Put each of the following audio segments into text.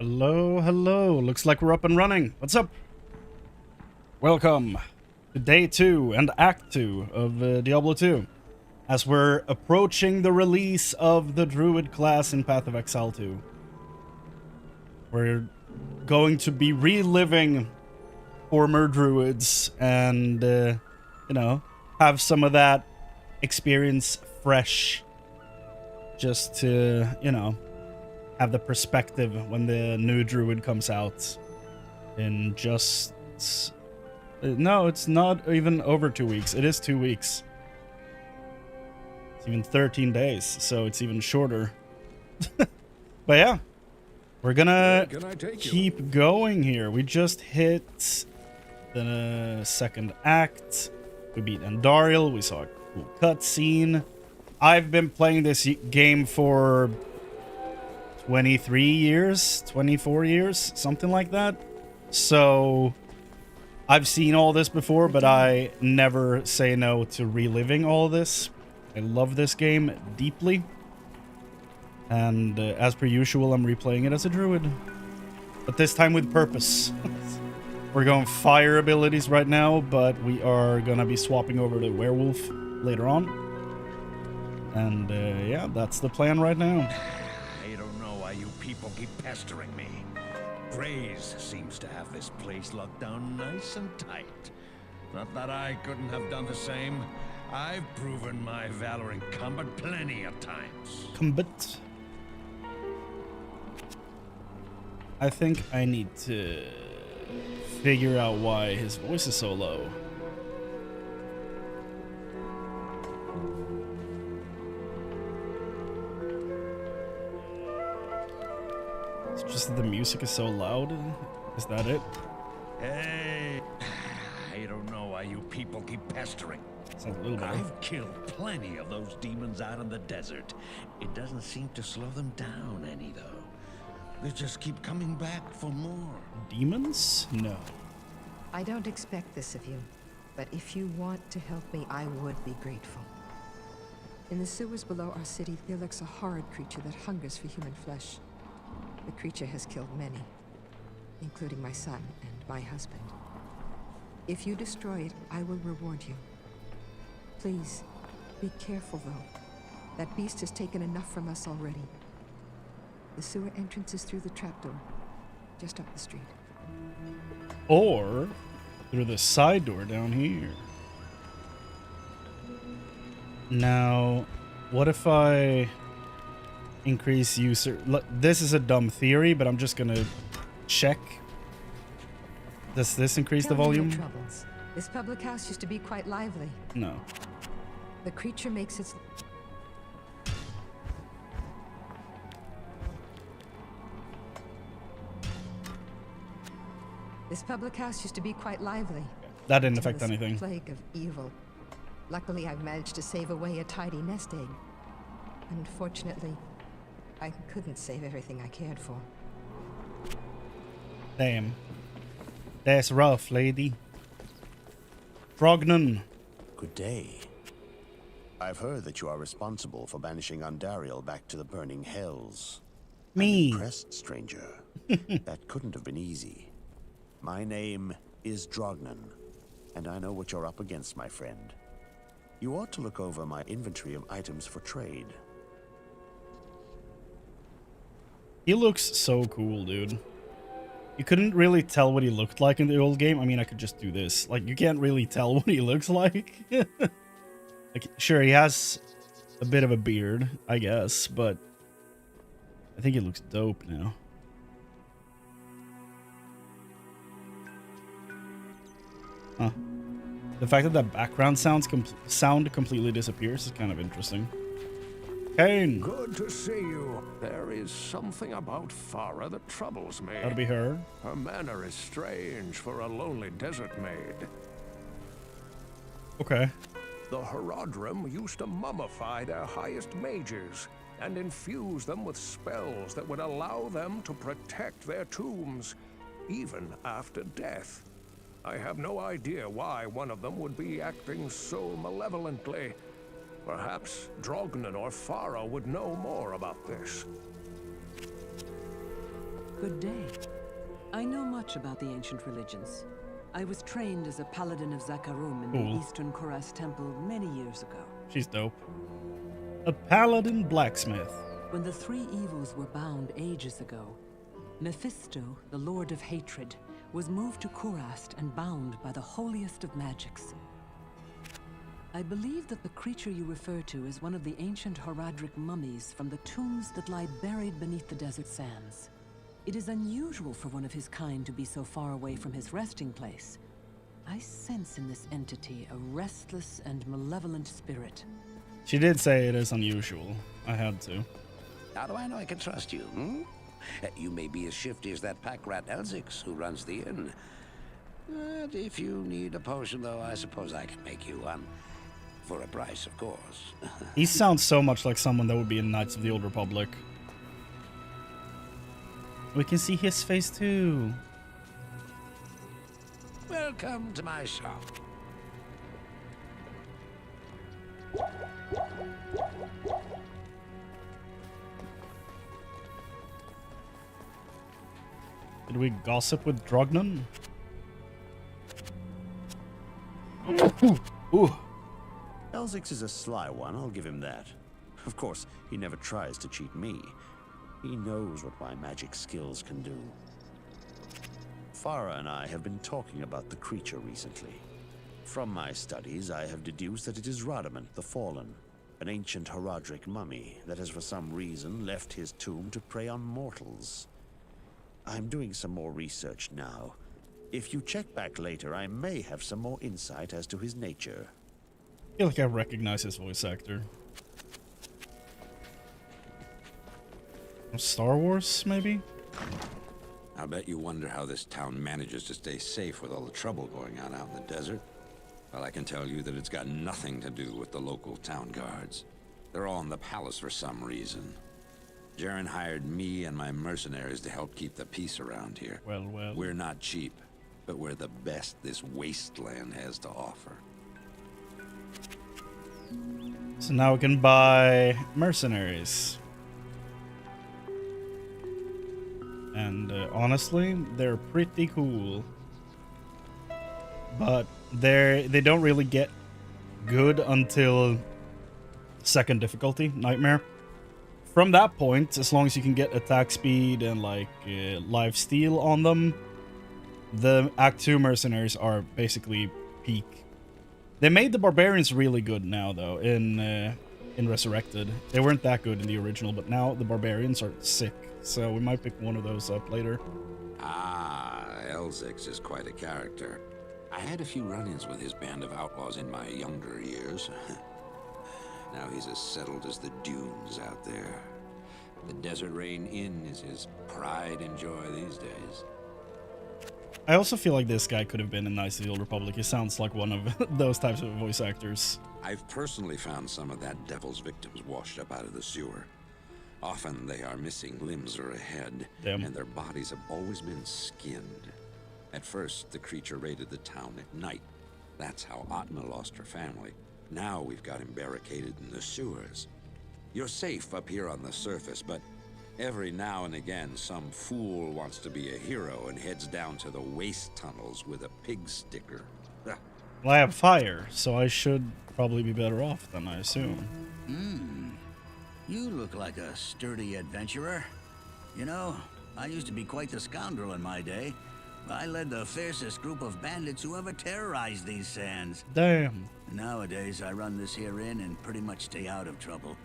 Hello, hello. Looks like we're up and running. What's up? Welcome to Day 2 and Act 2 of Diablo 2. As we're approaching the release of the Druid class in Path of Exile 2. We're going to be reliving former Druids and, have some of that experience fresh. Just to, have the perspective when the new Druid comes out in just... No, it's not even over 2 weeks. It is 2 weeks. It's even 13 days, so it's even shorter. But yeah, we're gonna keep going here. We just hit the second act. We beat Andariel. We saw a cool cutscene. I've been playing this game for 23 years, 24 years, something like that. So I've seen all this before, but I never say no to reliving all this. I love this game deeply. And as per usual, I'm replaying it as a druid. But this time with purpose. We're going fire abilities right now, but we are gonna be swapping over to werewolf later on. And yeah, that's the plan right now. I don't know why you people keep pestering me. Praise seems to have this place locked down nice and tight. Not that I couldn't have done the same. I've proven my valor in combat plenty of times. Combat. I think I need to figure out why his voice is so low. It's just that the music is so loud. Is that it? Hey, I don't know why you people keep pestering. Sounds a little better. I've killed plenty of those demons out in the desert. It doesn't seem to slow them down any, though. They just keep coming back for more. Demons? No. I don't expect this of you, but if you want to help me, I would be grateful. In the sewers below our city, there lurks a horrid creature that hungers for human flesh. The creature has killed many, including my son and my husband. If you destroy it, I will reward you. Please, be careful though. That beast has taken enough from us already. The sewer entrance is through the trapdoor, just up the street. Or through the side door down here. Now, what if I increase user... This is a dumb theory, but I'm just gonna check. Does this increase the volume? Troubles. This public house used to be quite lively. No. The creature makes its... This public house used to be quite lively. That didn't affect This anything. plague of evil. Luckily, I've managed to save away a tidy nest egg. Unfortunately, I couldn't save everything I cared for. Damn. That's rough, lady. Frognon. Good day. I've heard that you are responsible for banishing Andariel back to the burning hells. Me. I'm impressed, stranger. That couldn't have been easy. My name is Drognon, and I know what you're up against, my friend. You ought to look over my inventory of items for trade. He looks so cool, dude. You couldn't really tell what he looked like in the old game. I mean, I could just do this. Like, you can't really tell what he looks like. Like, sure, he has a bit of a beard, I guess, but I think he looks dope now. Huh. The fact that the background sound completely disappears is kind of interesting. Chrane. Good to see you. There is something about Farah that troubles me. That'll be her. Her manner is strange for a lonely desert maid. Okay. The Herodrim used to mummify their highest mages and infuse them with spells that would allow them to protect their tombs, even after death. I have no idea why one of them would be acting so malevolently. Perhaps Drognon or Farah would know more about this. Good day. I know much about the ancient religions. I was trained as a paladin of Zakarum in Cool. the Eastern Koras Temple many years ago. She's dope. A paladin blacksmith. When the three evils were bound ages ago, Mephisto, the Lord of Hatred, was moved to Korast and bound by the holiest of magics. I believe that the creature you refer to is one of the ancient Horadric mummies from the tombs that lie buried beneath the desert sands. It is unusual for one of his kind to be so far away from his resting place. I sense in this entity a restless and malevolent spirit. She did say it is unusual. I had to. How do I know I can trust you, hmm? You may be as shifty as that pack rat Elzix who runs the inn. But if you need a potion, though, I suppose I can make you one. For a price, of course. He sounds so much like someone that would be in Knights of the Old Republic. We can see his face too. Welcome to my shop. Did we gossip with Drognan? Ooh. Elzix is a sly one, I'll give him that. Of course, he never tries to cheat me. He knows what my magic skills can do. Farah and I have been talking about the creature recently. From my studies, I have deduced that it is Radamant the Fallen, an ancient Horadric mummy that has for some reason left his tomb to prey on mortals. I'm doing some more research now. If you check back later, I may have some more insight as to his nature. I feel like I recognize his voice actor. Star Wars, maybe? I bet you wonder how this town manages to stay safe with all the trouble going on out in the desert. Well, I can tell you that it's got nothing to do with the local town guards. They're all in the palace for some reason. Jaren hired me and my mercenaries to help keep the peace around here. Well. We're not cheap, but we're the best this wasteland has to offer. So now we can buy mercenaries. And honestly, they're pretty cool. But they don't really get good until second difficulty, Nightmare. From that point, as long as you can get attack speed and like life steal on them, the Act 2 mercenaries are basically peak. They made the barbarians really good now, though, in Resurrected. They weren't that good in the original, but now the barbarians are sick. So we might pick one of those up later. Ah, Elzix is quite a character. I had a few run-ins with his band of outlaws in my younger years. Now he's as settled as the dunes out there. The Desert Rain Inn is his pride and joy these days. I also feel like this guy could have been in Knights of the Old Republic. He sounds like one of those types of voice actors. I've personally found some of that devil's victims washed up out of the sewer. Often they are missing limbs or a head, Damn. and their bodies have always been skinned. At first, the creature raided the town at night. That's how Atma lost her family. Now we've got him barricaded in the sewers. You're safe up here on the surface, but every now and again, some fool wants to be a hero and heads down to the waste tunnels with a pig sticker. Well, I have fire, so I should probably be better off then, I assume. You look like a sturdy adventurer. You know, I used to be quite the scoundrel in my day. I led the fiercest group of bandits who ever terrorized these sands. Damn. Nowadays, I run this here inn and pretty much stay out of trouble.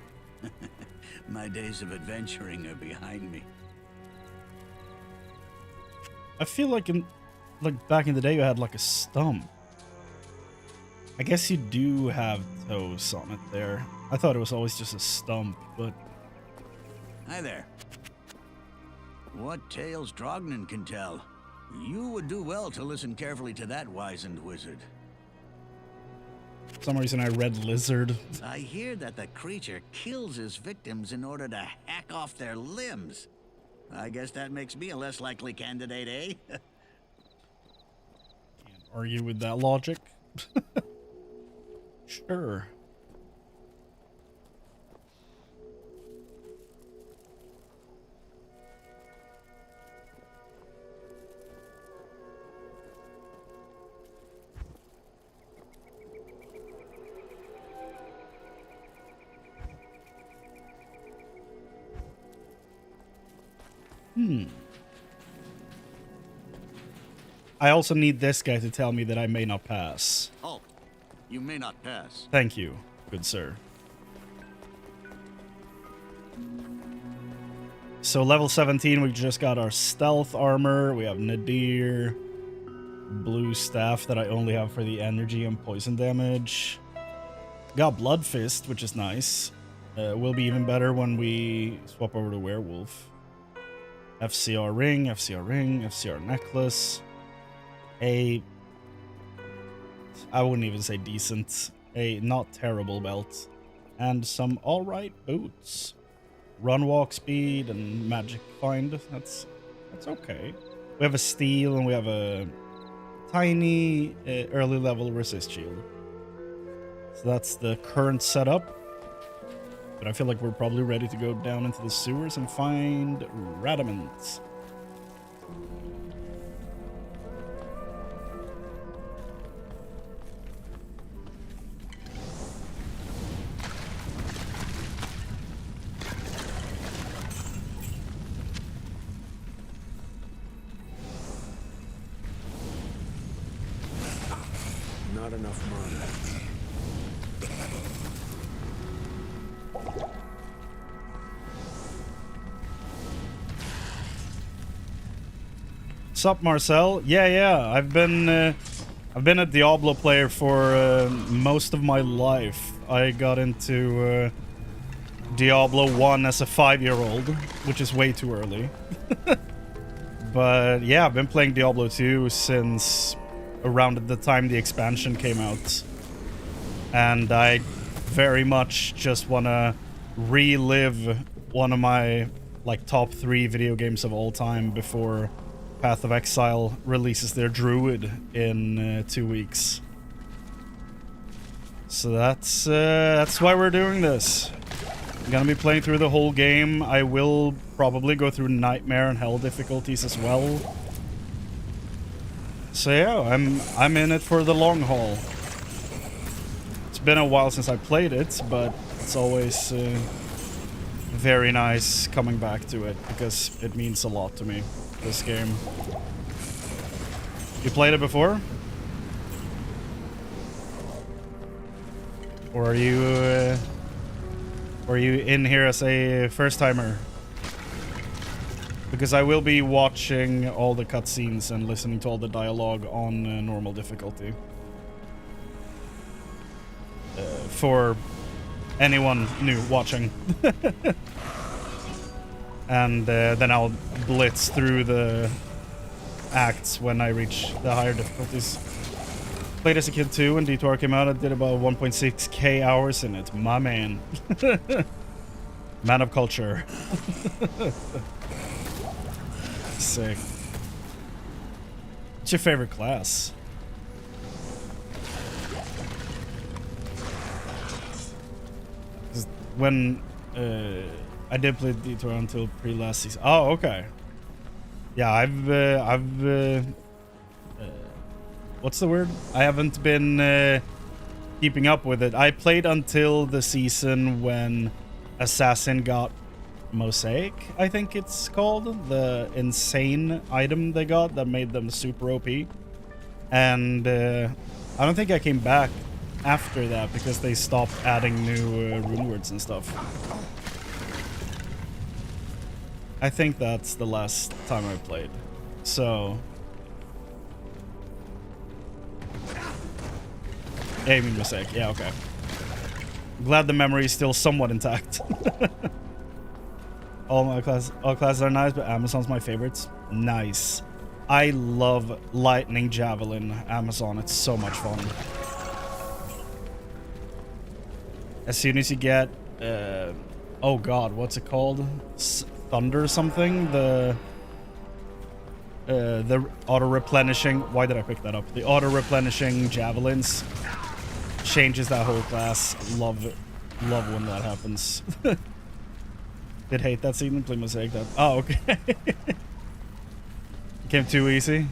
My days of adventuring are behind me. I feel like back in the day you had like a stump. I guess you do have toes on it there. I thought it was always just a stump, but... Hi there. What tales Drognan can tell? You would do well to listen carefully to that wizened wizard. For some reason I read lizard. I hear that the creature kills his victims in order to hack off their limbs. I guess that makes me a less likely candidate, eh? Can't argue with that logic. Sure. I also need this guy to tell me that I may not pass. Halt. You may not pass. Thank you, good sir. So level 17, we just got our stealth armor. We have Nadir, blue staff that I only have for the energy and poison damage. Got Blood Fist, which is nice. Will be even better when we swap over to Werewolf. FCR ring, FCR ring, FCR necklace. I wouldn't even say decent. A not terrible belt. And some alright boots. Run, walk, speed, and magic find. That's okay. We have a steel and we have a tiny early level resist shield. So that's the current setup. But I feel like we're probably ready to go down into the sewers and find Radamant. Not enough mana. Sup, Marcel? Yeah. I've been a Diablo player for most of my life. I got into Diablo 1 as a 5-year-old, which is way too early. But yeah, I've been playing Diablo 2 since around the time the expansion came out. And I very much just want to relive one of my like top 3 video games of all time before Path of Exile releases their Druid in 2 weeks. So that's why we're doing this. I'm gonna be playing through the whole game. I will probably go through Nightmare and Hell difficulties as well. So yeah, I'm in it for the long haul. It's been a while since I played it, but it's always very nice coming back to it because it means a lot to me. This game. You played it before? Or are you in here as a first timer? Because I will be watching all the cutscenes and listening to all the dialogue on normal difficulty. For anyone new watching. And then I'll blitz through the acts when I reach the higher difficulties. Played as a kid too when D2R came out. I did about 1.6k hours in it. My man. Man of culture. Sick. What's your favorite class? When I did play D2R until pre-last season. Oh, okay. Yeah, I've what's the word? I haven't been keeping up with it. I played until the season when Assassin got Mosaic, I think it's called. The insane item they got that made them super OP. And I don't think I came back after that because they stopped adding new rune words and stuff. I think that's the last time I played. So... yeah, I mean Mosaic. Yeah, okay. Glad the memory is still somewhat intact. All classes are nice, but Amazon's my favorites. Nice. I love Lightning Javelin Amazon. It's so much fun. As soon as you get... oh god, what's it called? Thunder something? The auto-replenishing... why did I pick that up? The auto-replenishing javelins changes that whole class. Love it. Love when that happens. Did hate that scene and play Mosaic that. Oh, okay. Came too easy.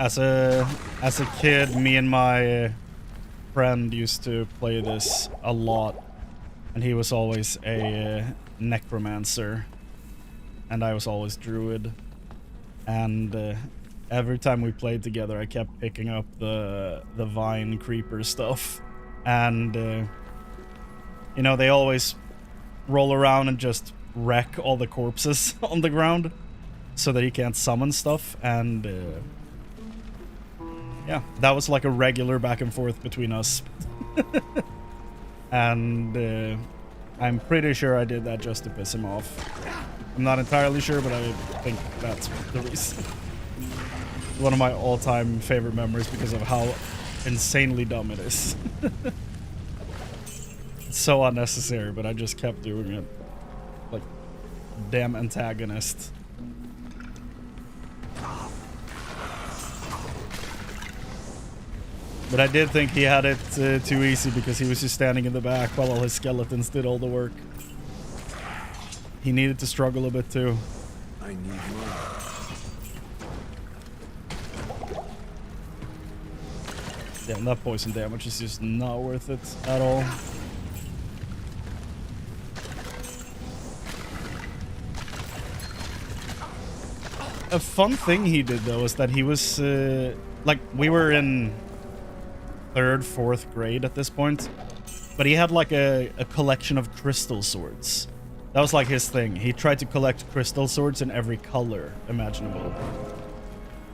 As a kid, me and my friend used to play this a lot, and he was always a necromancer, and I was always druid. And every time we played together, I kept picking up the vine creeper stuff, and you know, they always roll around and just wreck all the corpses on the ground so that he can't summon stuff. And yeah, that was like a regular back and forth between us. And I'm pretty sure I did that just to piss him off. I'm not entirely sure, but I think that's the reason. One of my all-time favorite memories because of how insanely dumb it is. It's so unnecessary, but I just kept doing it. Like, damn antagonist. But I did think he had it too easy because he was just standing in the back while all his skeletons did all the work. He needed to struggle a bit too. I need more. Damn, that poison damage is just not worth it at all. A fun thing he did though is that he was like, we were in 3rd, 4th grade at this point, but he had like a collection of crystal swords. That was like his thing. He tried to collect crystal swords in every color imaginable.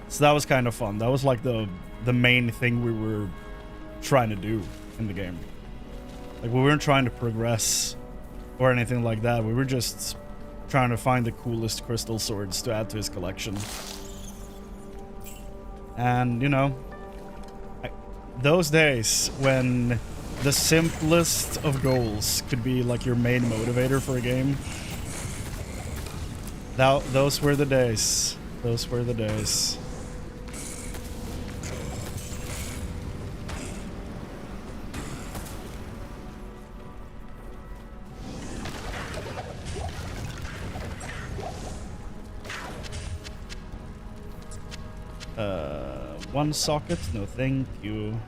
So that was kind of fun. That was like the main thing we were trying to do in the game. Like, we weren't trying to progress or anything like that. We were just trying to find the coolest crystal swords to add to his collection. And, you know, those days when the simplest of goals could be like your main motivator for a game. Those were the days. Those were the days. One socket? No, thank you.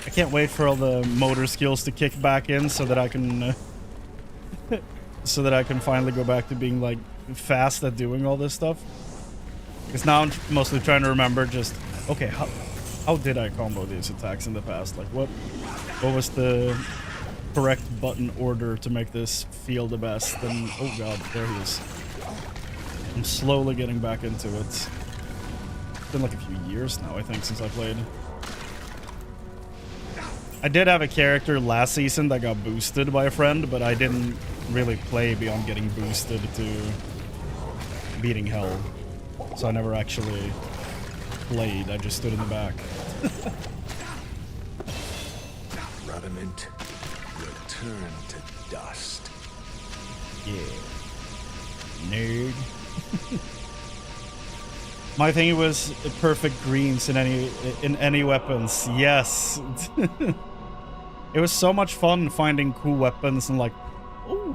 I can't wait for all the motor skills to kick back in so that I can so that I can finally go back to being like fast at doing all this stuff. Because now I'm mostly trying to remember just, okay, how did I combo these attacks in the past? Like what was the correct button order to make this feel the best? And oh god, there he is. I'm slowly getting back into it. It's been like a few years now, I think, since I played. I did have a character last season that got boosted by a friend, but I didn't really play beyond getting boosted to beating hell. So I never actually played, I just stood in the back. Rudiment, return to dust. Yeah. Nerd. My thing was perfect greens in any weapons. Yes. It was so much fun finding cool weapons and like, oh,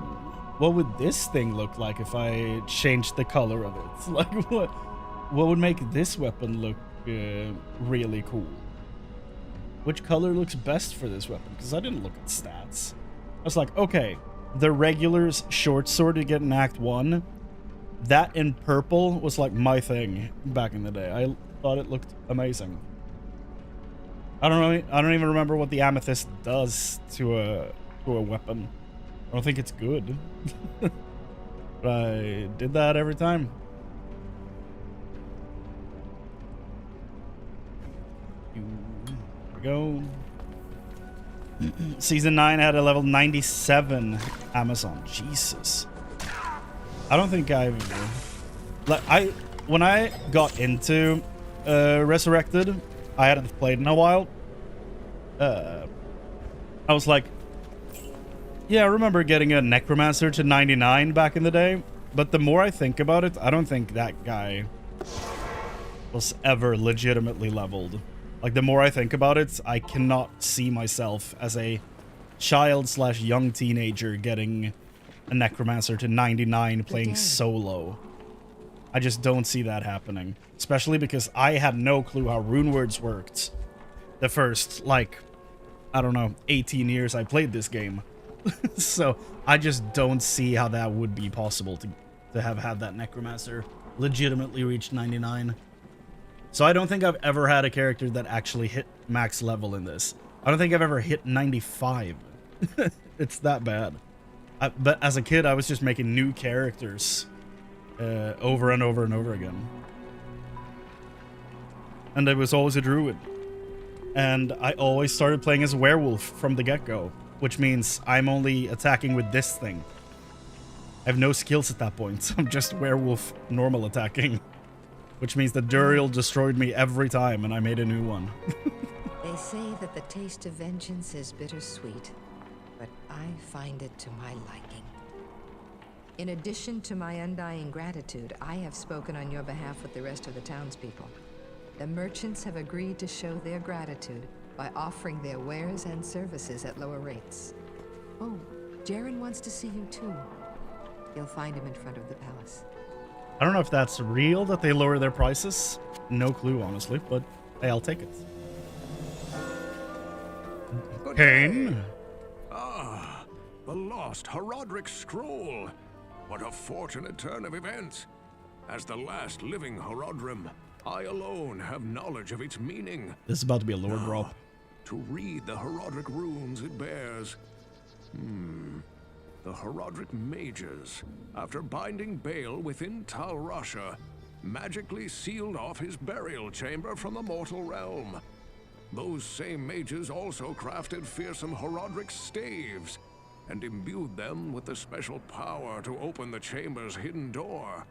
what would this thing look like if I changed the color of it? Like what would make this weapon look really cool? Which color looks best for this weapon? Because I didn't look at stats. I was like, okay, the regular's short sword you get in Act 1, that in purple was like my thing back in the day. I thought it looked amazing. I don't even remember what the amethyst does to a weapon. I don't think it's good. But I did that every time. Here we go. Season 9 had a level 97 Amazon. Jesus. I don't think when I got into Resurrected, I hadn't played in a while. I was like, yeah, I remember getting a Necromancer to 99 back in the day, but the more I think about it, I don't think that guy was ever legitimately leveled. Like, the more I think about it, I cannot see myself as a child / young teenager getting a necromancer to 99 playing solo. I just don't see that happening. Especially because I had no clue how runewords worked the first, like, I don't know, 18 years I played this game. So I just don't see how that would be possible to have had that necromancer legitimately reach 99. So I don't think I've ever had a character that actually hit max level in this. I don't think I've ever hit 95. It's that bad. But as a kid, I was just making new characters over and over and over again. And I was always a druid. And I always started playing as a werewolf from the get-go, which means I'm only attacking with this thing. I have no skills at that point. I'm just werewolf normal attacking, which means the Duriel destroyed me every time and I made a new one. They say that the taste of vengeance is bittersweet, but I find it to my liking. In addition to my undying gratitude, I have spoken on your behalf with the rest of the townspeople. The merchants have agreed to show their gratitude by offering their wares and services at lower rates. Oh, Jaren wants to see you too. You'll find him in front of the palace. I don't know if that's real that they lower their prices. No clue, honestly, but hey, I'll take it. Chrane? Ah, the lost Horodric scroll. What a fortunate turn of events. As the last living Horodrim, I alone have knowledge of its meaning. This is about to be a lore drop. To read the Horodric runes it bears. The Horodric mages, after binding Baal within Tal Rasha, magically sealed off his burial chamber from the mortal realm. Those same mages also crafted fearsome Horodric staves and imbued them with the special power to open the chamber's hidden door.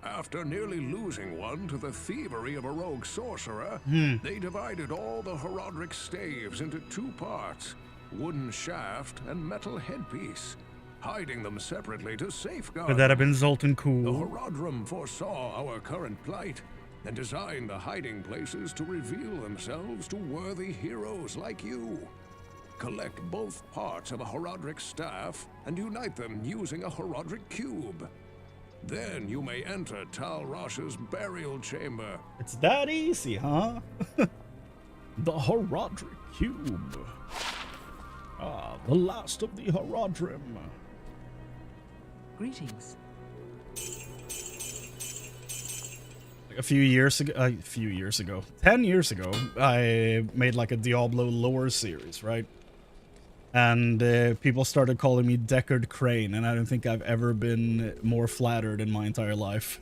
After nearly losing one to the thievery of a rogue sorcerer, they divided all the Horodric staves into 2 parts, wooden shaft and metal headpiece, hiding them separately to safeguard. Could that have been Zoltan The Cool? Horodrim foresaw our current plight and designed the hiding places to reveal themselves to worthy heroes like you. Collect both parts of a Horodric staff and unite them using a Horodric cube. Then you may enter Tal Rasha's burial chamber. It's that easy, huh? The Horodric Cube. Ah, the last of the Horodrim. Greetings. Like a few years ago, 10 years ago, I made like a Diablo lore series, right? And people started calling me Deckard Chrane, and I don't think I've ever been more flattered in my entire life.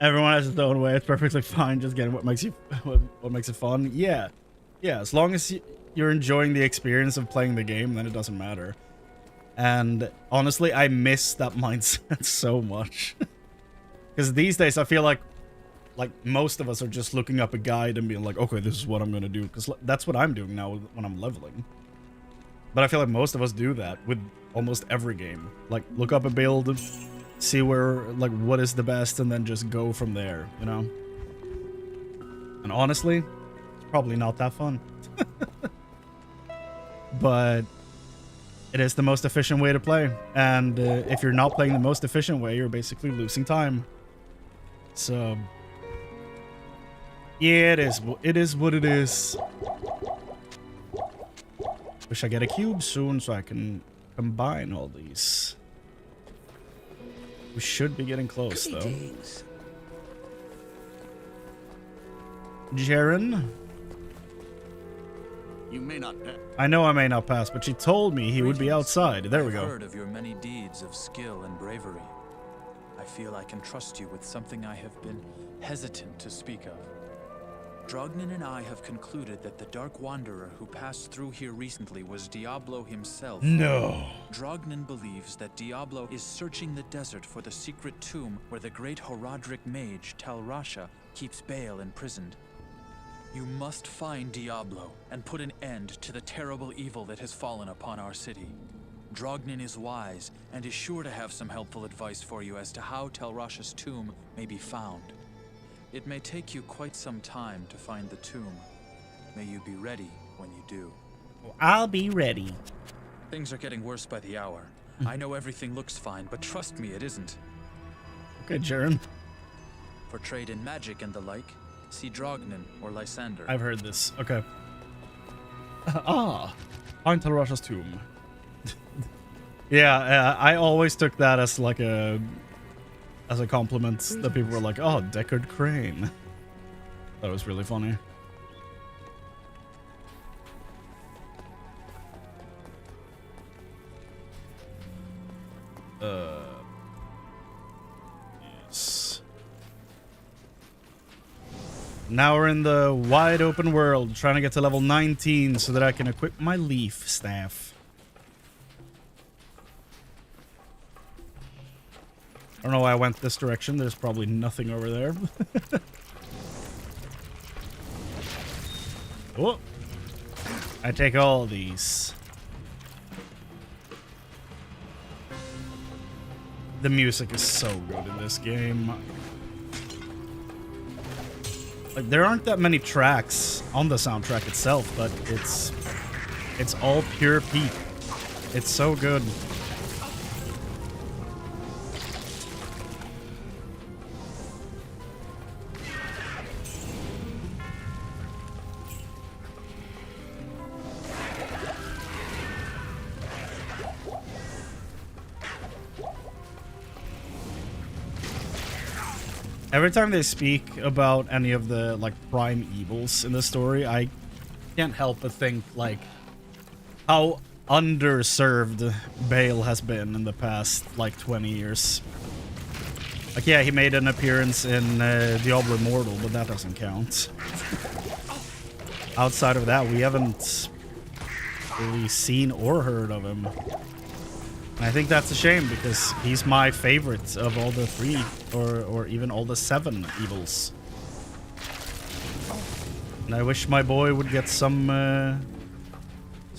Everyone has his own way. It's perfectly fine. Just getting what makes you what makes it fun. Yeah, as long as you're enjoying the experience of playing the game, then it doesn't matter. And honestly, I miss that mindset so much. Because these days, I feel like most of us are just looking up a guide and being like, okay, this is what I'm going to do. Because that's what I'm doing now when I'm leveling. But I feel like most of us do that with almost every game. Like, look up a build, see where, like, what is the best, and then just go from there, you know? And honestly, it's probably not that fun. But it is the most efficient way to play. And if you're not playing the most efficient way, you're basically losing time. So yeah, it is what it is. Wish I get a cube soon so I can combine all these. We should be getting close, though. Jaren? You may not. I know I may not pass, but she told me he would be outside. There we go. I've heard of your many deeds of skill and bravery. I feel I can trust you with something I have been hesitant to speak of. Drognin and I have concluded that the Dark Wanderer who passed through here recently was Diablo himself. No. Drognin believes that Diablo is searching the desert for the secret tomb where the great Horodric mage Tal Rasha keeps Baal imprisoned. You must find Diablo and put an end to the terrible evil that has fallen upon our city. Drognin is wise and is sure to have some helpful advice for you as to how Tal Rasha's tomb may be found. It may take you quite some time to find the tomb. May you be ready when you do. I'll be ready. Things are getting worse by the hour. I know everything looks fine, but trust me, it isn't. Okay, Jaren. For trade in magic and the like, see Drognen or Lysander. I've heard this. Okay. Find Telrasha's tomb. Yeah, I always took that as like a compliment that people were like, "Oh, Deckard Chrane." That was really funny. Yes. Now we're in the wide open world, trying to get to level 19 so that I can equip my leaf staff. I don't know why I went this direction. There's probably nothing over there. Oh, I take all these. The music is so good in this game. Like, there aren't that many tracks on the soundtrack itself, but it's all pure peak. It's so good. Every time they speak about any of the, like, prime evils in the story, I can't help but think, like, how underserved Bale has been in the past, like, 20 years. Like, yeah, he made an appearance in Diablo Immortal, but that doesn't count. Outside of that, we haven't really seen or heard of him. And I think that's a shame, because he's my favorite of all the 3, or even all the 7 evils. And I wish my boy would get some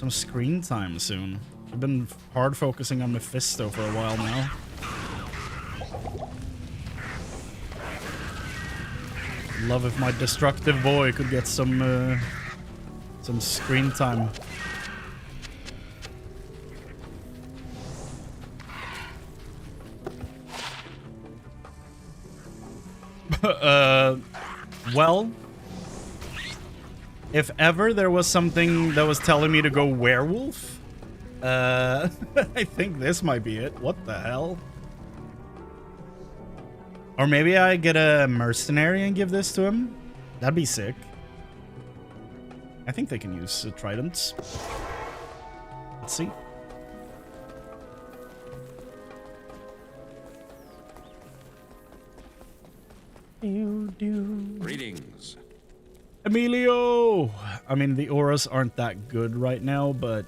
screen time soon. I've been hard focusing on Mephisto for a while now. Love if my destructive boy could get some screen time. Well, if ever there was something that was telling me to go werewolf, I think this might be it. What the hell? Or maybe I get a mercenary and give this to him. That'd be sick. I think they can use tridents. Let's see. Greetings. Emilio! I mean, the auras aren't that good right now, but...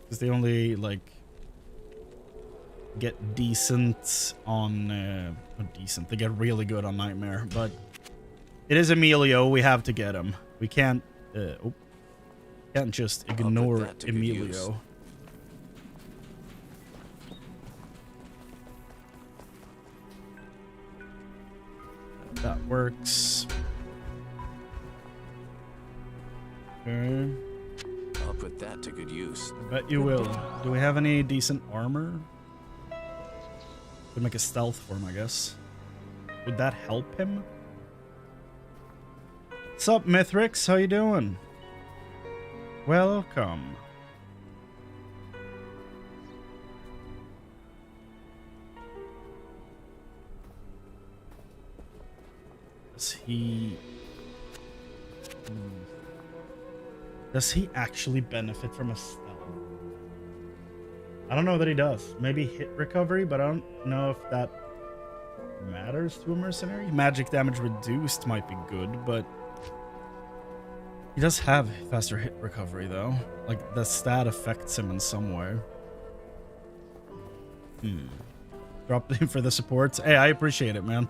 because they only, like... get decent on... not decent, they get really good on Nightmare, but... it is Emilio, we have to get him. We can't... can't just ignore Emilio. That works. Okay. I'll put that to good use. I bet you will. Do we have any decent armor? Could make a stealth for him, I guess. Would that help him? What's up, Mithrix? How you doing? Welcome. Does he actually benefit from a stealth? I don't know that he does. Maybe hit recovery, but I don't know if that matters to a mercenary. Magic damage reduced might be good, but he does have faster hit recovery though. Like, the stat affects him in some way. Drop him for the supports. Hey, I appreciate it, man.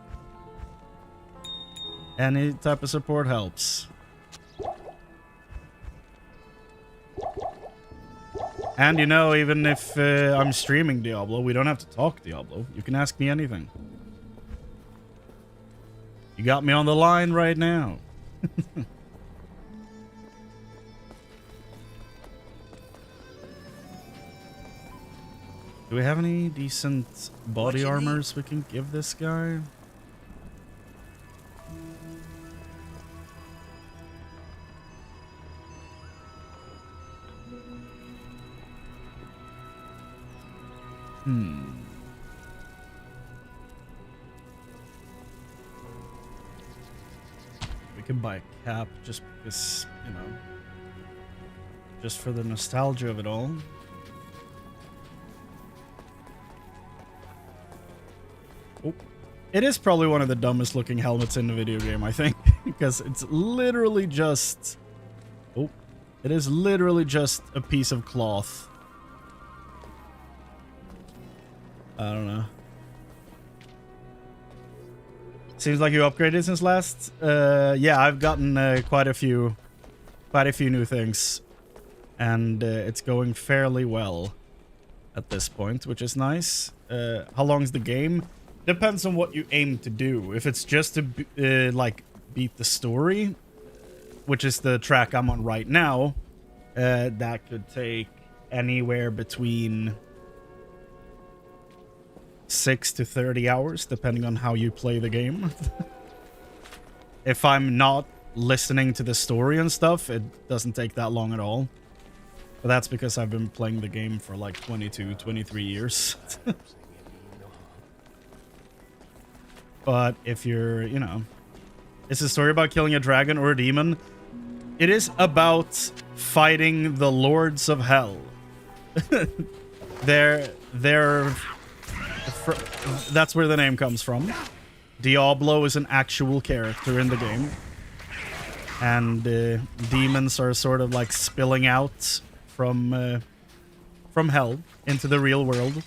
Any type of support helps. And you know, even if I'm streaming Diablo, we don't have to talk Diablo. You can ask me anything. You got me on the line right now. Do we have any decent body armors we can give this guy? We can buy a cap just because, you know, just for the nostalgia of it all. Oh. It is probably one of the dumbest looking helmets in the video game, I think, because it's literally just... Oh. It is literally just a piece of cloth. I don't know. Seems like you upgraded since last. Yeah, I've gotten quite a few new things, and it's going fairly well at this point, which is nice. How long's the game? Depends on what you aim to do. If it's just to like beat the story, which is the track I'm on right now, that could take anywhere between 6 to 30 hours, depending on how you play the game. If I'm not listening to the story and stuff, it doesn't take that long at all. But that's because I've been playing the game for like 22, 23 years. But if you're, you know, it's a story about killing a dragon or a demon. It is about fighting the lords of hell. That's where the name comes from. Diablo is an actual character in the game. And demons are sort of like spilling out from hell into the real world.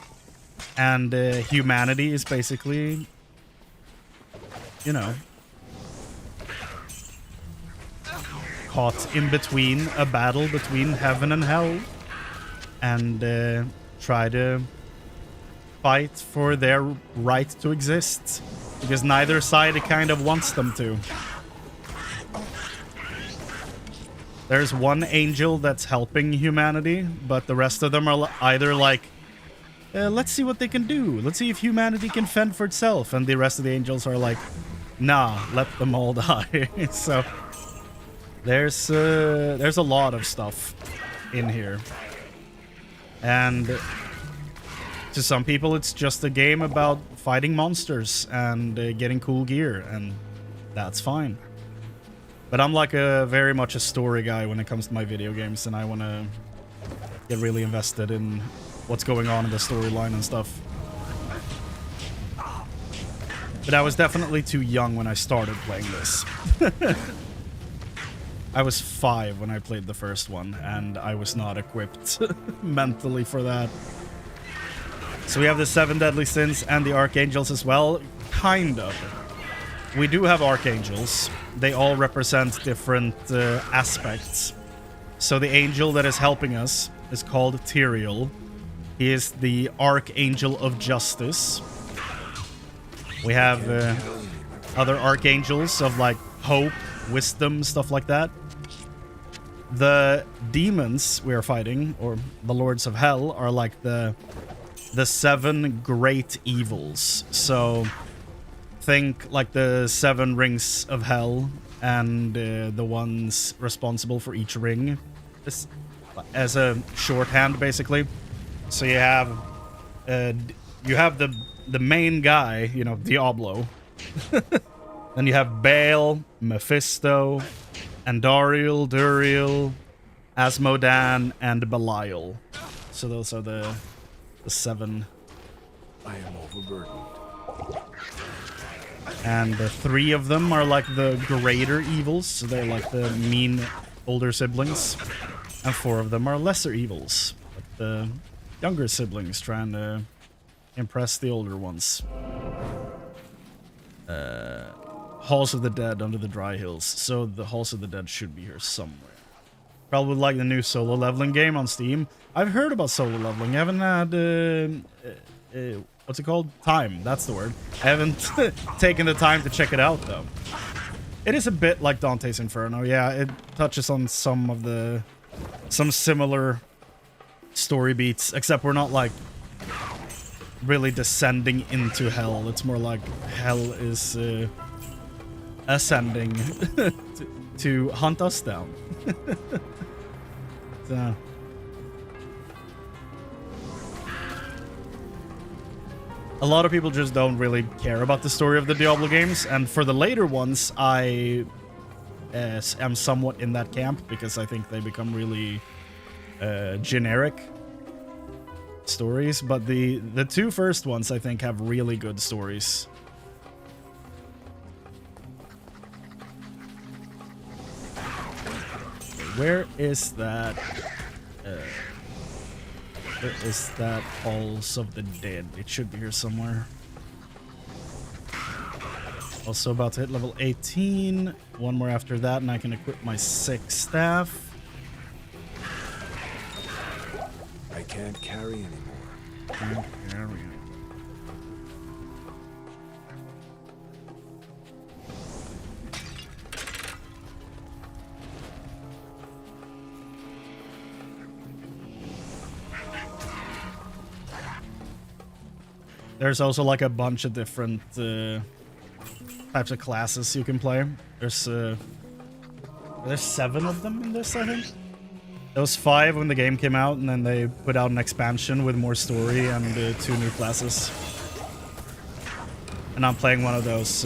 And humanity is basically, you know, caught in between a battle between heaven and hell. And try to fight for their right to exist, because neither side kind of wants them to. There's one angel that's helping humanity, but the rest of them are either like, let's see what they can do. Let's see if humanity can fend for itself. And the rest of the angels are like, nah, let them all die. So there's a lot of stuff in here. And to some people, it's just a game about fighting monsters and getting cool gear, and that's fine. But I'm like very much a story guy when it comes to my video games, and I want to get really invested in what's going on in the storyline and stuff. But I was definitely too young when I started playing this. I was 5 when I played the first one, and I was not equipped mentally for that. So we have the 7 deadly sins and the archangels as well. Kind of. We do have archangels. They all represent different aspects. So the angel that is helping us is called Tyrael. He is the archangel of justice. We have other archangels of like hope, wisdom, stuff like that. The demons we are fighting, or the lords of hell, are like the 7 great evils. So think like the 7 rings of hell, and the ones responsible for each ring, as a shorthand, basically. So you have the main guy, you know, Diablo. Then you have Baal, Mephisto, Andariel, Duriel, Asmodan, and Belial. So those are the 7. I am overburdened. And the 3 of them are like the greater evils. So they're like the mean older siblings. And 4 of them are lesser evils. Like the younger siblings trying to impress the older ones. Halls of the Dead under the Dry Hills. So the Halls of the Dead should be here somewhere. Probably like the new solo leveling game on Steam. I've heard about solo leveling. I haven't had what's it called? Time. That's the word. I haven't taken the time to check it out though. It is a bit like Dante's Inferno. Yeah, it touches on some similar story beats, except we're not like really descending into hell. It's more like hell is ascending to hunt us down. So. A lot of people just don't really care about the story of the Diablo games, and for the later ones, I am somewhat in that camp because I think they become really generic stories. But the two first ones, I think, have really good stories. Where is that? Where is that Halls of the Dead? It should be here somewhere. Also about to hit level 18. One more after that, and I can equip my 6 staff. I can't carry anymore. Can't carry anymore. There's also like a bunch of different types of classes you can play. There's 7 of them in this, I think. There was 5 when the game came out, and then they put out an expansion with more story and 2 new classes. And I'm playing one of those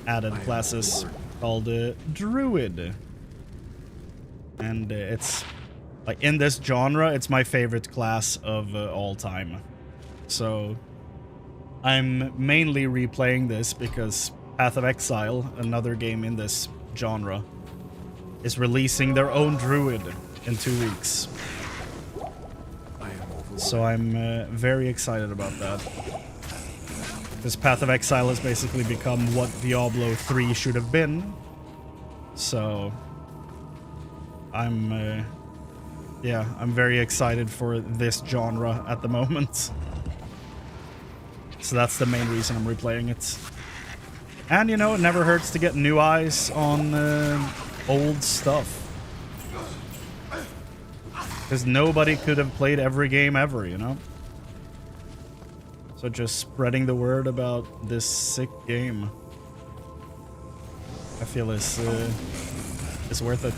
added classes called Druid. And it's like in this genre, it's my favorite class of all time. So I'm mainly replaying this because Path of Exile, another game in this genre, is releasing their own Druid in 2 weeks. So I'm very excited about that. This Path of Exile has basically become what Diablo 3 should have been. So I'm very excited for this genre at the moment. So that's the main reason I'm replaying it. And, you know, it never hurts to get new eyes on old stuff. Because nobody could have played every game ever, you know? So just spreading the word about this sick game, I feel is worth it.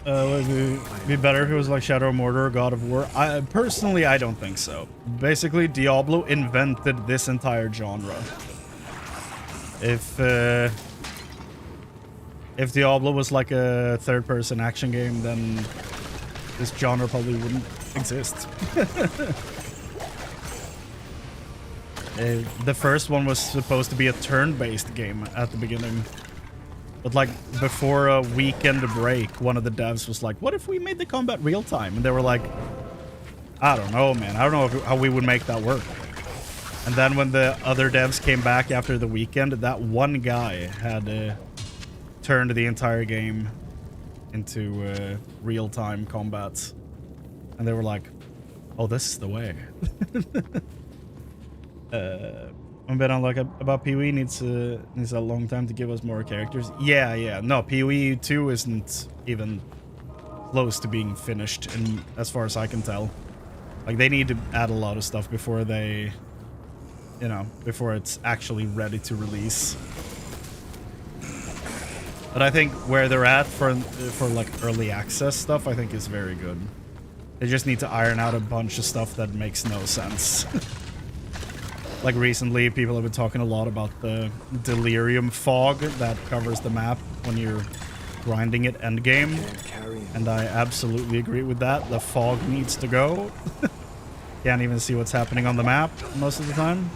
Would it be better if it was like Shadow of Mordor or God of War? Personally, I don't think so. Basically, Diablo invented this entire genre. If Diablo was like a third-person action game, then this genre probably wouldn't exist. The first one was supposed to be a turn-based game at the beginning. But like before a weekend break, one of the devs was like, what if we made the combat real time? And they were like, I don't know, man. I don't know how we would make that work. And then when the other devs came back after the weekend, that one guy had turned the entire game into real-time combat. And they were like, oh, this is the way. I'm a bit on like about PoE needs a long time to give us more characters. Yeah. No, PoE 2 isn't even close to being finished, and as far as I can tell. Like, they need to add a lot of stuff before they, you know, before it's actually ready to release. But I think where they're at for like early access stuff, I think is very good. They just need to iron out a bunch of stuff that makes no sense. Like recently, people have been talking a lot about the delirium fog that covers the map when you're grinding it endgame. And I absolutely agree with that. The fog needs to go. Can't even see what's happening on the map most of the time.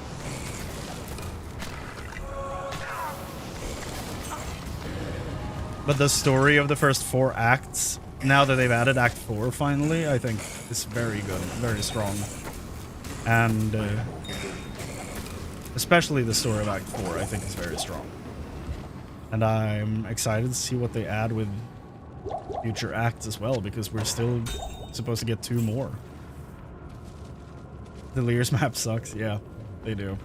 But the story of the first 4 acts, now that they've added Act 4 finally, I think is very good, very strong. And especially the story of Act 4, I think is very strong. And I'm excited to see what they add with future acts as well, because we're still supposed to get 2 more. The Lear's map sucks. Yeah, they do.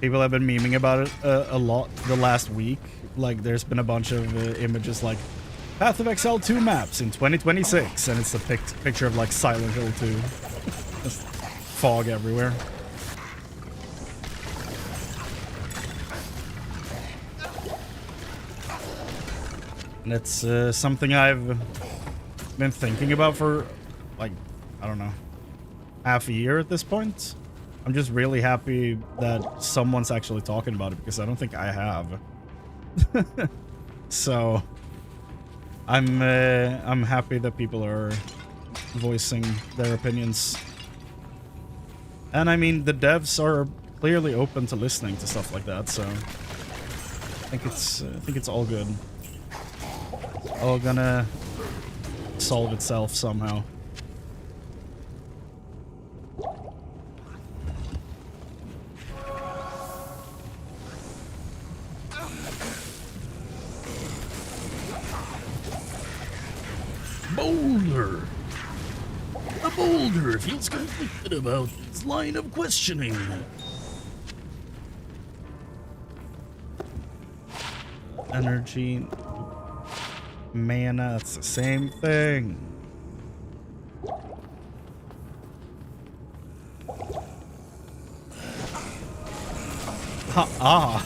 People have been memeing about it a lot the last week. Like, there's been a bunch of images like Path of Exile 2 maps in 2026, and it's a picture of like Silent Hill 2. Just fog everywhere. And it's something I've been thinking about for, like, I don't know, half a year at this point. I'm just really happy that someone's actually talking about it, because I don't think I have. So I'm happy that people are voicing their opinions. And I mean, the devs are clearly open to listening to stuff like that, so I think it's all good. All gonna solve itself somehow. Boulder! A boulder feels conflicted about its line of questioning. Energy. Mana, it's the same thing. Ah,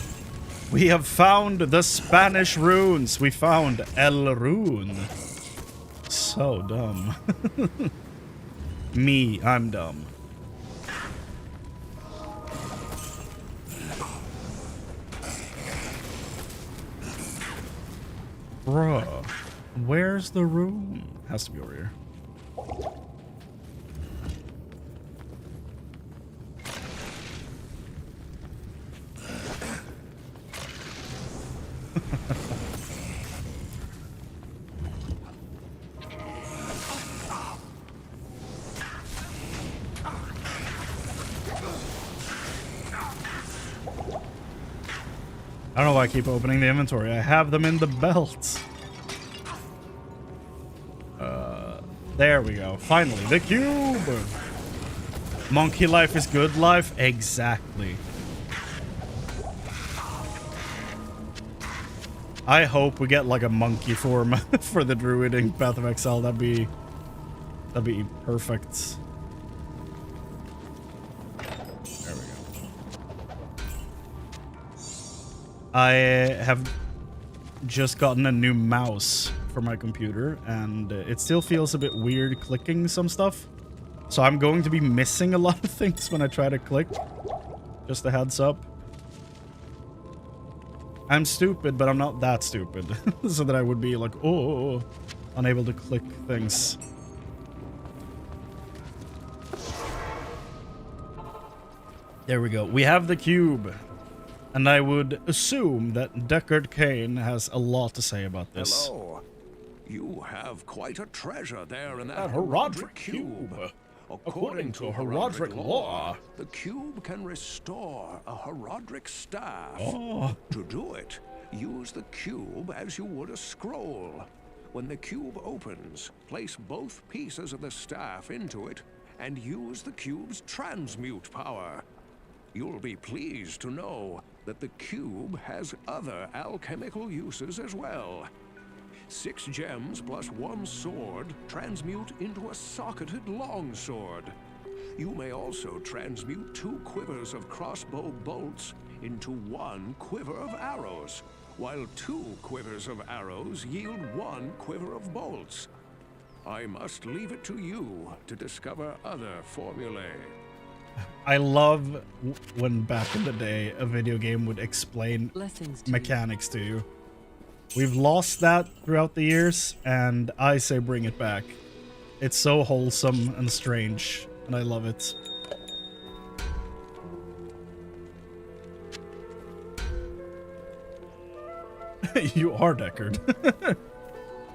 we have found the Spanish runes. We found El Rune. So dumb. Me, I'm dumb. Bruh, where's the room? Has to be over here. I don't know why I keep opening the inventory. I have them in the belt. There we go. Finally, the cube! Monkey life is good life? Exactly. I hope we get like a monkey form for the Druid in Path of Exile. That'd be perfect. There we go. I have just gotten a new mouse for my computer, and it still feels a bit weird clicking some stuff. So I'm going to be missing a lot of things when I try to click. Just a heads up. I'm stupid, but I'm not that stupid. So that I would be like, oh, unable to click things. There we go. We have the cube. And I would assume that Deckard Cain has a lot to say about this. Hello. You have quite a treasure there in that That Horadric Horadric cube. cube. According to Horadric law, the cube can restore a Horadric staff. Oh. To do it, use the cube as you would a scroll. When the cube opens, place both pieces of the staff into it and use the cube's transmute power. You'll be pleased to know that the cube has other alchemical uses as well. 6 gems plus 1 sword transmute into a socketed longsword. You may also transmute 2 quivers of crossbow bolts into 1 quiver of arrows, while 2 quivers of arrows yield 1 quiver of bolts. I must leave it to you to discover other formulae. I love when back in the day a video game would explain mechanics to you. We've lost that throughout the years, and I say bring it back. It's so wholesome and strange, and I love it. You are Deckard.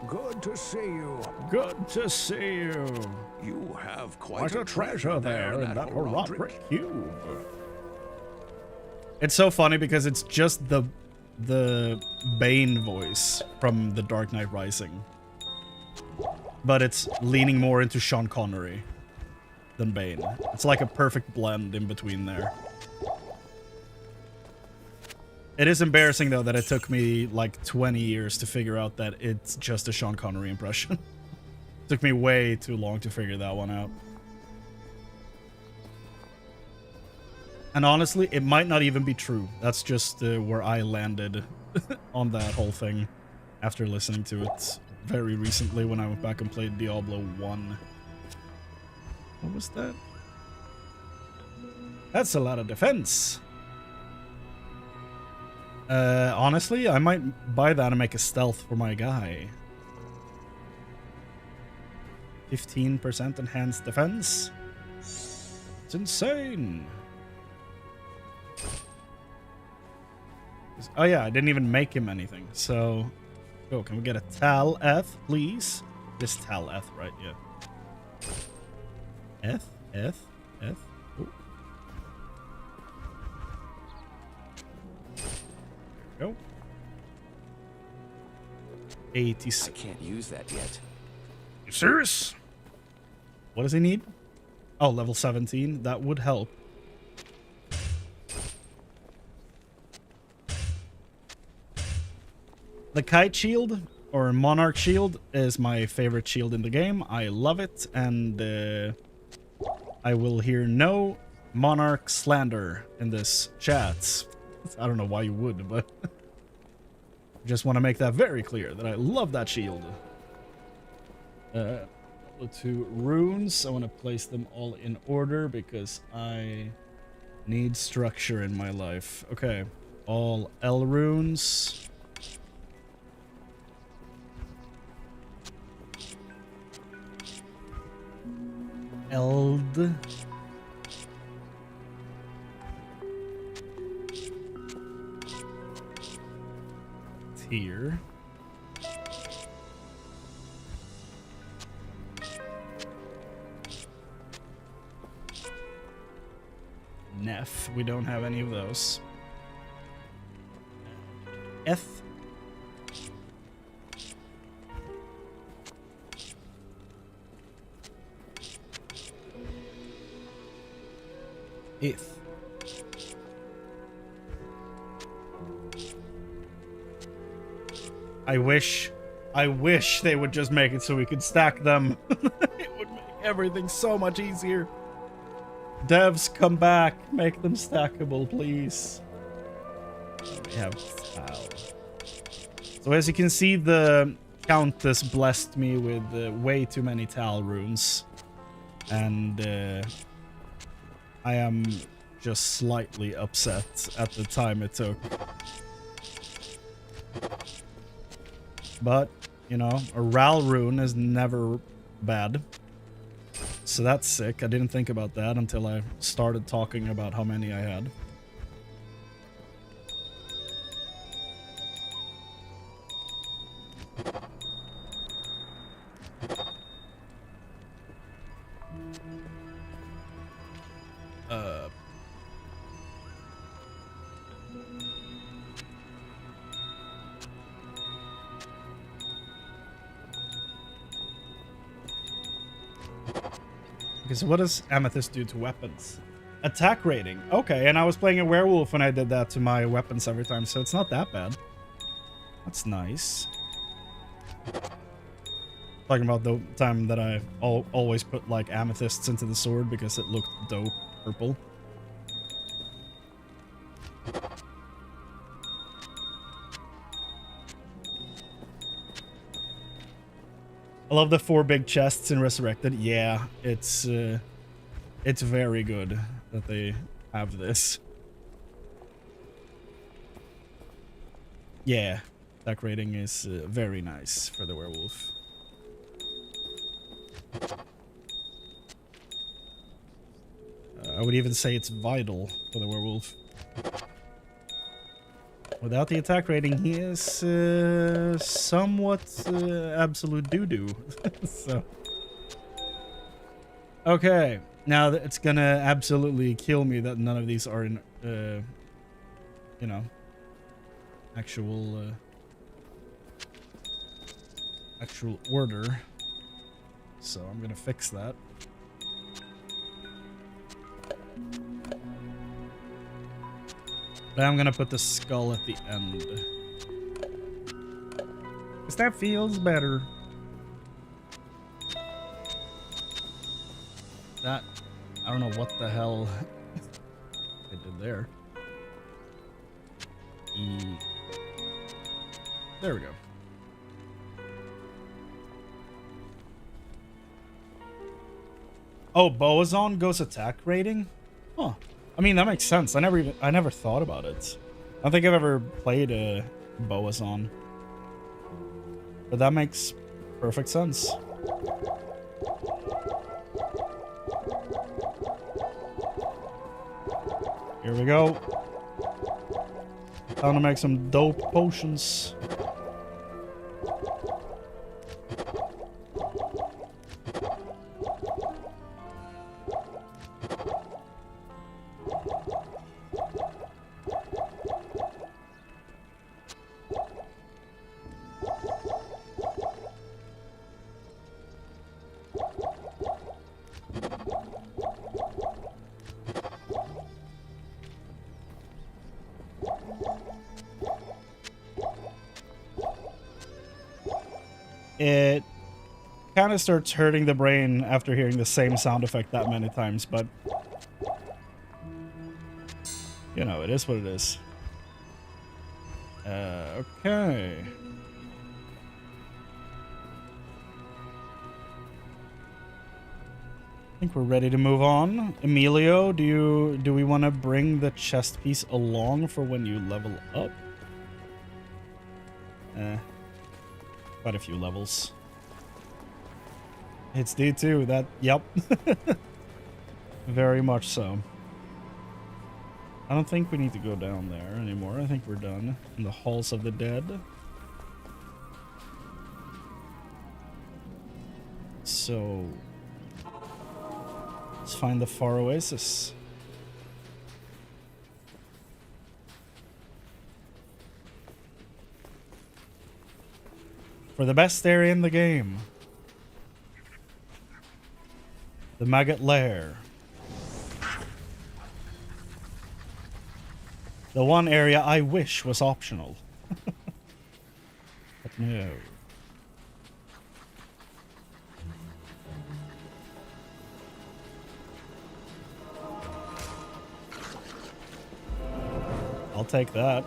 Good to see you. Good to see you. You have Quite a treasure there in that Horadric cube. It's so funny because it's just the Bane voice from The Dark Knight Rising. But it's leaning more into Sean Connery than Bane. It's like a perfect blend in between there. It is embarrassing, though, that it took me like 20 years to figure out that it's just a Sean Connery impression. It took me way too long to figure that one out. And honestly, it might not even be true. That's just where I landed on that whole thing after listening to it very recently when I went back and played Diablo 1. What was that? That's a lot of defense. Honestly, I might buy that and make a stealth for my guy. 15% enhanced defense. It's insane. Oh yeah, I didn't even make him anything. So, oh, can we get a Tal F, please? This Tal F, right? Yeah. F. Oh. There we go. 86. I can't use that yet. You serious? What does he need? Oh, level 17. That would help. The Kite Shield, or Monarch Shield, is my favorite shield in the game. I love it, and I will hear no Monarch slander in this chat. I don't know why you would, but I just want to make that very clear, that I love that shield. 2 runes. I want to place them all in order, because I need structure in my life. Okay, all L runes. Eld. Tier. Neff. We don't have any of those. F. If. I wish they would just make it so we could stack them. It would make everything so much easier. Devs, come back. Make them stackable, please. We have Tal. So as you can see, the Countess blessed me with way too many Tal runes. And I am just slightly upset at the time it took. But, you know, a Ral rune is never bad. So that's sick. I didn't think about that until I started talking about how many I had. So what does Amethyst do to weapons? Attack rating. Okay, and I was playing a werewolf when I did that to my weapons every time, so it's not that bad. That's nice. Talking about the time that I always put like amethysts into the sword because it looked dope purple. I love the 4 big chests in Resurrected. Yeah, it's very good that they have this. Yeah, attack rating is very nice for the werewolf. I would even say it's vital for the werewolf. Without the attack rating, he is somewhat absolute doo-doo. So, okay, now it's gonna absolutely kill me that none of these are in, you know, actual order. So I'm gonna fix that. But I'm gonna put the skull at the end. Because that feels better. That, I don't know what the hell I did there. There we go. Oh, Boazon goes attack rating? Huh. I mean, that makes sense. I never thought about it. I don't think I've ever played a Boazon. But that makes perfect sense. Here we go. Time to make some dope potions. It kind of starts hurting the brain after hearing the same sound effect that many times, but you know, it is what it is. Okay. I think we're ready to move on. Emilio, do we want to bring the chest piece along for when you level up? Quite a few levels. It's D2, that, yep. Very much so. I don't think we need to go down there anymore. I think we're done in the halls of the dead. So, let's find the far oasis. For the best area in the game. The Maggot Lair. The one area I wish was optional. But no. I'll take that.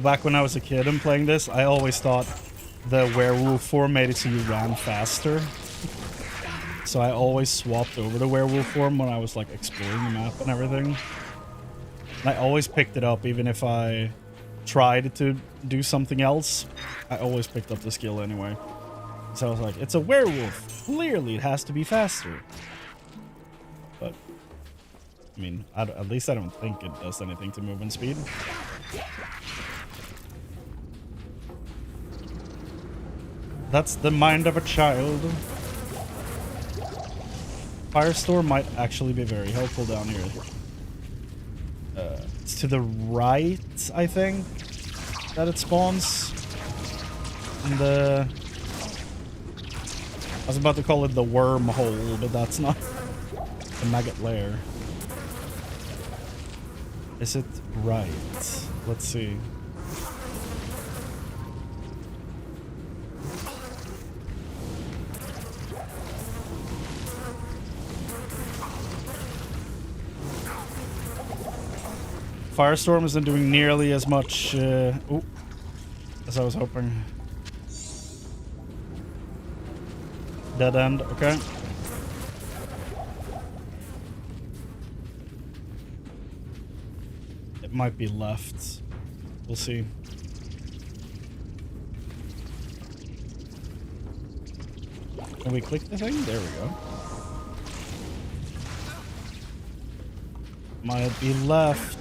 Back when I was a kid and playing this, I always thought the werewolf form made it so you ran faster. So I always swapped over to werewolf form when I was like exploring the map and everything. And I always picked it up even if I tried to do something else. I always picked up the skill anyway. So I was like, it's a werewolf. Clearly it has to be faster. But, I mean, at least I don't think it does anything to movement speed. That's the mind of a child. Firestorm might actually be very helpful down here. It's to the right, I think, that it spawns. In the... I was about to call it the wormhole, but that's not the Maggot Lair. Is it right? Let's see. Firestorm isn't doing nearly as much as I was hoping. Dead end, okay. It might be left. We'll see. Can we click the thing? There we go. Might be left.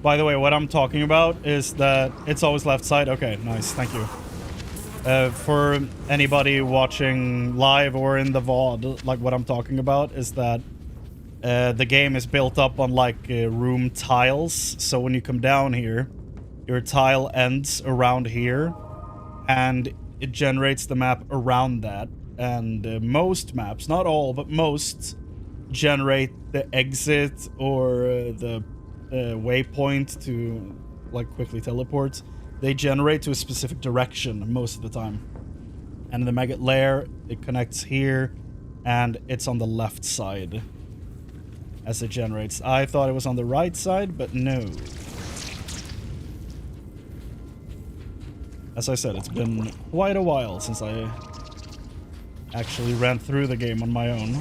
By the way, what I'm talking about is that it's always left side. Okay, nice. Thank you. For anybody watching live or in the VOD, like what I'm talking about is that the game is built up on like room tiles. So when you come down here, your tile ends around here and it generates the map around that. And most maps, not all, but most generate the exit or the waypoint to like quickly teleport. They generate to a specific direction most of the time. And the maggot lair, it connects here and it's on the left side as it generates. I thought it was on the right side, but no. As I said, it's been quite a while since I actually ran through the game on my own.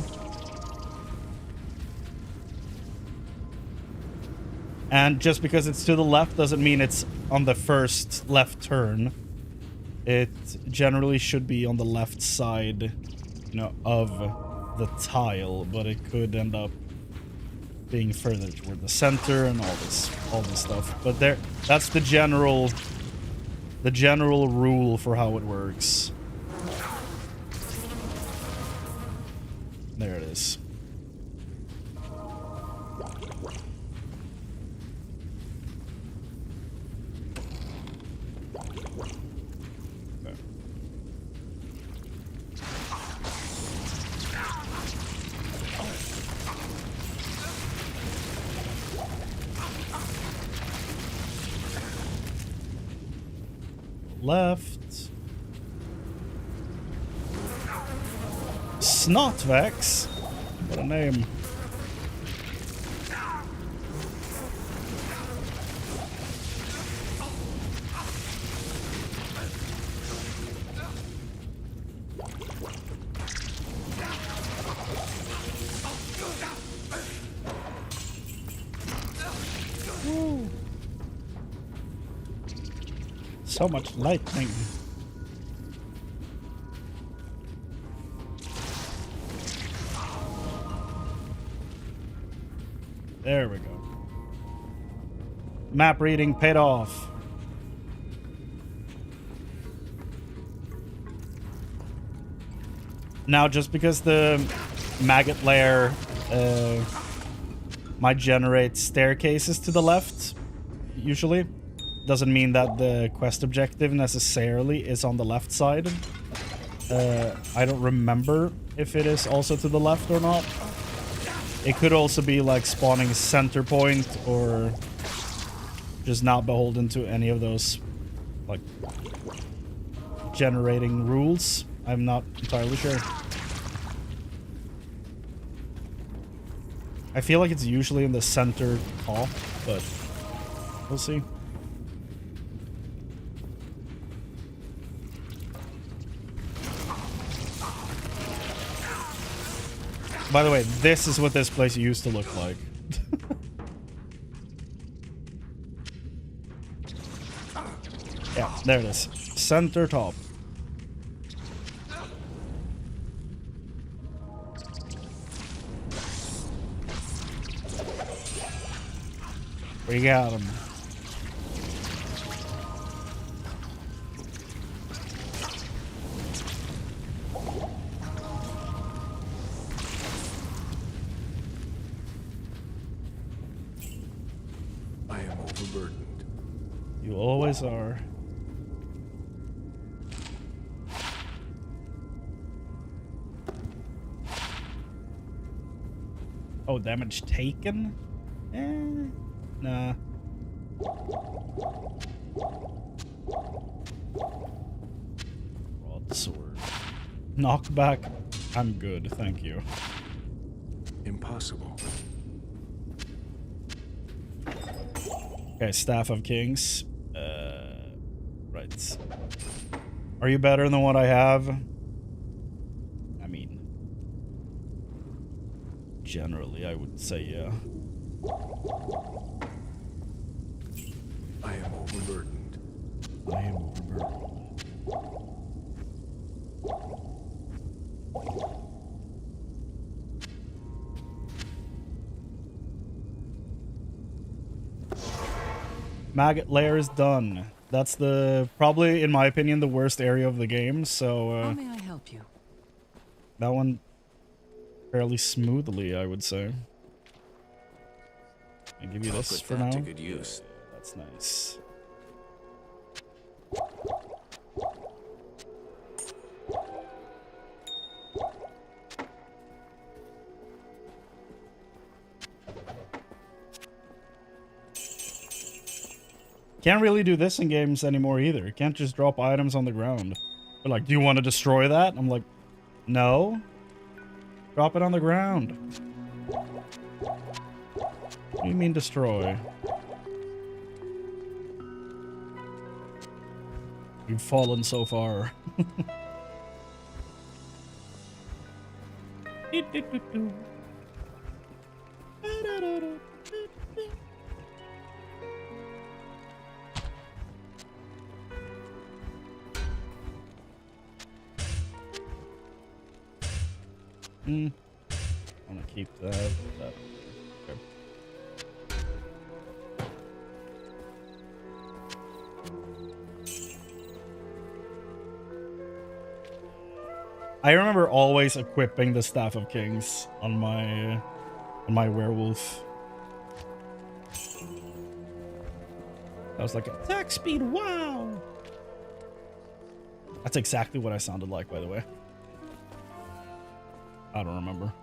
And just because it's to the left doesn't mean it's on the first left turn. It generally should be on the left side, you know, of the tile, but it could end up being further toward the center and all this stuff. But that's the general rule for how it works. There it is. Left. Snotvex? What a name. Woo. So much lightning. There we go. Map reading paid off. Now, just because the maggot lair might generate staircases to the left, usually, doesn't mean that the quest objective necessarily is on the left side. I don't remember if it is also to the left or not. It could also be like spawning center point or just not beholden to any of those like generating rules. I'm not entirely sure. I feel like it's usually in the center top, but we'll see. By the way, this is what this place used to look like. Yeah, there it is. Center top. We got him. I am overburdened. You always are. Oh, damage taken? Nah. Broadsword. Knockback. I'm good, thank you. Impossible. Okay, Staff of Kings. Right Alright. Are you better than what I have? I mean, generally, I would say yeah. I am overburdened. I am overburdened. Maggot lair is done. That's the probably, in my opinion, the worst area of the game. So How may I help you? that one fairly smoothly, I would say. I give you this for now. To good use. That's nice. Can't really do this in games anymore either. Can't just drop items on the ground. They're like, do you want to destroy that? I'm like, no. Drop it on the ground. What do you mean destroy? You've fallen so far. I want to keep that. Okay. I remember always equipping the Staff of Kings on my werewolf. I was like, attack speed, wow! That's exactly what I sounded like, by the way. I don't remember.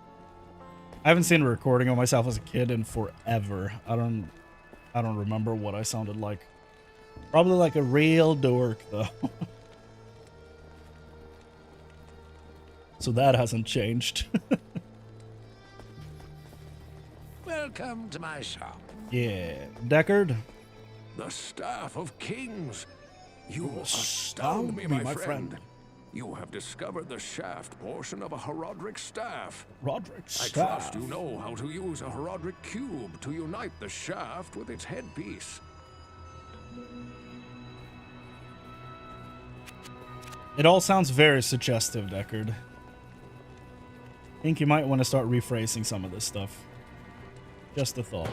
I haven't seen a recording of myself as a kid in forever. I don't remember what I sounded like. Probably like a real dork, though. So that hasn't changed. Welcome to my shop. Yeah. Deckard? The Staff of Kings. You astound astound me, my friend. You have discovered the shaft portion of a Horadric staff. Roderick I staff. trust you know how to use a Horadric cube to unite the shaft with its headpiece. It all sounds very suggestive, Deckard. I think you might want to start rephrasing some of this stuff. Just a thought.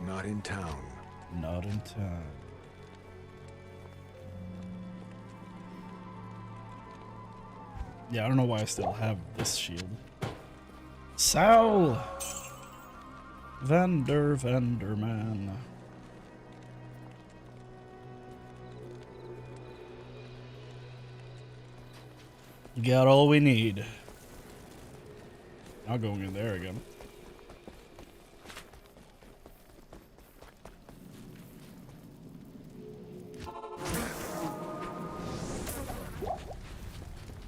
Not in town. Not in town. Yeah, I don't know why I still have this shield. Sal! Vendor man. You got all we need. Not going in there again.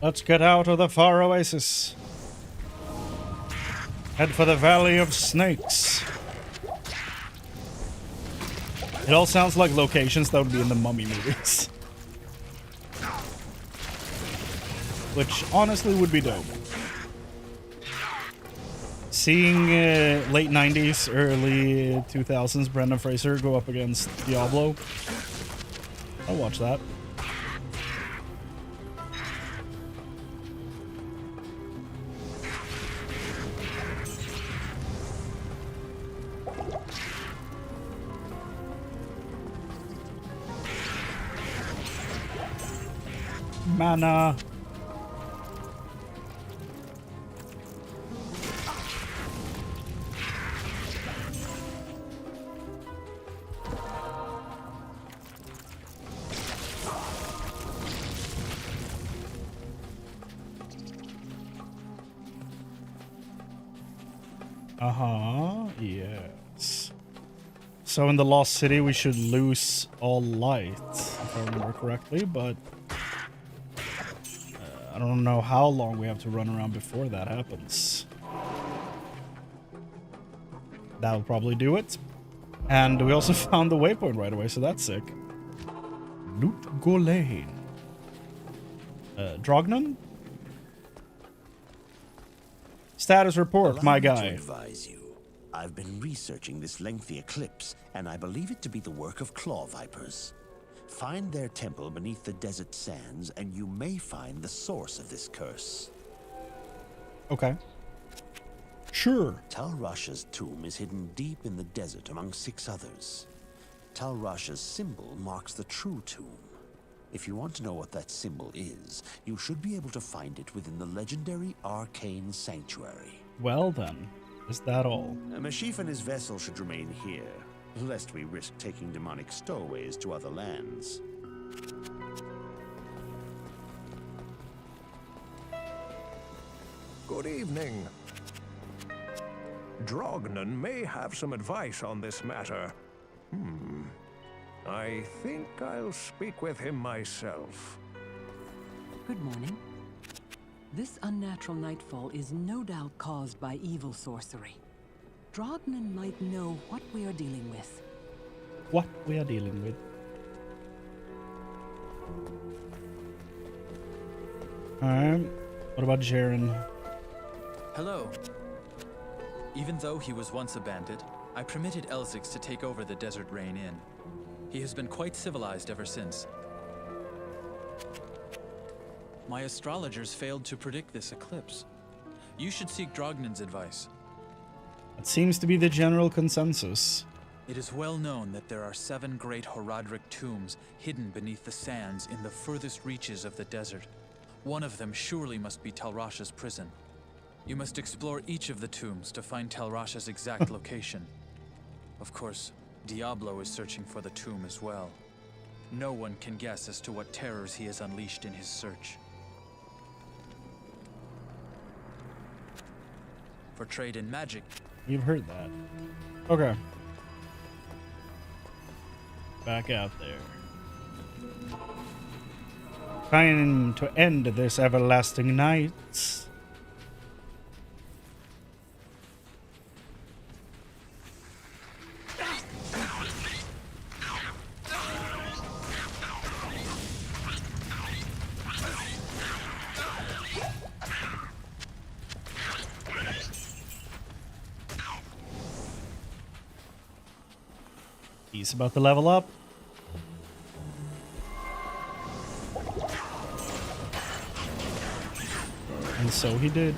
Let's get out of the far oasis. Head for the Valley of Snakes. It all sounds like locations that would be in the Mummy movies. Which honestly would be dope. Seeing late 90s, early 2000s Brendan Fraser go up against Diablo. I'll watch that. Mana. Yes. So in the Lost City we should lose all light, if I remember correctly, but I don't know how long we have to run around before that happens. that'll probably do it. And we also found the waypoint right away, so that's sick. Loot Golane. Drognan? Status report, my Allow me to guy. advise you. I've been researching this lengthy eclipse, and I believe it to be the work of claw vipers. Find their temple beneath the desert sands, and you may find the source of this curse. Okay. Sure. Tal Rasha's tomb is hidden deep in the desert among 6 others. Tal Rasha's symbol marks the true tomb. If you want to know what that symbol is, you should be able to find it within the legendary Arcane Sanctuary. Well then, is that all? Mashif and his vessel should remain here, lest we risk taking demonic stowaways to other lands. Good evening. Drognan may have some advice on this matter. I think I'll speak with him myself. Good morning. This unnatural nightfall is no doubt caused by evil sorcery. Drognan might know what we are dealing with. What we are dealing with. Alright. What about Jaren? Hello. Even though he was once a bandit, I permitted Elzix to take over the Desert Rain Inn. He has been quite civilized ever since. My astrologers failed to predict this eclipse. You should seek Drognan's advice. It seems to be the general consensus. It is well known that there are 7 great Horadric tombs hidden beneath the sands in the furthest reaches of the desert. One of them surely must be Tal Rasha's prison. You must explore each of the tombs to find Tal Rasha's exact location. Of course, Diablo is searching for the tomb as well. No one can guess as to what terrors he has unleashed in his search. For trade in magic. You've heard that. Okay. Back out there. Trying to end this everlasting night. He's about to level up. And so he did.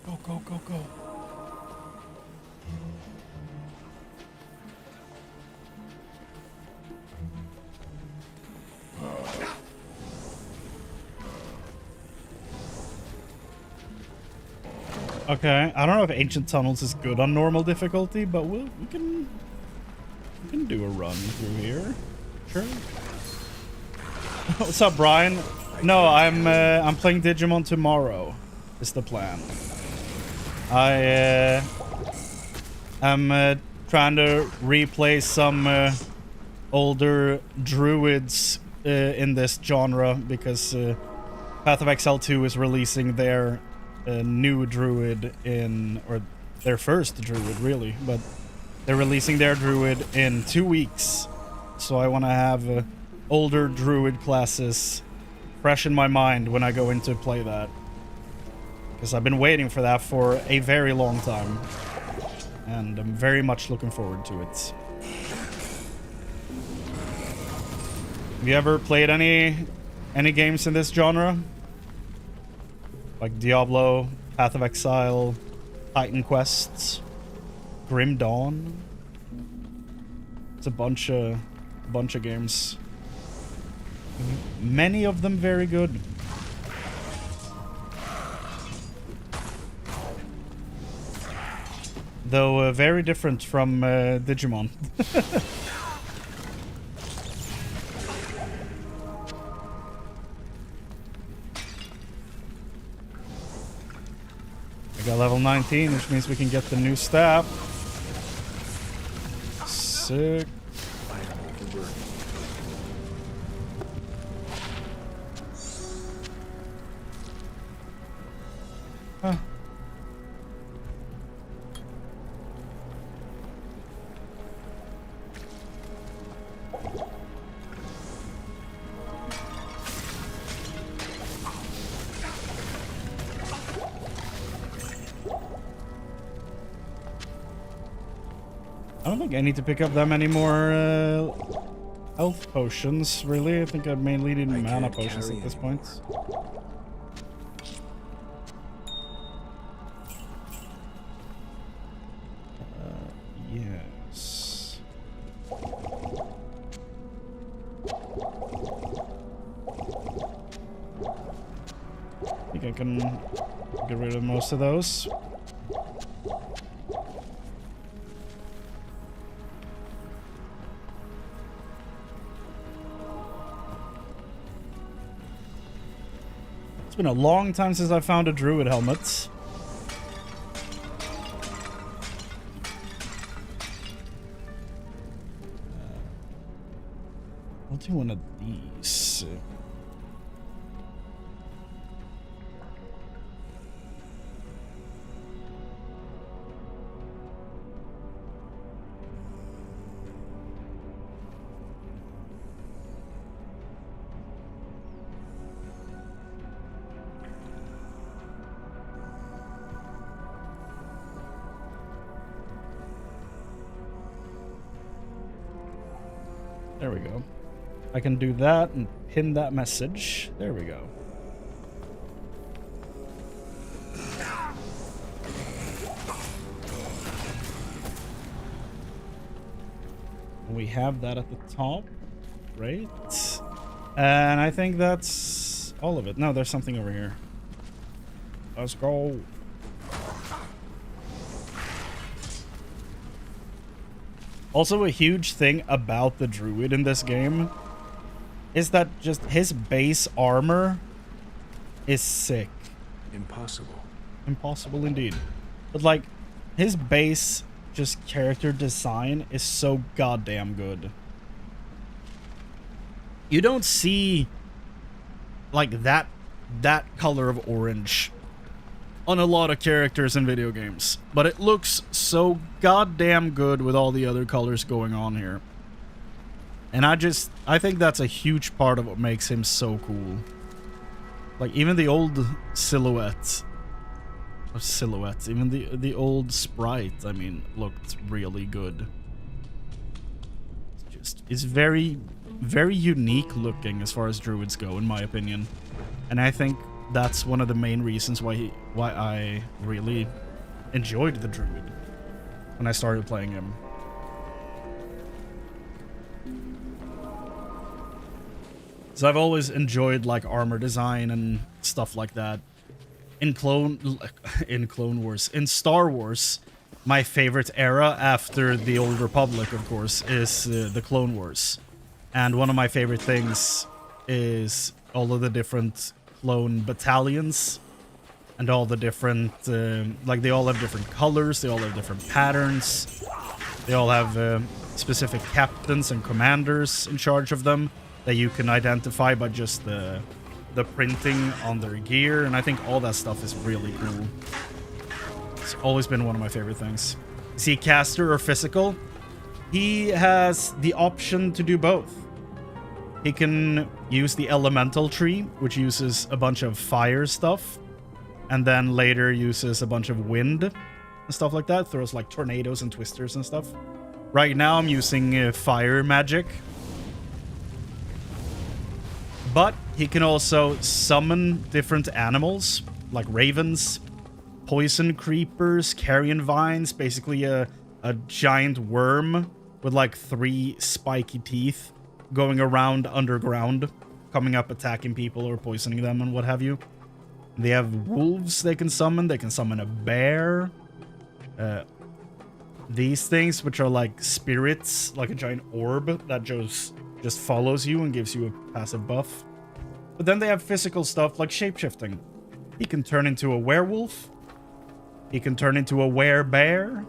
Go, go, go, go. Okay, I don't know if Ancient Tunnels is good on normal difficulty, but we can do a run through here. Sure. What's up, Brian? No, I'm playing Digimon tomorrow. Is the plan. I am trying to replay some older druids in this genre because Path of Exile 2 is releasing their new druid or their first druid really, but they're releasing their druid in 2 weeks, so I want to have older druid classes fresh in my mind when I go in to play that, because I've been waiting for that for a very long time and I'm very much looking forward to it. Have you ever played any games in this genre? Like Diablo, Path of Exile, Titan Quests, Grim Dawn. It's a bunch of games. Many of them very good. Though very different from Digimon. I got level 19, which means we can get the new staff. Sick. Huh. I don't think I need to pick up that many more health potions, really. I think I mainly need mana potions at this point. Yes. I think I can get rid of most of those. It's been a long time since I found a Druid helmet. I'll do one of these. There we go. I can do that and pin that message. There we go. We have that at the top. Great. And I think that's all of it. No, there's something over here. Let's go. Also, a huge thing about the Druid in this game is that just his base armor is sick. Impossible. Impossible indeed. But like, his base just character design is so goddamn good. You don't see like that color of orange on a lot of characters in video games, but it looks so goddamn good with all the other colors going on here. And I think that's a huge part of what makes him so cool. Like, even the old silhouette, even the old sprite, I mean, looked really good. It's very, very unique looking as far as Druids go, in my opinion. And I think that's one of the main reasons why I really enjoyed the Druid when I started playing him. So I've always enjoyed like armor design and stuff like that. In Star Wars, my favorite era after the Old Republic, of course, is the Clone Wars. And one of my favorite things is all of the different clone battalions and all the different like, they all have different colors, they all have different patterns, they all have specific captains and commanders in charge of them that you can identify by just the printing on their gear, and I think all that stuff is really cool. It's always been one of my favorite things. Is he caster or physical? He has the option to do both. He can use the elemental tree, which uses a bunch of fire stuff, and then later uses a bunch of wind and stuff like that. Throws like tornadoes and twisters and stuff. Right now I'm using fire magic. But he can also summon different animals, like ravens, poison creepers, carrion vines, basically a giant worm with like 3 spiky teeth going around underground, coming up, attacking people or poisoning them and what have you. They have wolves they can summon a bear. These things, which are like spirits, like a giant orb that just follows you and gives you a passive buff. But then they have physical stuff like shapeshifting. He can turn into a werewolf. He can turn into a werebear.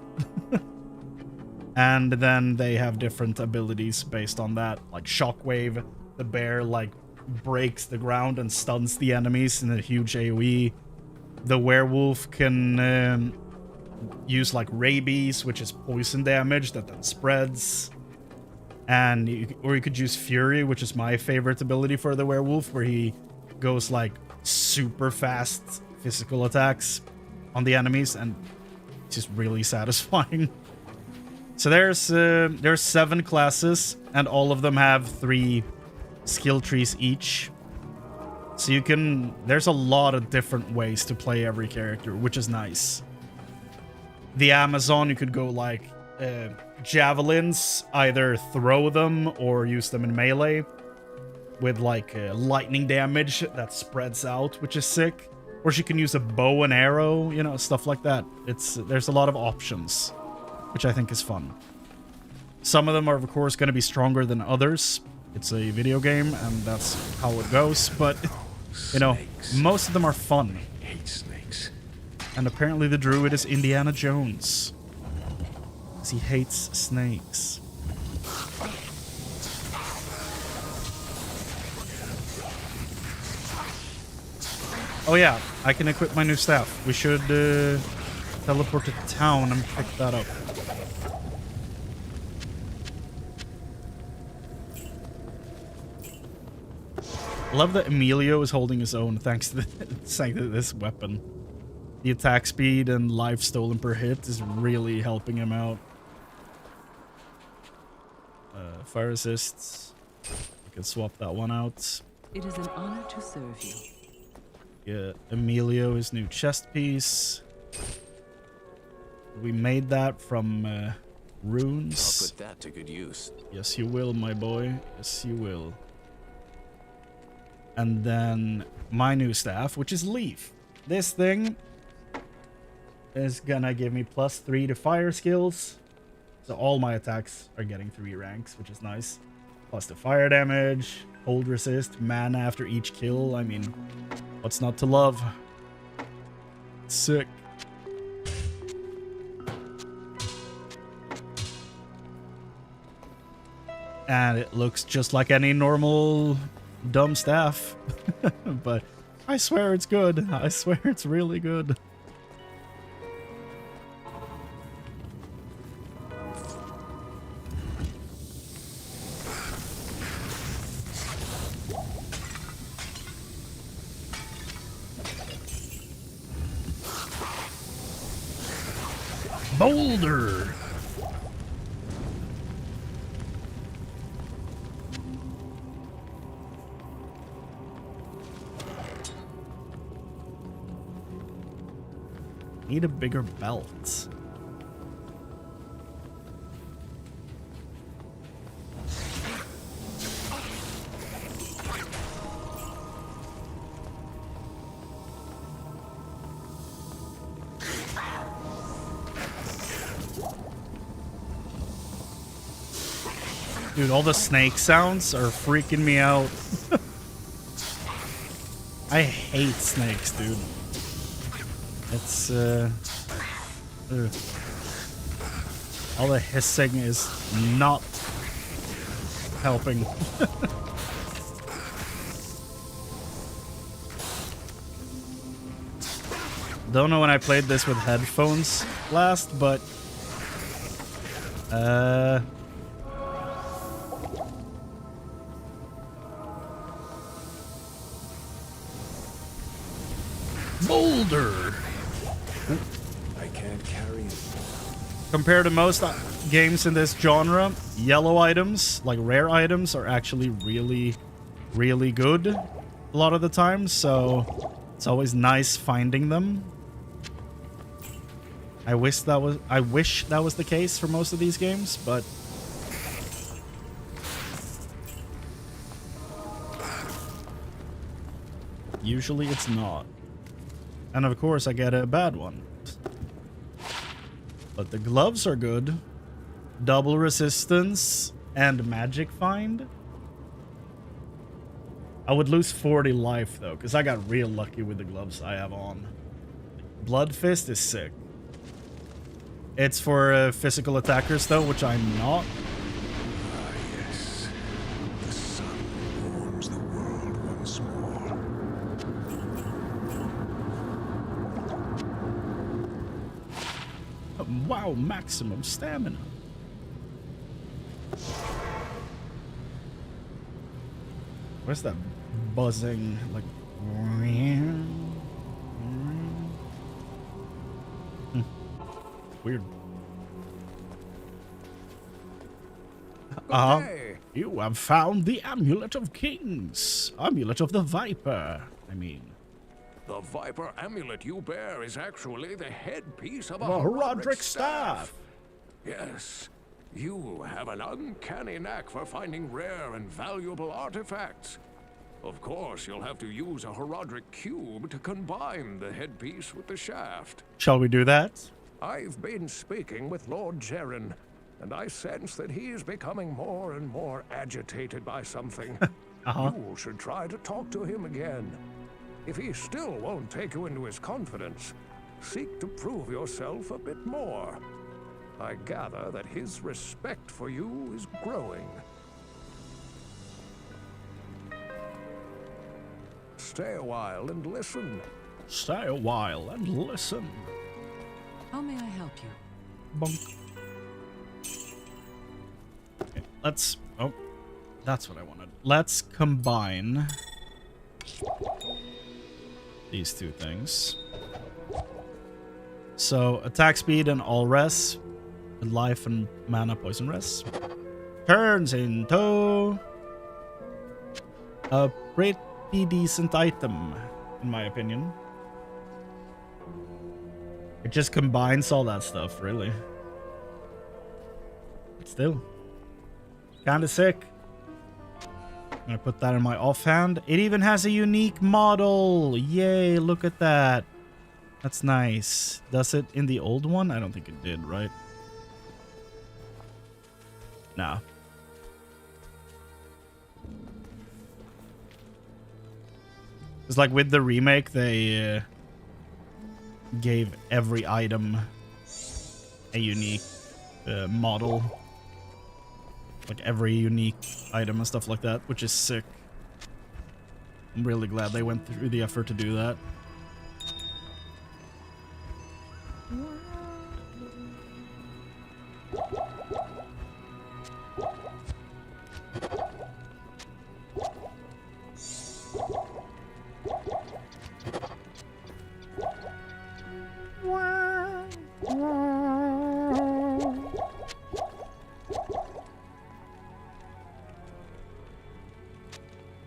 And then they have different abilities based on that, like shockwave. The bear like breaks the ground and stuns the enemies in a huge AoE. the werewolf can use like rabies, which is poison damage that then spreads. And or you could use Fury, which is my favorite ability for the werewolf, where he goes like super fast physical attacks on the enemies, and it's just really satisfying. So there's 7 classes, and all of them have 3 skill trees each. So there's a lot of different ways to play every character, which is nice. The Amazon, you could go like javelins, either throw them or use them in melee with like lightning damage that spreads out, which is sick. Or she can use a bow and arrow, you know, stuff like that. There's a lot of options, which I think is fun. Some of them are, of course, going to be stronger than others. It's a video game, and that's how it goes. But, you know, most of them are fun. I hate snakes. And apparently the Druid is Indiana Jones, because he hates snakes. Oh yeah, I can equip my new staff. We should teleport to town and pick that up. I love that Emilio is holding his own thanks to this weapon. The attack speed and life stolen per hit is really helping him out. Fire resists. We can swap that one out. It is an honor to serve you. Get Emilio his new chest piece. We made that from runes. I'll put that to good use. Yes, you will, my boy. Yes, you will. And then my new staff, which is Leaf. This thing is gonna give me +3 to fire skills. So all my attacks are getting 3 ranks, which is nice. Plus the fire damage, hold resist, mana after each kill. I mean, what's not to love? Sick. And it looks just like any normal dumb staff. But I swear it's good. I swear it's really good. Boulder. Need a bigger belt. Dude, all the snake sounds are freaking me out. I hate snakes, dude. It's, all the hissing is not helping. Don't know when I played this with headphones last, but Boulder. I can't carry it. Compared to most games in this genre, yellow items, like rare items, are actually really, really good a lot of the time, so it's always nice finding them. I wish that was the case for most of these games, but usually it's not. And of course I get a bad one. But the gloves are good. Double resistance and magic find. I would lose 40 life though, because I got real lucky with the gloves I have on. Blood Fist is sick. It's for physical attackers though, which I'm not. Ah, yes. The sun warms the world once more. Wow, maximum stamina. Where's that buzzing? Like, weird. Hey, You have found the Amulet of Kings. Amulet of the Viper, I mean. the Viper amulet you bear is actually the headpiece of a The Horadric Horadric staff. Yes, you have an uncanny knack for finding rare and valuable artifacts. Of course, you'll have to use a Horadric cube to combine the headpiece with the shaft. Shall we do that? I've been speaking with Lord Jaren, and I sense that he is becoming more and more agitated by something. You should try to talk to him again. If he still won't take you into his confidence, seek to prove yourself a bit more. I gather that his respect for you is growing. Stay a while and listen. Stay a while and listen. How may I help you? Bonk. Okay, let's... Oh, that's what I wanted. Let's combine these two things. So, attack speed and all res, with life and mana poison res, turns into a pretty decent item, in my opinion. It just combines all that stuff, really. But still, kinda sick. I'm gonna put that in my offhand. It even has a unique model. Yay, look at that. That's nice. Does it in the old one? I don't think it did, right? Nah. It's like with the remake, they gave every item a unique model. Like every unique item and stuff like that, which is sick. I'm really glad they went through the effort to do that.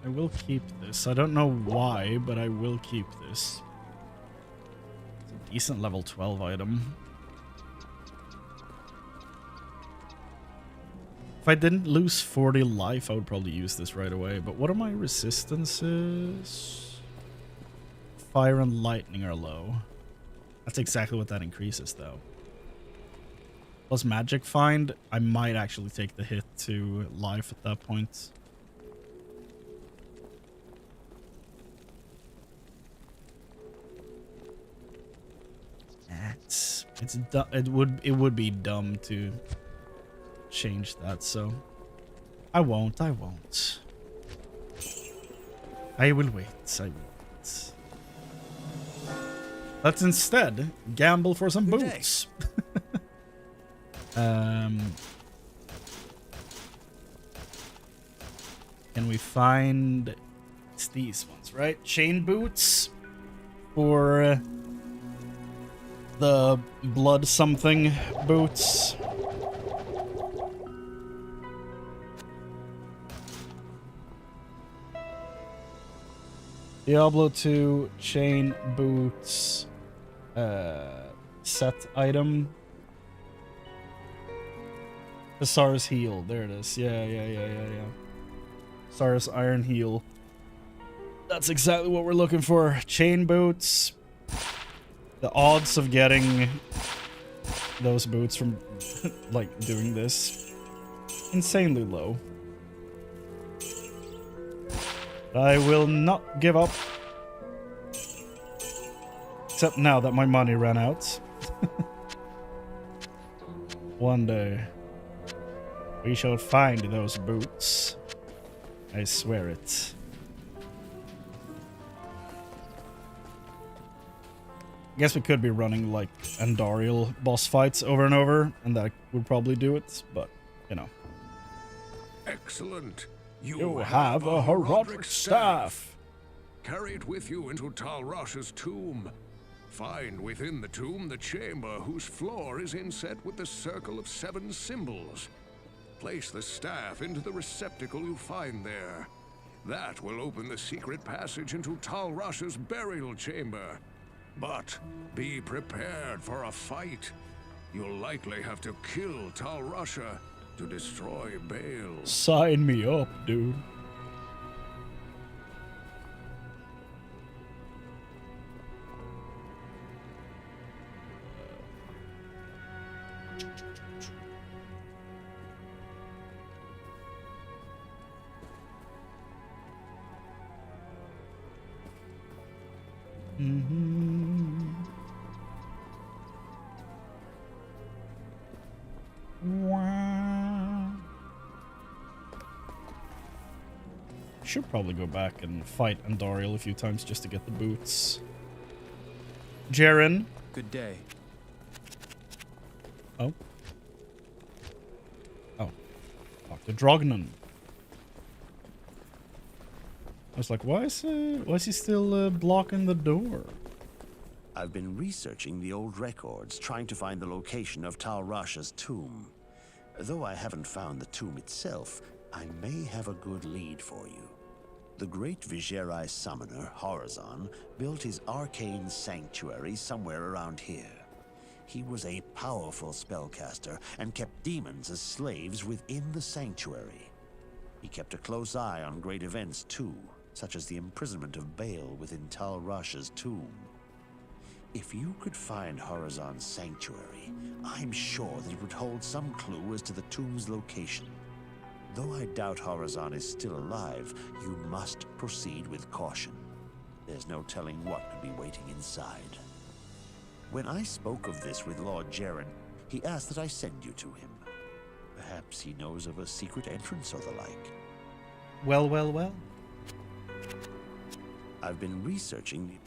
I will keep this. I don't know why, but I will keep this. It's a decent level 12 item. If I didn't lose 40 life, I would probably use this right away. But what are my resistances? Fire and lightning are low. That's exactly what that increases, though. Plus magic find, I might actually take the hit to life at that point. It would be dumb to change that, so I won't. I will wait. Let's instead gamble for some boots. Can we find... It's these ones, right? Chain boots for the blood something boots. Diablo 2 chain boots set item. Thesaurus heel. There it is. Yeah. Thesaurus iron heel. That's exactly what we're looking for. Chain boots. The odds of getting those boots from like doing this, insanely low. But I will not give up. Except now that my money ran out. One day we shall find those boots. I swear it. I guess we could be running like Andariel boss fights over and over, and that would probably do it, but, you know. Excellent. You have a Horadric staff. Carry it with you into Tal Rasha's tomb. Find within the tomb the chamber whose floor is inset with the circle of 7 symbols. Place the staff into the receptacle you find there. That will open the secret passage into Tal Rasha's burial chamber. But be prepared for a fight. You'll likely have to kill Tal Rasha to destroy Baal. Sign me up, dude. Should probably go back and fight Andariel a few times just to get the boots. Jaren. Good day. Oh. Oh. Dr. Drognan. I was like, why is he still blocking the door? I've been researching the old records, trying to find the location of Tal Rasha's tomb. Though I haven't found the tomb itself, I may have a good lead for you. The great Viserai summoner, Horazon, built his arcane sanctuary somewhere around here. He was a powerful spellcaster and kept demons as slaves within the sanctuary. He kept a close eye on great events too, such as the imprisonment of Baal within Tal Rasha's tomb. If you could find Horazon's sanctuary, I'm sure that it would hold some clue as to the tomb's location. Though I doubt Horazon is still alive, you must proceed with caution. There's no telling what could be waiting inside. When I spoke of this with Lord Jaren, he asked that I send you to him. Perhaps he knows of a secret entrance or the like. Well, well, well. I've been researching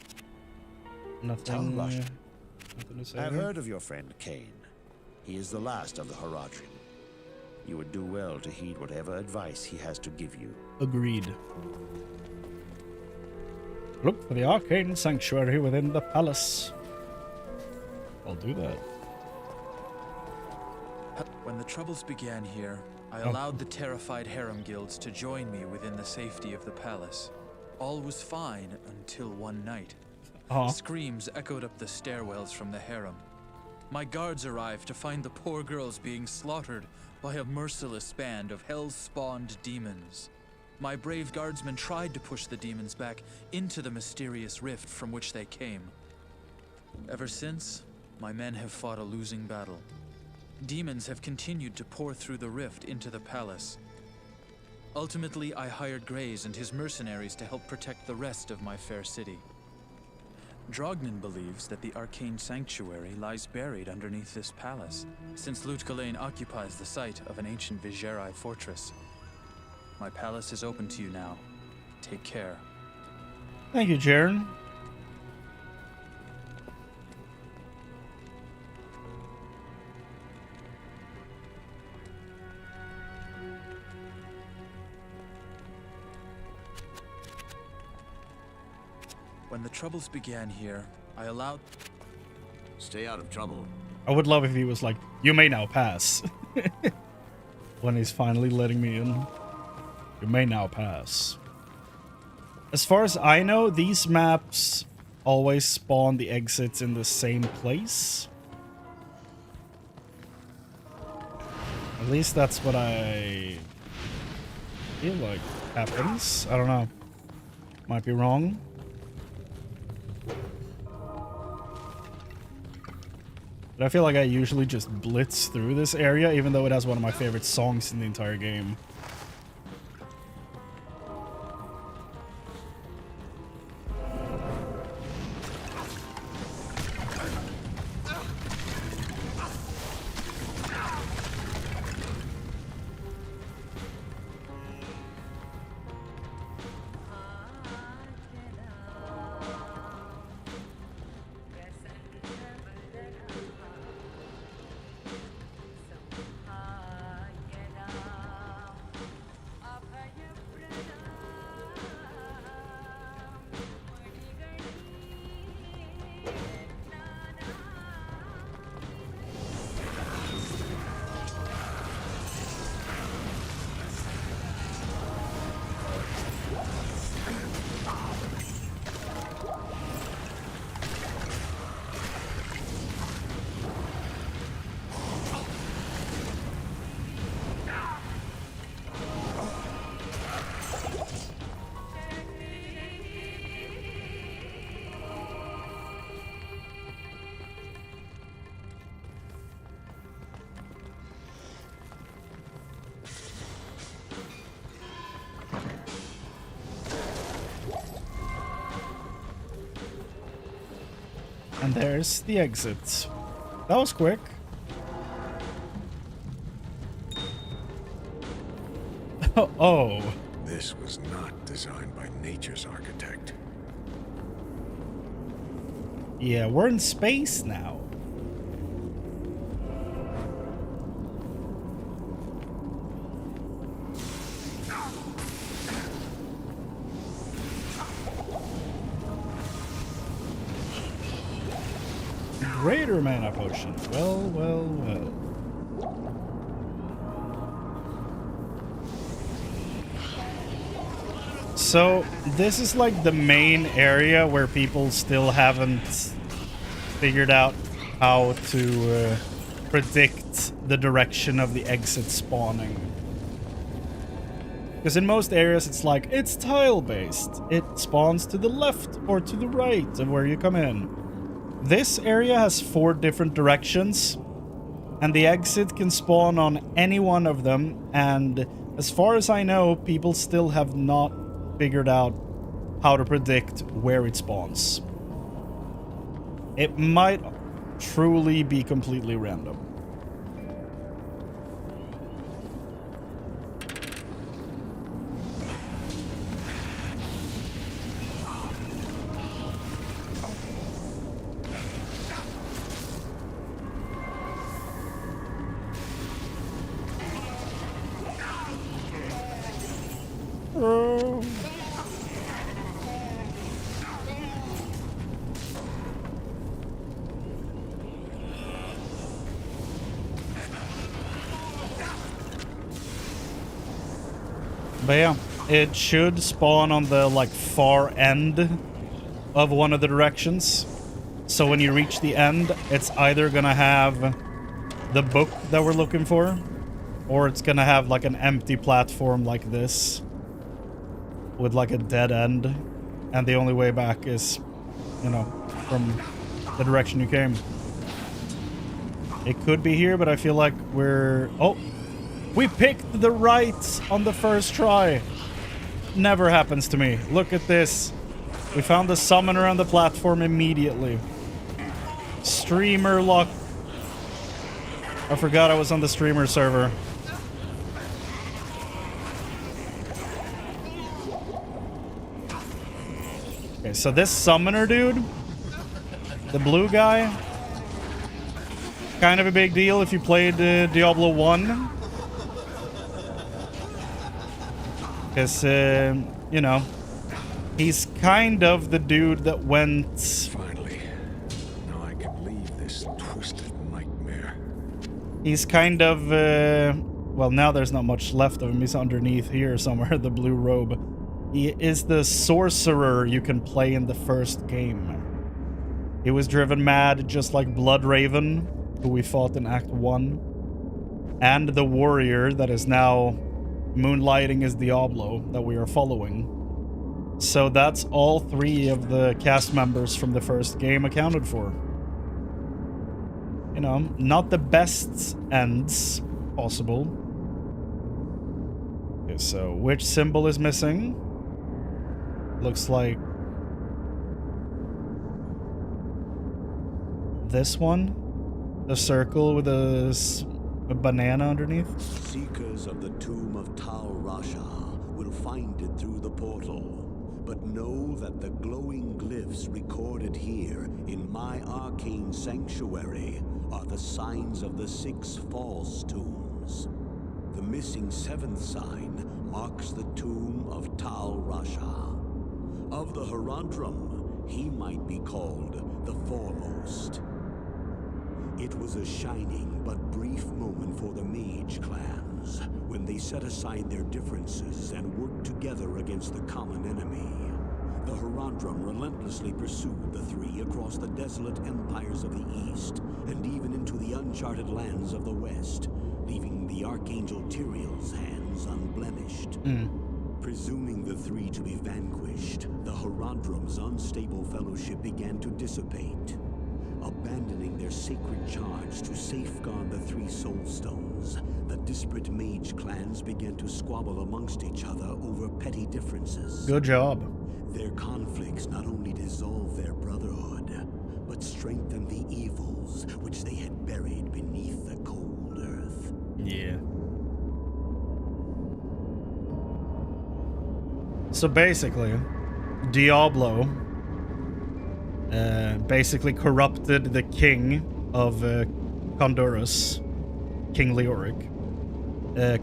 Nothing, Rasha. nothing to say I've there? heard of your friend Chrane. He is the last of the Horadrim. You would do well to heed whatever advice he has to give you. Agreed. Look for the arcane sanctuary within the palace. I'll do that. When the troubles began here, I allowed the terrified harem guilds to join me within the safety of the palace. All was fine until one night. Screams echoed up the stairwells from the harem. My guards arrived to find the poor girls being slaughtered by a merciless band of hell-spawned demons. My brave guardsmen tried to push the demons back into the mysterious rift from which they came. Ever since, my men have fought a losing battle. Demons have continued to pour through the rift into the palace. Ultimately, I hired Graze and his mercenaries to help protect the rest of my fair city. Drognan believes that the arcane sanctuary lies buried underneath this palace, since Lut-Gholein occupies the site of an ancient Viserai fortress. My palace is open to you now. Take care. Thank you, Jaren. When the troubles began here, I allowed... Stay out of trouble. I would love if he was like, you may now pass. When he's finally letting me in. You may now pass. As far as I know, these maps always spawn the exits in the same place. At least that's what I feel like happens. I don't know. Might be wrong. But I feel like I usually just blitz through this area, even though it has one of my favorite songs in the entire game. And there's the exit. That was quick. Oh. This was not designed by nature's architect. Yeah, we're in space now. Greater mana potion. Well, well, well. So, this is like the main area where people still haven't figured out how to predict the direction of the exit spawning. Because in most areas it's like, it's tile-based. It spawns to the left or to the right of where you come in. This area has 4 different directions, and the exit can spawn on any one of them, and as far as I know, people still have not figured out how to predict where it spawns. It might truly be completely random. But yeah, it should spawn on the like far end of one of the directions. So when you reach the end, it's either gonna have the book that we're looking for, or it's gonna have like an empty platform like this with like a dead end, and the only way back is, you know, from the direction you came. It could be here, but I feel like we're... Oh! We picked the right on the first try. Never happens to me. Look at this. We found the summoner on the platform immediately. Streamer luck. I forgot I was on the streamer server. Okay, so this summoner dude, the blue guy, kind of a big deal if you played Diablo 1. Because, you know, he's kind of the dude that went... Finally. Now I can leave this twisted nightmare. He's kind of, well, now there's not much left of him. He's underneath here somewhere, the blue robe. He is the sorcerer you can play in the first game. He was driven mad just like Bloodraven, who we fought in Act 1. And the warrior that is now moonlighting as Diablo that we are following. So that's all 3 of the cast members from the first game accounted for. You know, not the best ends possible. Okay, so which symbol is missing? Looks like this one. The circle with a banana underneath. Seekers of the tomb of Tal Rasha will find it through the portal, but know that the glowing glyphs recorded here in my arcane sanctuary are the signs of the 6 false tombs. The missing 7th sign marks the tomb of Tal Rasha. Of the Herodrum, he might be called the Foremost. It was a shining but brief moment for the mage clans when they set aside their differences and worked together against the common enemy. The Herodrum relentlessly pursued the 3 across the desolate empires of the east and even into the uncharted lands of the west, leaving the Archangel Tyrael's hands unblemished. Presuming the 3 to be vanquished, the Herodrum's unstable fellowship began to dissipate. Abandoning their sacred charge to safeguard the 3 soul stones, the disparate mage clans began to squabble amongst each other over petty differences. Good job. Their conflicts not only dissolved their brotherhood, but would strengthen the evils which they had buried beneath the cold earth. Yeah. So basically, Diablo basically corrupted the king of Condorus, King Leoric.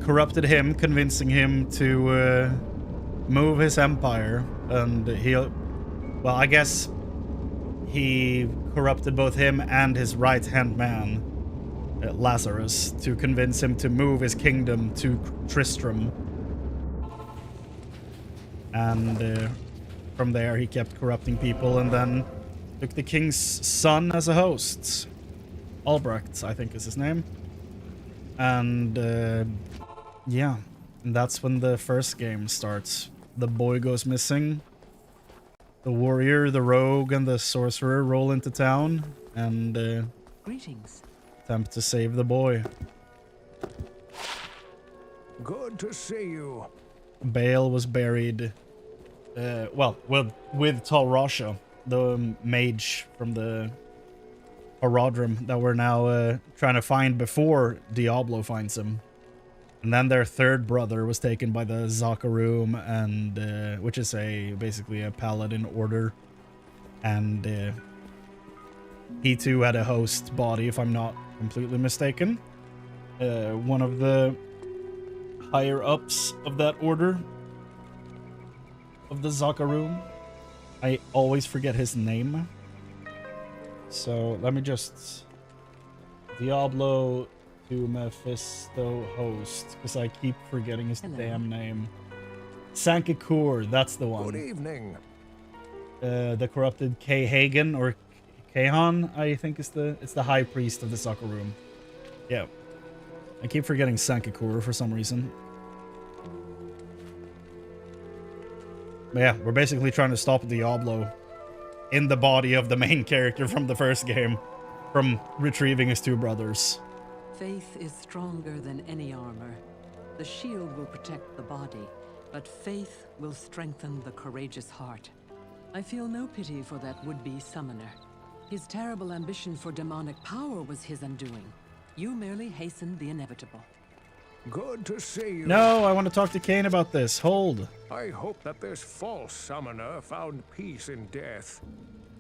Corrupted him, convincing him to move his empire, and well, I guess he corrupted both him and his right-hand man, Lazarus, to convince him to move his kingdom to Tristram. And from there, he kept corrupting people, and then took the king's son as a host. Albrecht, I think is his name. And yeah, and that's when the first game starts. The boy goes missing. The warrior, the rogue, and the sorcerer roll into town and Greetings. attempt to save the boy. Good to see you. Bale was buried, well, with Tal Rasha, the mage from the Horadrim that we're now trying to find before Diablo finds him. And then their third brother was taken by the Zakarum, and which is basically a paladin order, and he too had a host body, if I'm not completely mistaken. One of the higher ups of that order of the Zakarum. I always forget his name. So let me just Diablo to Mephisto host, because I keep forgetting his damn name. Sankikur, that's the one. Good evening. The corrupted Hagen or Kahan, I think it's the high priest of the Zakarum. Yeah. I keep forgetting Sankikur for some reason. But yeah, we're basically trying to stop Diablo in the body of the main character from the first game from retrieving his two brothers. Faith is stronger than any armor. The shield will protect the body, but faith will strengthen the courageous heart. I feel no pity for that would-be summoner. His terrible ambition for demonic power was his undoing. You merely hastened the inevitable. Good to see you. No, I want to talk to Chrane about this. Hold. I hope that this false summoner found peace in death.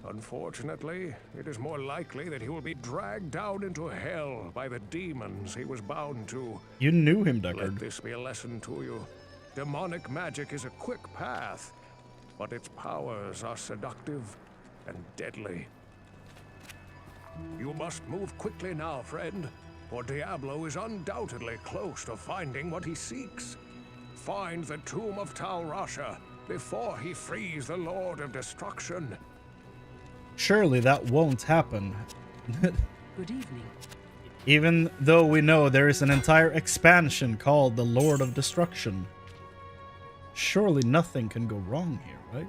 Unfortunately, it is more likely that he will be dragged down into hell by the demons he was bound to. You knew him, Deckard. Let this be a lesson to you. Demonic magic is a quick path, but its powers are seductive and deadly. You must move quickly now, friend, for Diablo is undoubtedly close to finding what he seeks. Find the tomb of Tal Rasha before he frees the Lord of Destruction. Surely that won't happen. Good evening. Even though we know there is an entire expansion called the Lord of Destruction. Surely nothing can go wrong here, right?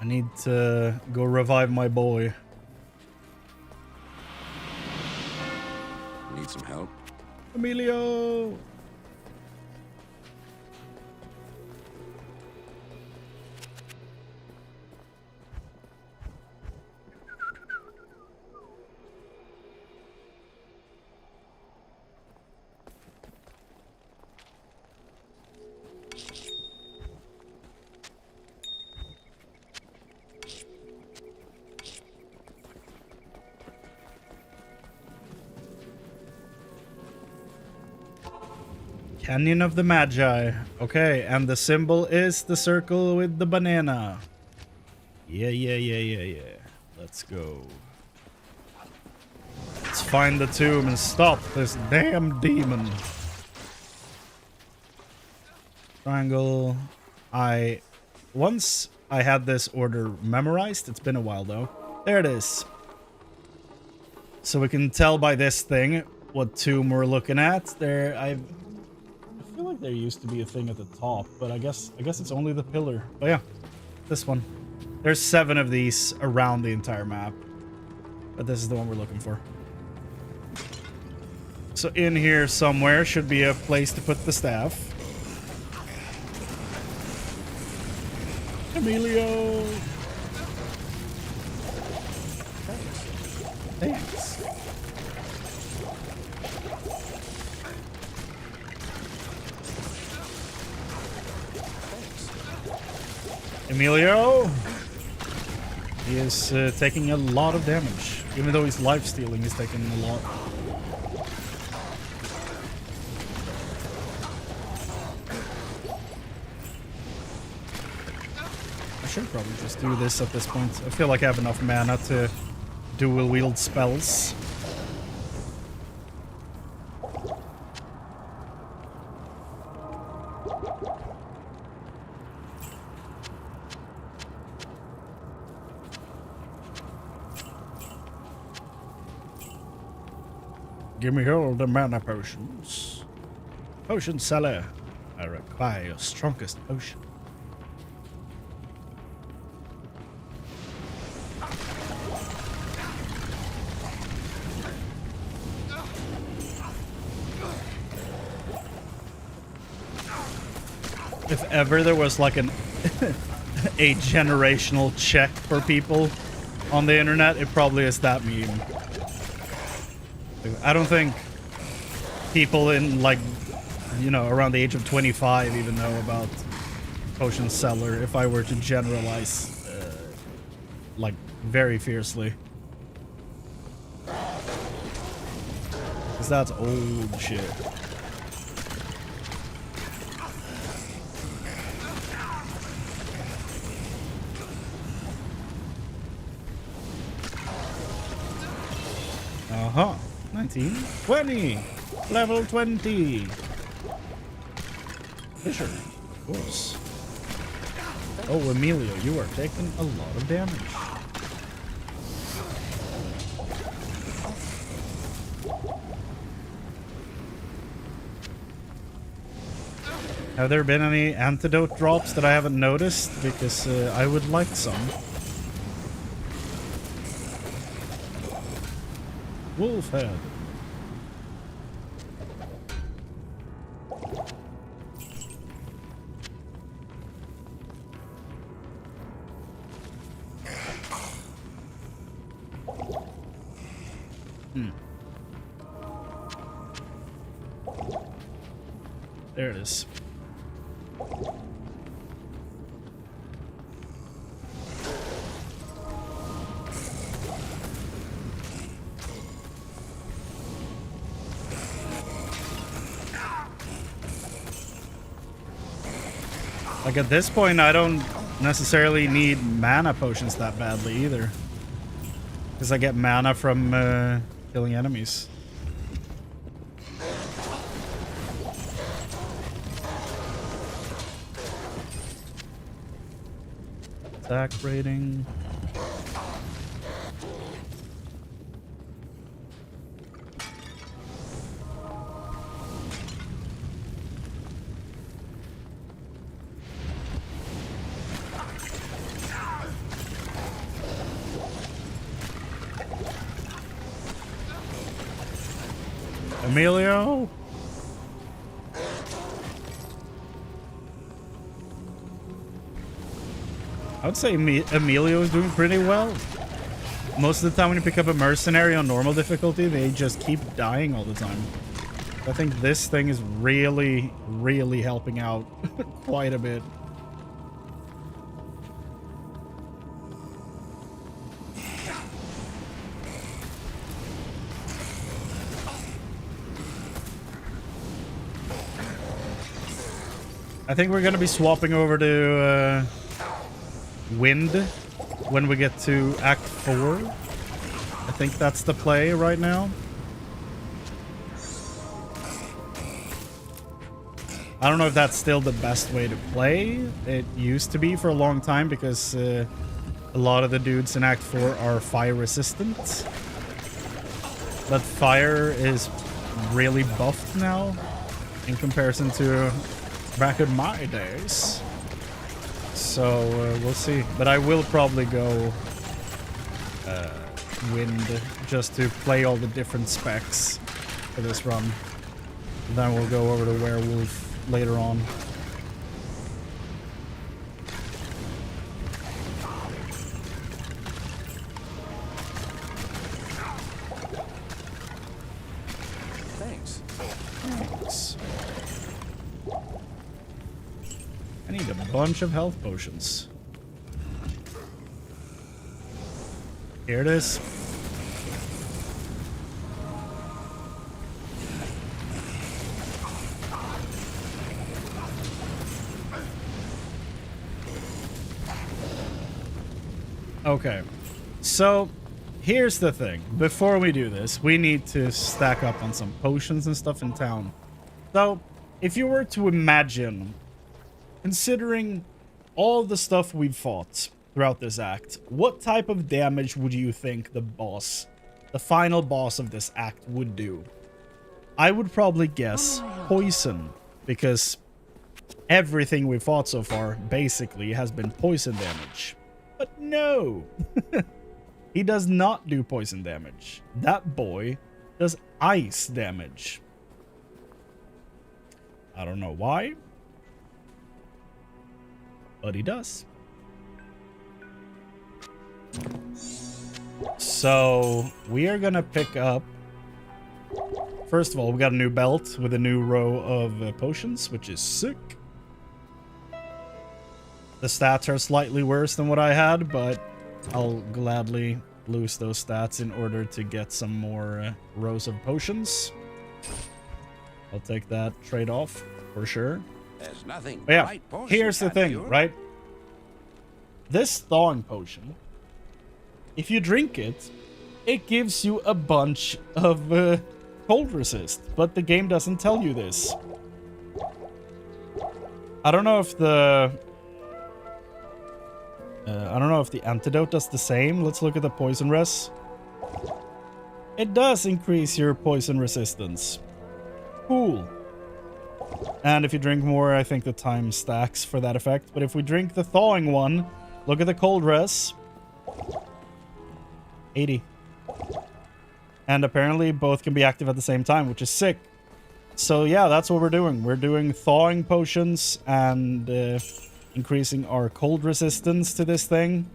I need to go revive my boy. Need some help? Emilio! Canyon of the Magi. Okay, and the symbol is the circle with the banana. Yeah. Let's go. Let's find the tomb and stop this damn demon. Triangle. Once I had this order memorized. It's been a while though. There it is. So we can tell by this thing what tomb we're looking at. I feel like there used to be a thing at the top, but I guess it's only the pillar. Oh yeah, this one. There's 7 of these around the entire map, but this is the one we're looking for. So in here somewhere should be a place to put the staff. Emilio! Thanks. Emilio! He is taking a lot of damage. Even though he's life stealing, he's taking a lot. I should probably just do this at this point. I feel like I have enough mana to dual wield spells. Give me all the mana potions. Potion seller. I require your strongest potion. If ever there was like an a generational check for people on the internet, it probably is that meme. I don't think people in, like, you know, around the age of 25 even know about Potion Seller if I were to generalize, like, very fiercely. Because that's old shit. Uh-huh. 19, 20, level 20. Fisher, of course. Oh, Emilio, you are taking a lot of damage. Have there been any antidote drops that I haven't noticed? Because I would like some. Wolf head. There it is. Like at this point, I don't necessarily need mana potions that badly either. Because I get mana from killing enemies. Attack rating. Emilio? I would say Emilio is doing pretty well. Most of the time when you pick up a mercenary on normal difficulty, they just keep dying all the time. I think this thing is really, really helping out quite a bit. I think we're going to be swapping over to Wind when we get to Act 4. I think that's the play right now. I don't know if that's still the best way to play. It used to be for a long time because a lot of the dudes in Act 4 are fire resistant. But fire is really buffed now in comparison to back in my days. So we'll see. But I will probably go Wind just to play all the different specs for this run. And then we'll go over to Werewolf later on. I need a bunch of health potions. Here it is. Okay, so here's the thing. Before we do this, we need to stack up on some potions and stuff in town. So, if you were to imagine, considering all the stuff we've fought throughout this act, what type of damage would you think the boss, the final boss of this act, would do? I would probably guess poison, because everything we've fought so far basically has been poison damage. But no, he does not do poison damage. That boy does ice damage. I don't know why, but he does. So we are gonna pick up, first of all, we got a new belt with a new row of potions, which is sick. The stats are slightly worse than what I had, but I'll gladly lose those stats in order to get some more rows of potions. I'll take that trade-off for sure. There's nothing. But yeah, right potion here's the can't thing, cure. right? This thawing potion, if you drink it, it gives you a bunch of cold resist, but the game doesn't tell you this. I don't know if the antidote does the same. Let's look at the poison res. It does increase your poison resistance. Cool. And if you drink more, I think the time stacks for that effect. But if we drink the thawing one, look at the cold res. 80. And apparently both can be active at the same time, which is sick. So yeah, that's what we're doing. We're doing thawing potions and increasing our cold resistance to this thing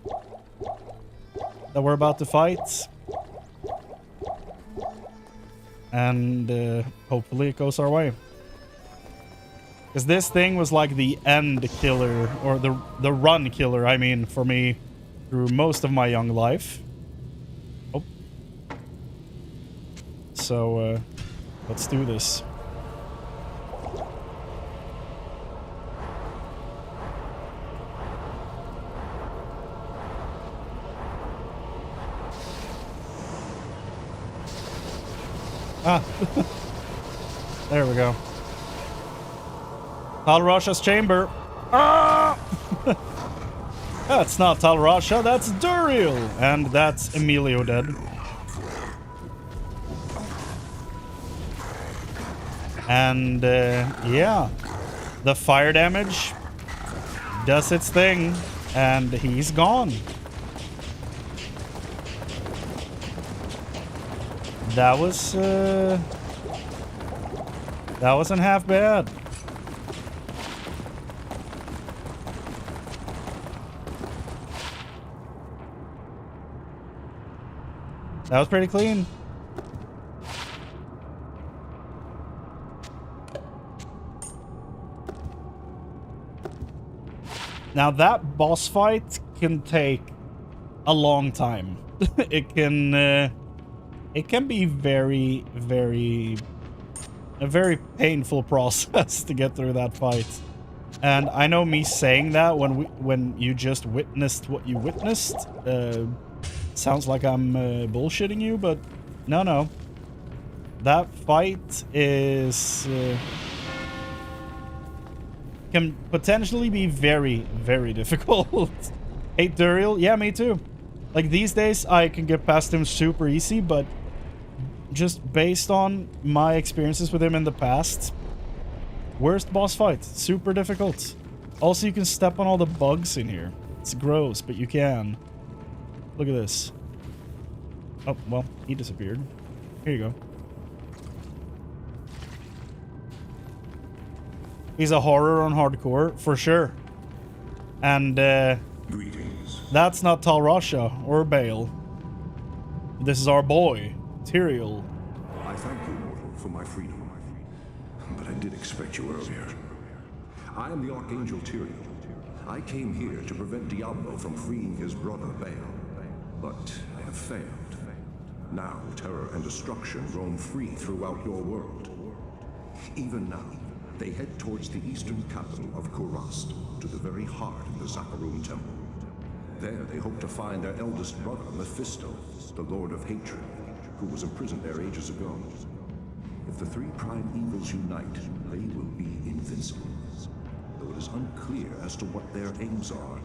that we're about to fight. And hopefully it goes our way. Because this thing was like the end killer, or the run killer, I mean, for me through most of my young life. Oh. So, let's do this. Ah. There we go. Talrasha's chamber. Ah! That's not Talrasha, that's Duriel. And that's Emilio dead. And, yeah. The fire damage does its thing. And he's gone. That wasn't half bad. That was pretty clean. Now that boss fight can take a long time. It can be very, very, a very painful process to get through that fight. And I know me saying that when you just witnessed what you witnessed, sounds like I'm bullshitting you, but no. That fight is can potentially be very, very difficult. Hate Duriel? Yeah, me too. Like these days, I can get past him super easy, but just based on my experiences with him in the past, worst boss fight. Super difficult. Also, you can step on all the bugs in here. It's gross, but you can. Look at this. Oh, well, he disappeared. Here you go. He's a horror on hardcore, for sure. And, that's not Talrasha or Bale. This is our boy, Tyrael. I thank you, mortal, for my freedom. But I did expect you earlier. I am the Archangel Tyrael. I came here to prevent Diablo from freeing his brother Baal, but I have failed. Now terror and destruction roam free throughout your world. Even now, they head towards the eastern capital of Kurast, to the very heart of the Zakarum Temple. There they hope to find their eldest brother, Mephisto, the Lord of Hatred, who was imprisoned there ages ago. If the three prime evils unite, they will be invincible. Though it is unclear as to what their aims are,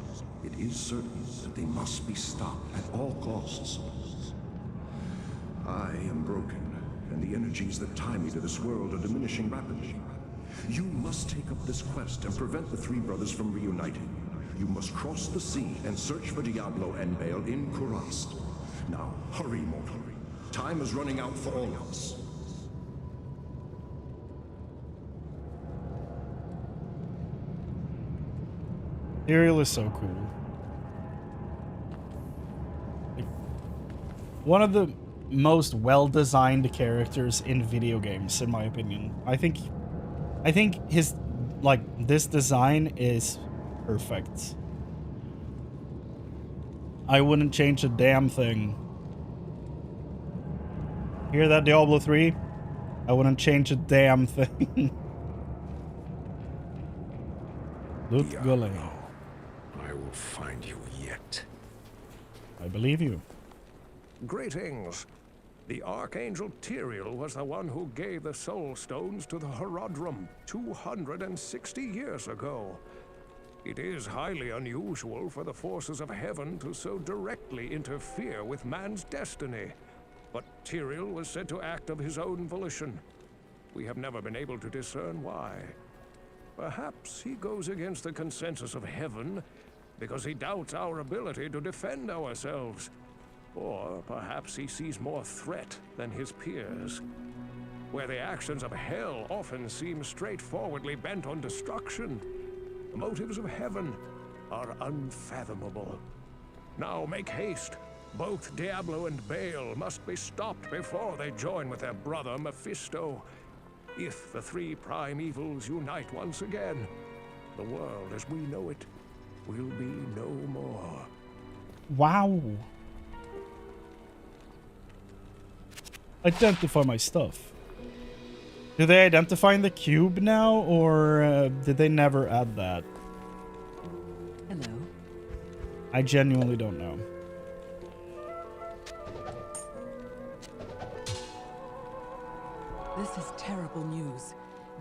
it is certain that they must be stopped at all costs. I am broken, and the energies that tie me to this world are diminishing rapidly. You must take up this quest and prevent the three brothers from reuniting. You must cross the sea and search for Diablo and Baal in Kurast. Now, hurry, mortal. Time is running out for all of us. Tyrael is so cool. Like, one of the most well-designed characters in video games, in my opinion. I think his, like, this design is perfect. I wouldn't change a damn thing. Hear that, Diablo 3? I wouldn't change a damn thing. Lut Gully. I will find you yet. I believe you. Greetings. The Archangel Tyrael was the one who gave the Soul Stones to the Horodrum 260 years ago. It is highly unusual for the forces of heaven to so directly interfere with man's destiny. But Tyrael was said to act of his own volition. We have never been able to discern why. Perhaps he goes against the consensus of heaven because he doubts our ability to defend ourselves. Or perhaps he sees more threat than his peers. Where the actions of hell often seem straightforwardly bent on destruction, the motives of heaven are unfathomable. Now make haste. Both Diablo and Baal must be stopped before they join with their brother Mephisto. If the three prime evils unite once again, the world as we know it will be no more. Wow. Identify my stuff. Do they identify in the cube now, or did they never add that? Hello. I genuinely don't know. This is terrible news.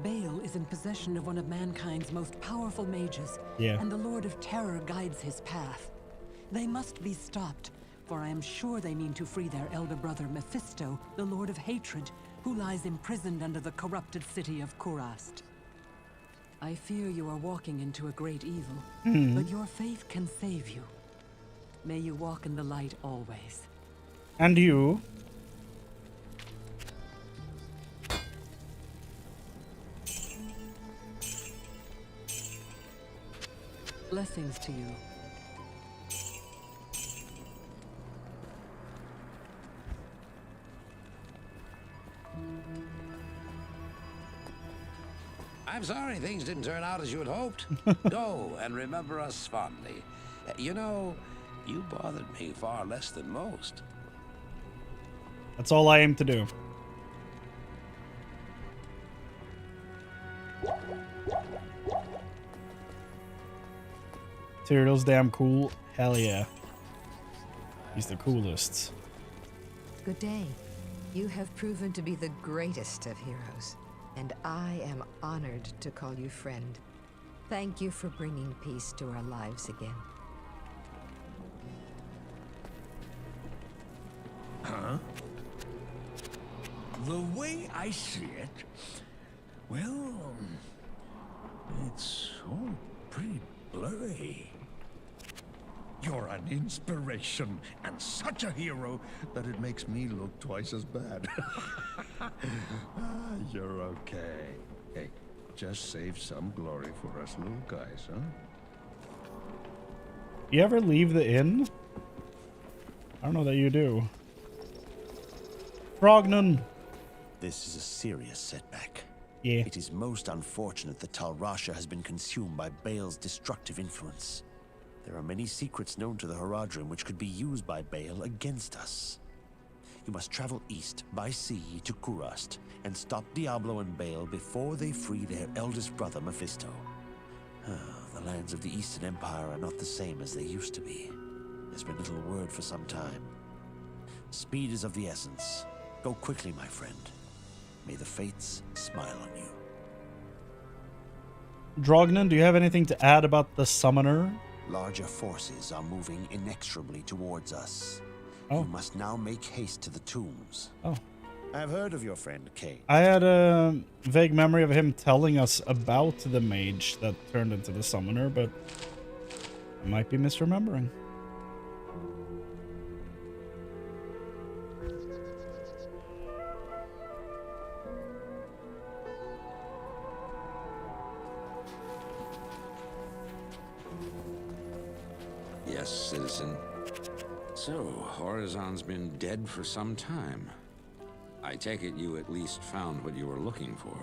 Baal is in possession of one of mankind's most powerful mages, and the Lord of Terror guides his path. They must be stopped, for I am sure they mean to free their elder brother Mephisto, the Lord of Hatred, who lies imprisoned under the corrupted city of Kurast. I fear you are walking into a great evil, but your faith can save you. May you walk in the light always. And you? Blessings to you. I'm sorry things didn't turn out as you had hoped. Go and remember us fondly. You know, you bothered me far less than most. That's all I aim to do. Tyrael's damn cool. Hell yeah. He's the coolest. Good day. You have proven to be the greatest of heroes, and I am honored to call you friend. Thank you for bringing peace to our lives again. Huh? The way I see it, well, it's all pretty blurry. You're an inspiration and such a hero that it makes me look twice as bad. You're okay. Hey, just save some glory for us little guys, huh? You ever leave the inn? I don't know that you do. Frognon! This is a serious setback. Yeah. It is most unfortunate that Tal Rasha has been consumed by Baal's destructive influence. There are many secrets known to the Horadrim which could be used by Baal against us. You must travel east by sea to Kurast and stop Diablo and Baal before they free their eldest brother Mephisto. The lands of the Eastern Empire are not the same as they used to be. There's been little word for some time. Speed is of the essence. Go quickly, my friend. May the fates smile on you. Drognan, do you have anything to add about the summoner? Larger forces are moving inexorably towards us. Oh. You must now make haste to the tombs. Oh. I've heard of your friend, Chrane. I had a vague memory of him telling us about the mage that turned into the summoner, but I might be misremembering. Yes, citizen. So, Horizon's been dead for some time. I take it you at least found what you were looking for.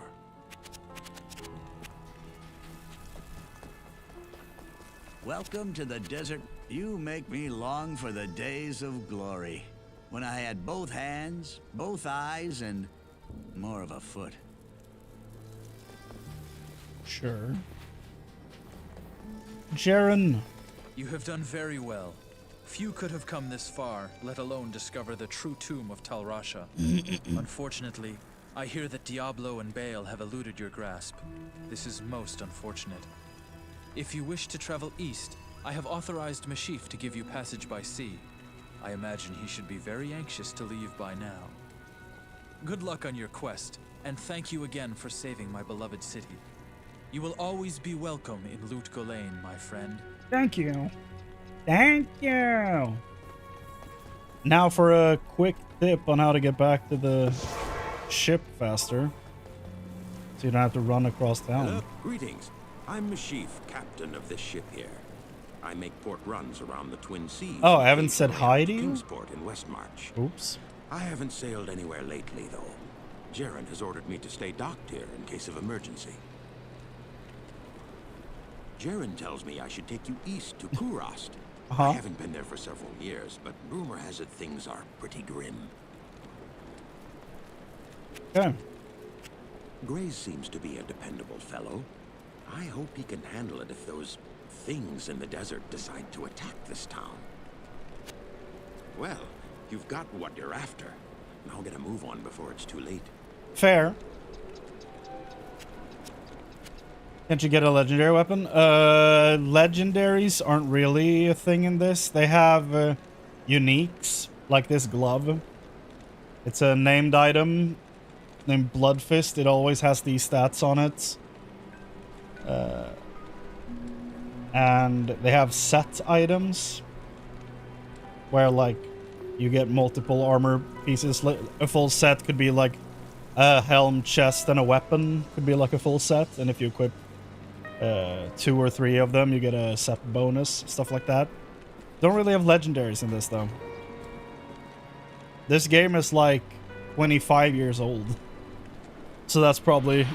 Welcome to the desert. You make me long for the days of glory, when I had both hands, both eyes, and more of a foot. Sure. Jaren. You have done very well. Few could have come this far, let alone discover the true tomb of Tal Rasha. Unfortunately, I hear that Diablo and Baal have eluded your grasp. This is most unfortunate. If you wish to travel east, I have authorized Mashif to give you passage by sea. I imagine he should be very anxious to leave by now. Good luck on your quest, and thank you again for saving my beloved city. You will always be welcome in Lut Gholein, my friend. Thank you. Thank you. Now for a quick tip on how to get back to the ship faster, so you don't have to run across town. Hello. Greetings. I'm Mashif, captain of this ship here. I make port runs around the Twin Seas. Oh, I haven't said hi to you? Kingsport in Westmarch. Oops. I haven't sailed anywhere lately, though. Jaren has ordered me to stay docked here in case of emergency. Jaren tells me I should take you east to Kurast. I haven't been there for several years, but rumor has it things are pretty grim. Okay. Grace seems to be a dependable fellow. I hope he can handle it if those things in the desert decide to attack this town. Well, you've got what you're after. Now get a move on before it's too late. Fair. Can't you get a legendary weapon? Legendaries aren't really a thing in this. They have uniques, like this glove. It's a named item named Bloodfist. It always has these stats on it. And they have set items where, like, you get multiple armor pieces. A full set could be like a helm, chest, and a weapon could be like a full set. And if you equip 2 or 3 of them, you get a set bonus, stuff like that. Don't really have legendaries in this, though. This game is like 25 years old, so that's probably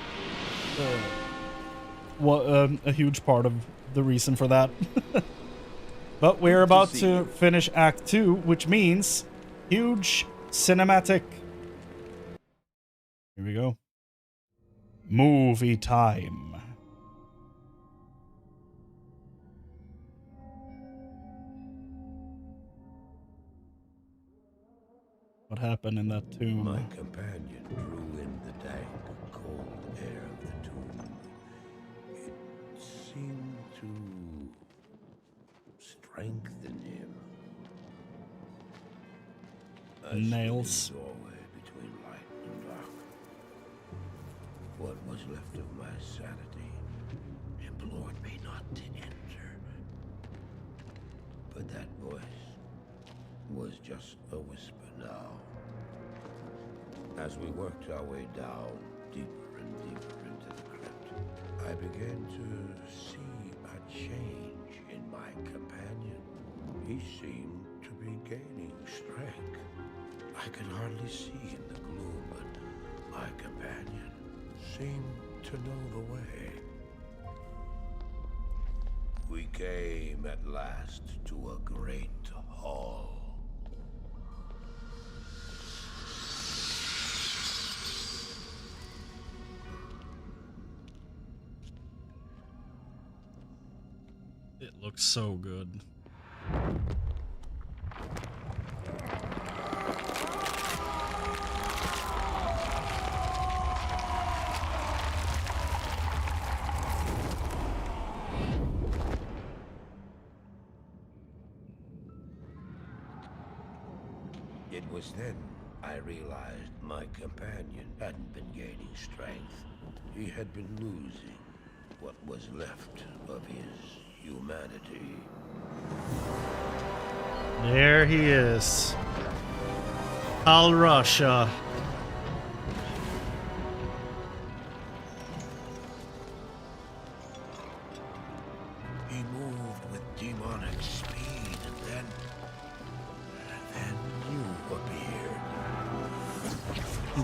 a huge part of the reason for that. But we're about to finish Act 2, which means huge cinematic. Here we go. Movie time. What happened in that tomb? My companion drew in the dank, cold air of the tomb. It seemed to strengthen him. Nails. Doorway between light and dark. What was left of my sanity implored me not to enter. But that voice was just a whisper now. As we worked our way down, deeper and deeper into the crypt, I began to see a change in my companion. He seemed to be gaining strength. I could hardly see in the gloom, but my companion seem to know the way. We came at last to a great hall. It looks so good. It was then I realized my companion hadn't been gaining strength. He had been losing what was left of his humanity. There he is. Al Russia. He moved with demonic speed, and then you appeared.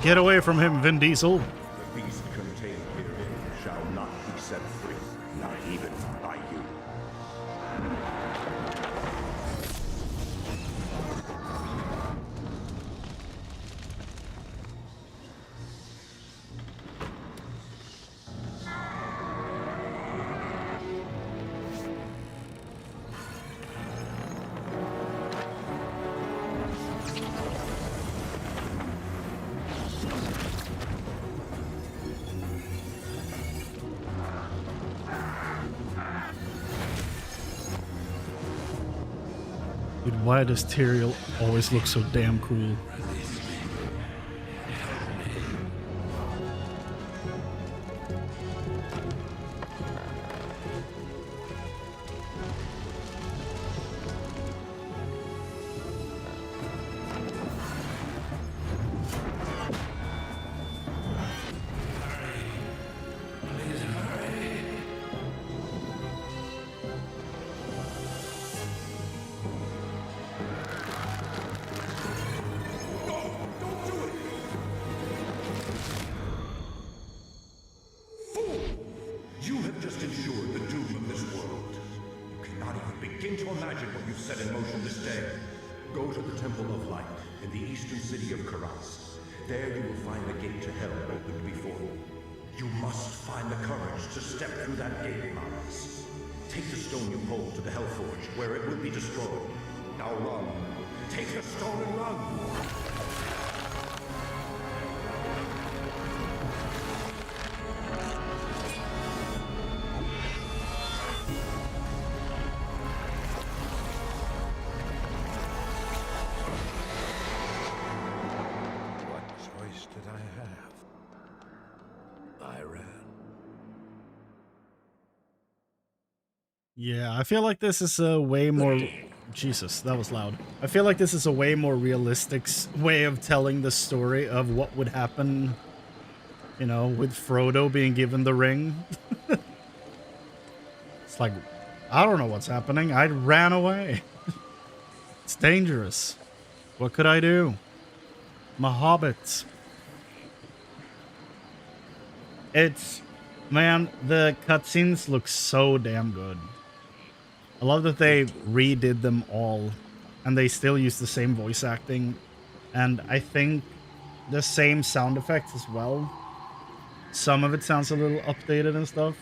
Get away from him, Vin Diesel. The beast contained herein shall not be set free, not even by you. Dude, why does Tyrael always look so damn cool? You have just ensured the doom of this world. You cannot even begin to imagine what you've set in motion this day. Go to the Temple of Light in the eastern city of Karas. There you will find the gate to hell opened before you. You must find the courage to step through that gate, Miles. Take the stone you hold to the Hellforge, where it will be destroyed. Now run. Take the stone and run! What choice did I have? I ran. Yeah, I feel like this is a way more... Jesus, that was loud. I feel like this is a way more realistic way of telling the story of what would happen, you know, with Frodo being given the ring. It's like, I don't know what's happening. I ran away. It's dangerous. What could I do? I'm a hobbit. It's... Man, the cutscenes look so damn good. I love that they redid them all, and they still use the same voice acting, and I think the same sound effects as well. Some of it sounds a little updated and stuff.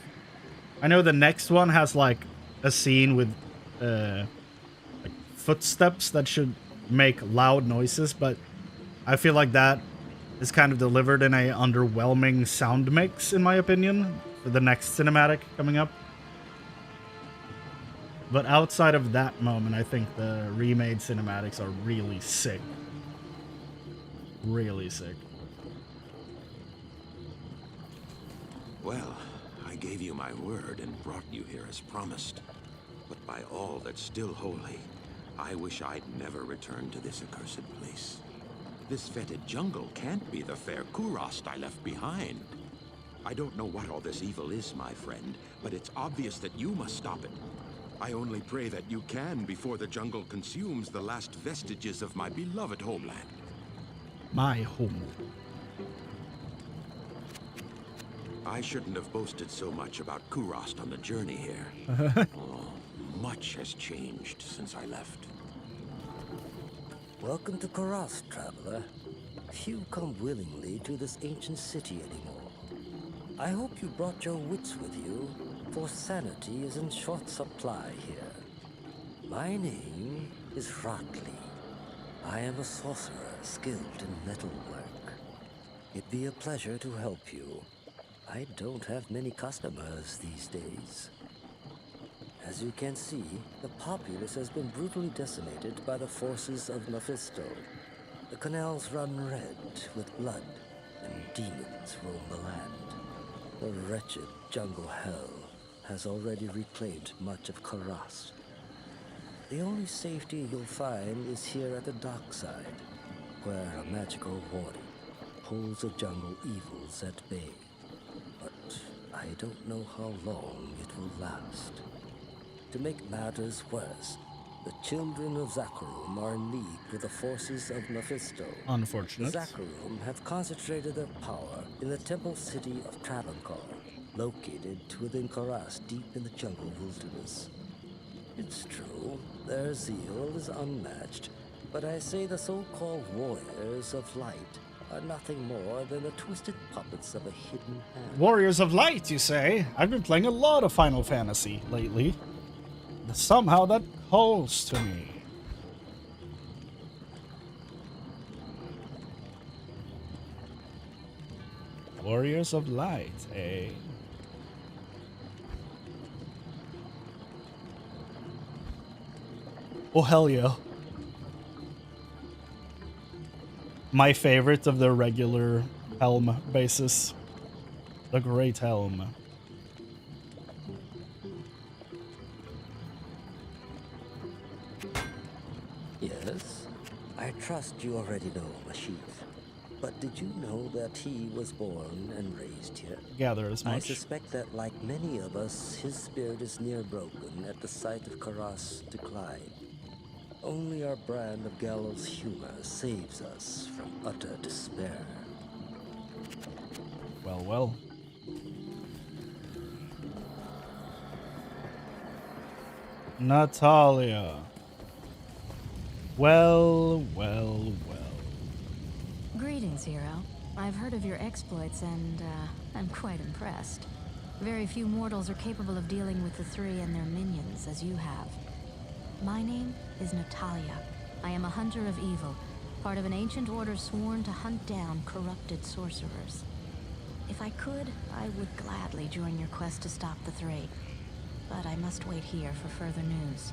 I know the next one has like a scene with like footsteps that should make loud noises, but I feel like that is kind of delivered in a underwhelming sound mix, in my opinion, for the next cinematic coming up. But outside of that moment, I think the remade cinematics are really sick. Really sick. Well, I gave you my word and brought you here as promised. But by all that's still holy, I wish I'd never returned to this accursed place. This fetid jungle can't be the fair Kurast I left behind. I don't know what all this evil is, my friend, but it's obvious that you must stop it. I only pray that you can before the jungle consumes the last vestiges of my beloved homeland. My home. I shouldn't have boasted so much about Kurast on the journey here. Oh, much has changed since I left. Welcome to Kurast, traveler. Few come willingly to this ancient city anymore. I hope you brought your wits with you, for sanity is in short supply here. My name is Ratley. I am a sorcerer skilled in metalwork. It'd be a pleasure to help you. I don't have many customers these days. As you can see, the populace has been brutally decimated by the forces of Mephisto. The canals run red with blood, and demons roam the land. The wretched jungle hell has already reclaimed much of Kurast. The only safety you'll find is here at the dock side, where a magical warden holds the jungle evils at bay. But I don't know how long it will last. To make matters worse, the children of Zakharum are in league with the forces of Mephisto. Unfortunate. The Zakharum have concentrated their power in the temple city of Travancore, located within Kurast deep in the jungle wilderness. It's true, their zeal is unmatched, but I say the so-called warriors of light are nothing more than the twisted puppets of a hidden hand. Warriors of Light, you say? I've been playing a lot of Final Fantasy lately. Somehow that calls to me. Warriors of Light, eh? Oh, hell yeah. My favorite of the regular helm bases. The Great Helm. Yes, I trust you already know Mashif. But did you know that he was born and raised here? Gather as much. I suspect that, like many of us, his spirit is near broken at the sight of Kurast's decline. Only our brand of gallows humor saves us from utter despair. Well, well. Natalia. Well, well, well. Greetings, hero. I've heard of your exploits and, I'm quite impressed. Very few mortals are capable of dealing with the three and their minions as you have. My name is Natalia. I am a hunter of evil, part of an ancient order sworn to hunt down corrupted sorcerers. If I could, I would gladly join your quest to stop the three. But I must wait here for further news.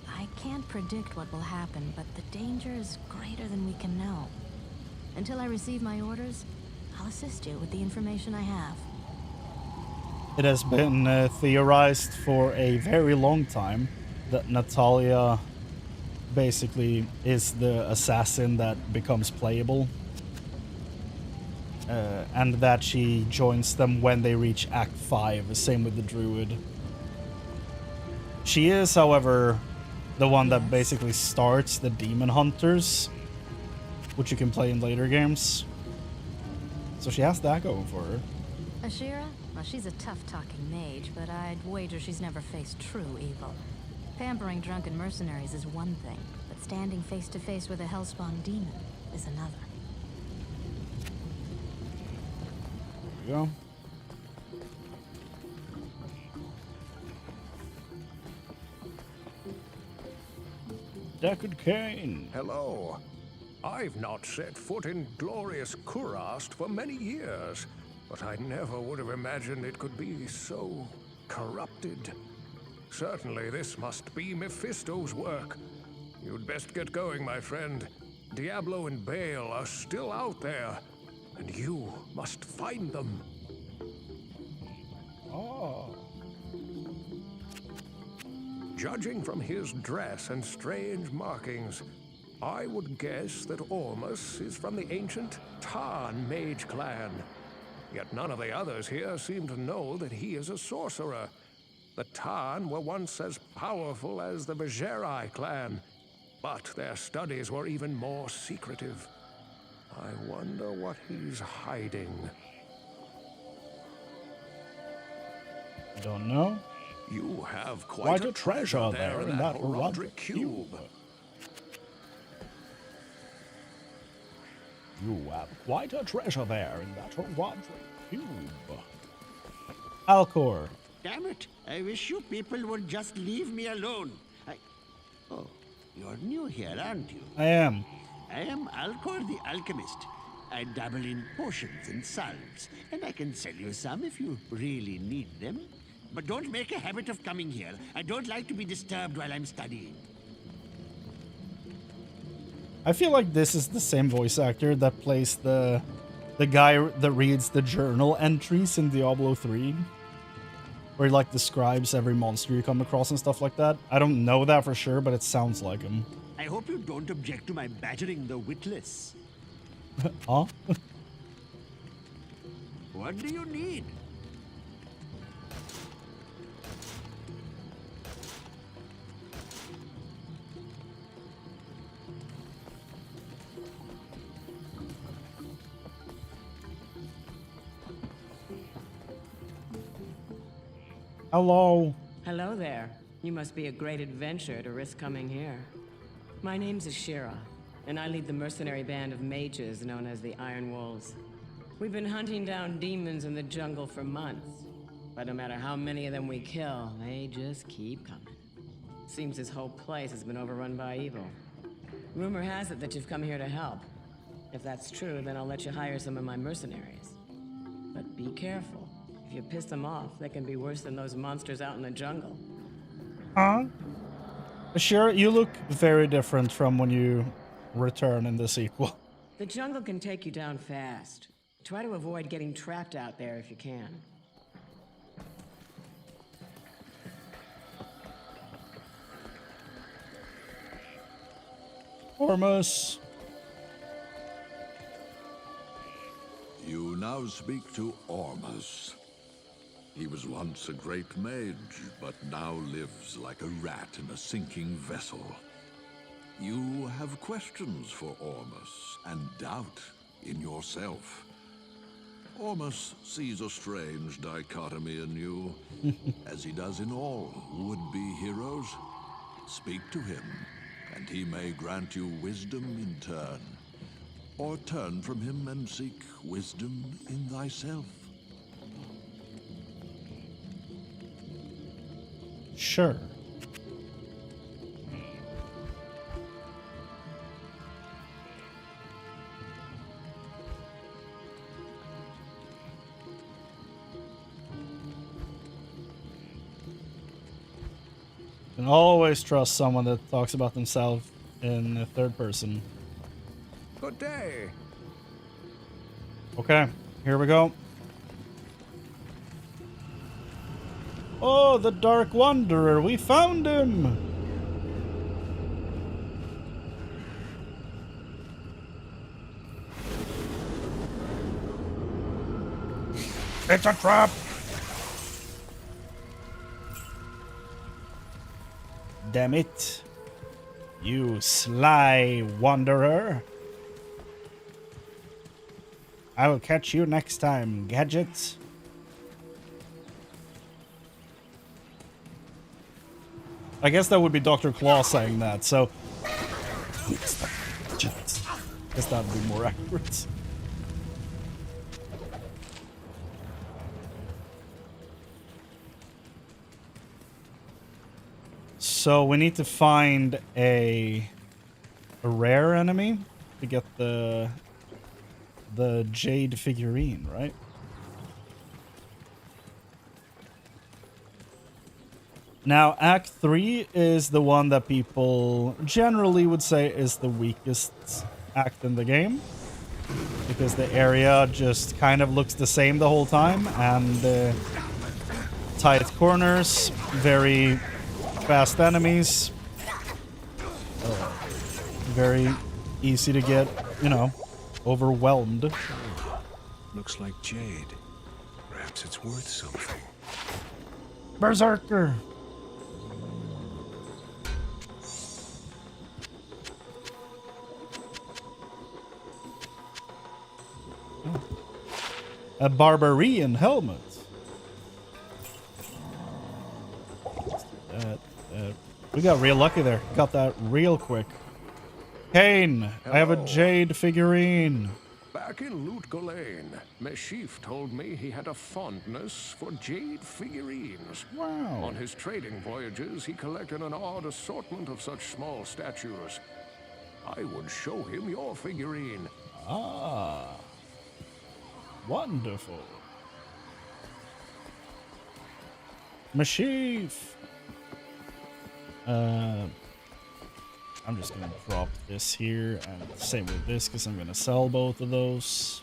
I can't predict what will happen, but the danger is greater than we can know. Until I receive my orders, I'll assist you with the information I have. It has been theorized for a very long time that Natalia basically is the assassin that becomes playable. And that she joins them when they reach Act 5, same with the Druid. She is, however, the one that basically starts the Demon Hunters, which you can play in later games. So she has that going for her. Ashira? Well, she's a tough-talking mage, but I'd wager she's never faced true evil. Pampering drunken mercenaries is one thing, but standing face-to-face with a hellspawn demon is another. There we go. Deckard Chrane. Hello. I've not set foot in glorious Kurast for many years, but I never would have imagined it could be so corrupted. Certainly this must be Mephisto's work. You'd best get going, my friend. Diablo and Baal are still out there, and you must find them. Oh. Judging from his dress and strange markings, I would guess that Ormus is from the ancient Tarn mage clan. Yet none of the others here seem to know that he is a sorcerer. The Tarn were once as powerful as the Vigerai clan, but their studies were even more secretive. I wonder what he's hiding. Don't know. You have quite a treasure there in that Horadric cube. You have quite a treasure there in that Horadric cube. Alcor. Damn it! I wish you people would just leave me alone. Oh, you're new here, aren't you? I am. I am Alcor the Alchemist. I dabble in potions and salves, and I can sell you some if you really need them. But don't make a habit of coming here. I don't like to be disturbed while I'm studying. I feel like this is the same voice actor that plays the guy that reads the journal entries in Diablo 3. Where he like describes every monster you come across and stuff like that. I don't know that for sure, but it sounds like him. I hope you don't object to my badgering the witless. Huh? What do you need? Hello. Hello there. You must be a great adventurer to risk coming here. My name's Ashira, and I lead the mercenary band of mages known as the Iron Wolves. We've been hunting down demons in the jungle for months, but no matter how many of them we kill, they just keep coming. Seems this whole place has been overrun by evil. Rumor has it that you've come here to help. If that's true, then I'll let you hire some of my mercenaries. But be careful. If you piss them off, they can be worse than those monsters out in the jungle. Huh? Sure, you look very different from when you return in the sequel. The jungle can take you down fast. Try to avoid getting trapped out there if you can. Ormus. You now speak to Ormus. He was once a great mage, but now lives like a rat in a sinking vessel. You have questions for Ormus, and doubt in yourself. Ormus sees a strange dichotomy in you, as he does in all would-be heroes. Speak to him, and he may grant you wisdom in turn, or turn from him and seek wisdom in thyself. Sure. You can always trust someone that talks about themselves in the third person. Good day. Okay, here we go. Oh, the Dark Wanderer, we found him! It's a trap! Damn it. You sly wanderer. I will catch you next time, Gadget. I guess that would be Dr. Claw saying that, so... I guess that would be more accurate. So we need to find a rare enemy to get the jade figurine, right? Now, Act 3 is the one that people generally would say is the weakest act in the game, because the area just kind of looks the same the whole time, and tight corners, very fast enemies, very easy to get, you know, overwhelmed. Looks like jade. Perhaps it's worth something. Berserker! A barbarian helmet. We got real lucky there. Got that real quick. Chrane, I have a jade figurine. Back in Loot Ghislaine, Meshif told me he had a fondness for jade figurines. Wow. On his trading voyages, he collected an odd assortment of such small statues. I would show him your figurine. Ah. Wonderful. Meshif. I'm just gonna drop this here, and same with this, because I'm gonna sell both of those.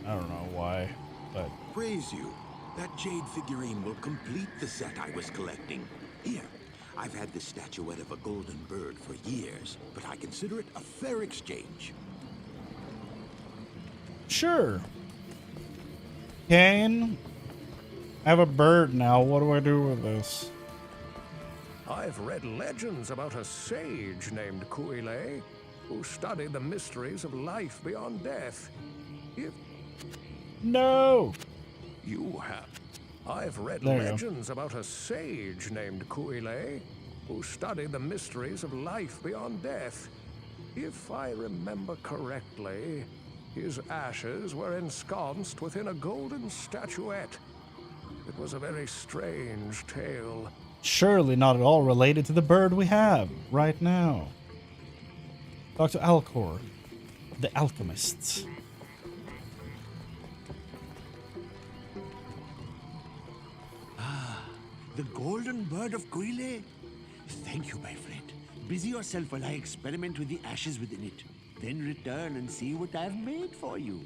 I don't know why, but... Praise you. That jade figurine will complete the set I was collecting. Here, I've had this statuette of a golden bird for years, but I consider it a fair exchange. Sure. Chrane, I have a bird now. What do I do with this? I've read legends about a sage named Kuile, who studied the mysteries of life beyond death. If No! you have... I've read There you go. legends about a sage named Kuile, who studied the mysteries of life beyond death. If I remember correctly, his ashes were ensconced within a golden statuette. It was a very strange tale. Surely not at all related to the bird we have right now. Dr. Alcor, the alchemist. The golden bird of Kuile? Thank you, my friend. Busy yourself while I experiment with the ashes within it. Then return and see what I've made for you.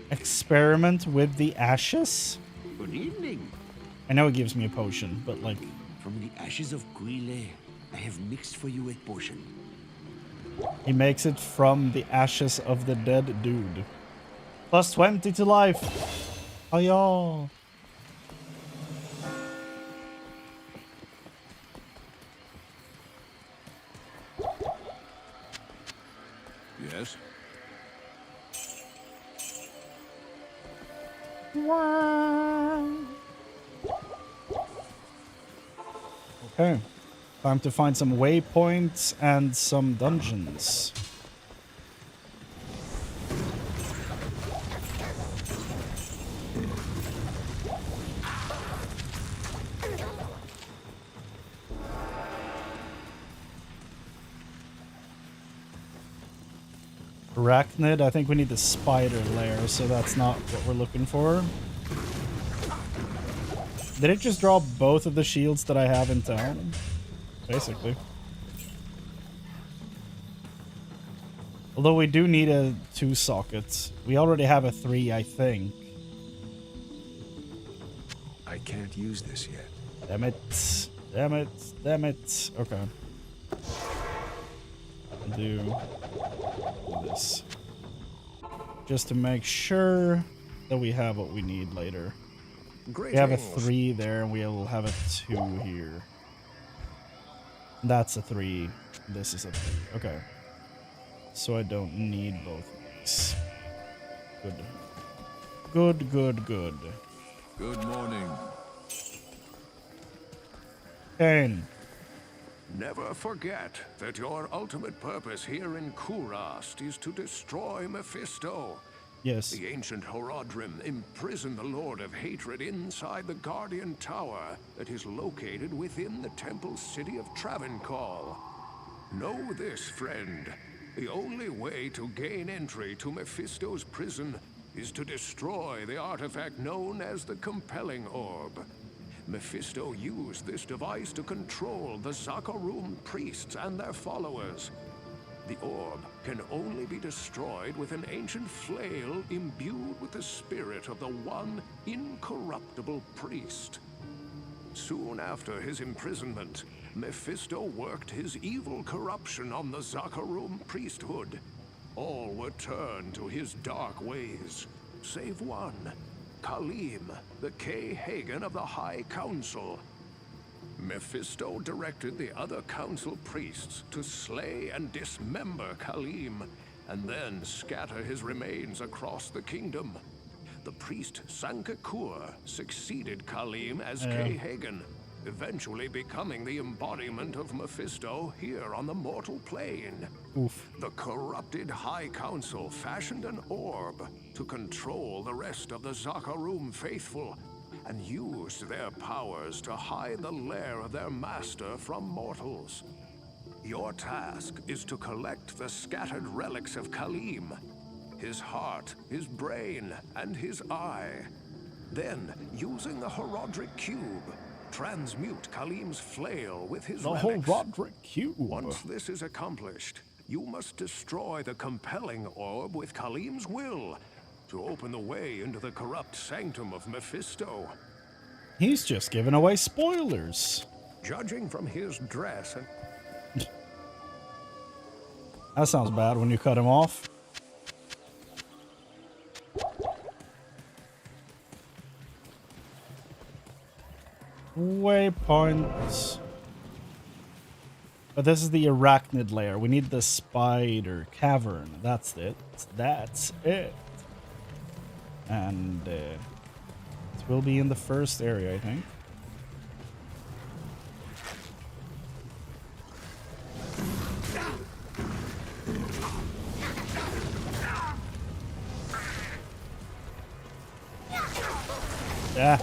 Experiment with the ashes? Good evening. I know it gives me a potion, but like... From the ashes of Kuile, I have mixed for you a potion. He makes it from the ashes of the dead dude. Plus 20 to life. Oh, y'all. Yes? Okay. Time to find some waypoints and some dungeons. Arachnid, I think we need the spider lair, so that's not what we're looking for. Did it just draw both of the shields that I have in town? Basically. Although we do need a 2 sockets. We already have a 3, I think. I can't use this yet. Damn it. Damn it. Damn it. Okay. Do this. Just to make sure that we have what we need later. We have a 3 there, and we'll have a 2 here. That's a 3. This is a 3. Okay. So I don't need both of these. Good. Good, good, good. Good morning. Chrane. Never forget that your ultimate purpose here in Kurast is to destroy Mephisto. Yes. The ancient Horadrim imprisoned the Lord of Hatred inside the Guardian Tower that is located within the temple city of Travancore. Know this, friend. The only way to gain entry to Mephisto's prison is to destroy the artifact known as the Compelling Orb. Mephisto used this device to control the Zakarum priests and their followers. The orb can only be destroyed with an ancient flail imbued with the spirit of the one incorruptible priest. Soon after his imprisonment, Mephisto worked his evil corruption on the Zakarum priesthood. All were turned to his dark ways, save one, Khalim, the K-Hagen of the High Council. Mephisto directed the other council priests to slay and dismember Khalim, and then scatter his remains across the kingdom. the priest Sankakur succeeded Khalim as Kay Hagen, eventually becoming the embodiment of Mephisto here on the mortal plane. Oof. The corrupted High Council fashioned an orb to control the rest of the Zakarum faithful and used their powers to hide the lair of their master from mortals. Your task is to collect the scattered relics of Khalim, his heart, his brain, and his eye. Then, using the Horodric Cube, transmute Khalim's flail with his relics. The Horodric Cube. Once this is accomplished, you must destroy the compelling orb with Khalim's will to open the way into the corrupt sanctum of Mephisto. He's just giving away spoilers. Judging from his dress and... That sounds bad when you cut him off. Waypoints. But this is the arachnid layer. We need the spider cavern. That's it. That's it. And it will be in the first area, I think. Yeah.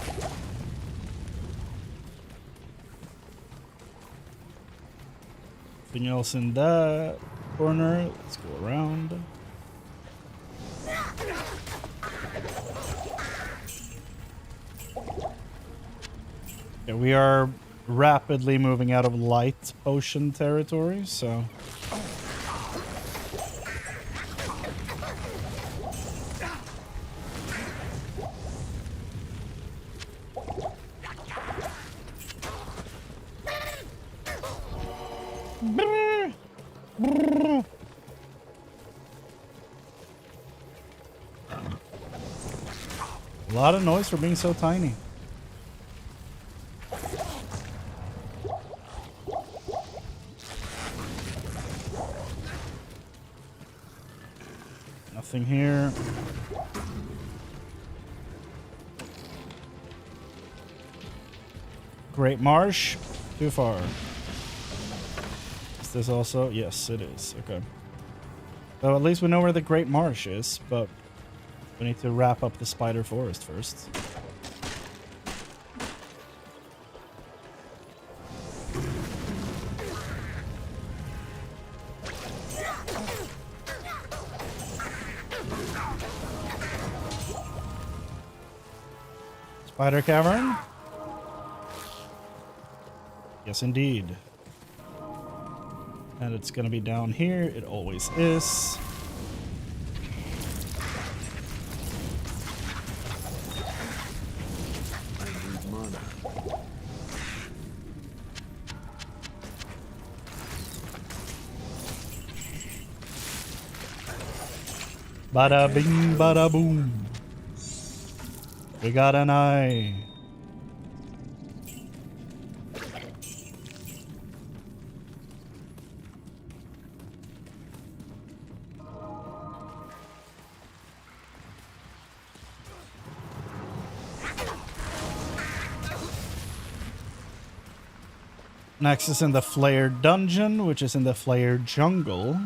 Anything else in that corner? Let's go around. Yeah, we are rapidly moving out of light potion territory, so... A lot of noise for being so tiny. Nothing here. Great Marsh. Too far. Is this also? Yes, it is. Okay. So at least we know where the Great Marsh is, but we need to wrap up the Spider Forest first. Spider Cavern? Yes, indeed. And it's gonna be down here. It always is. Bada bing, bada boom. We got an eye. Next is in the Flared Dungeon, which is in the Flared Jungle.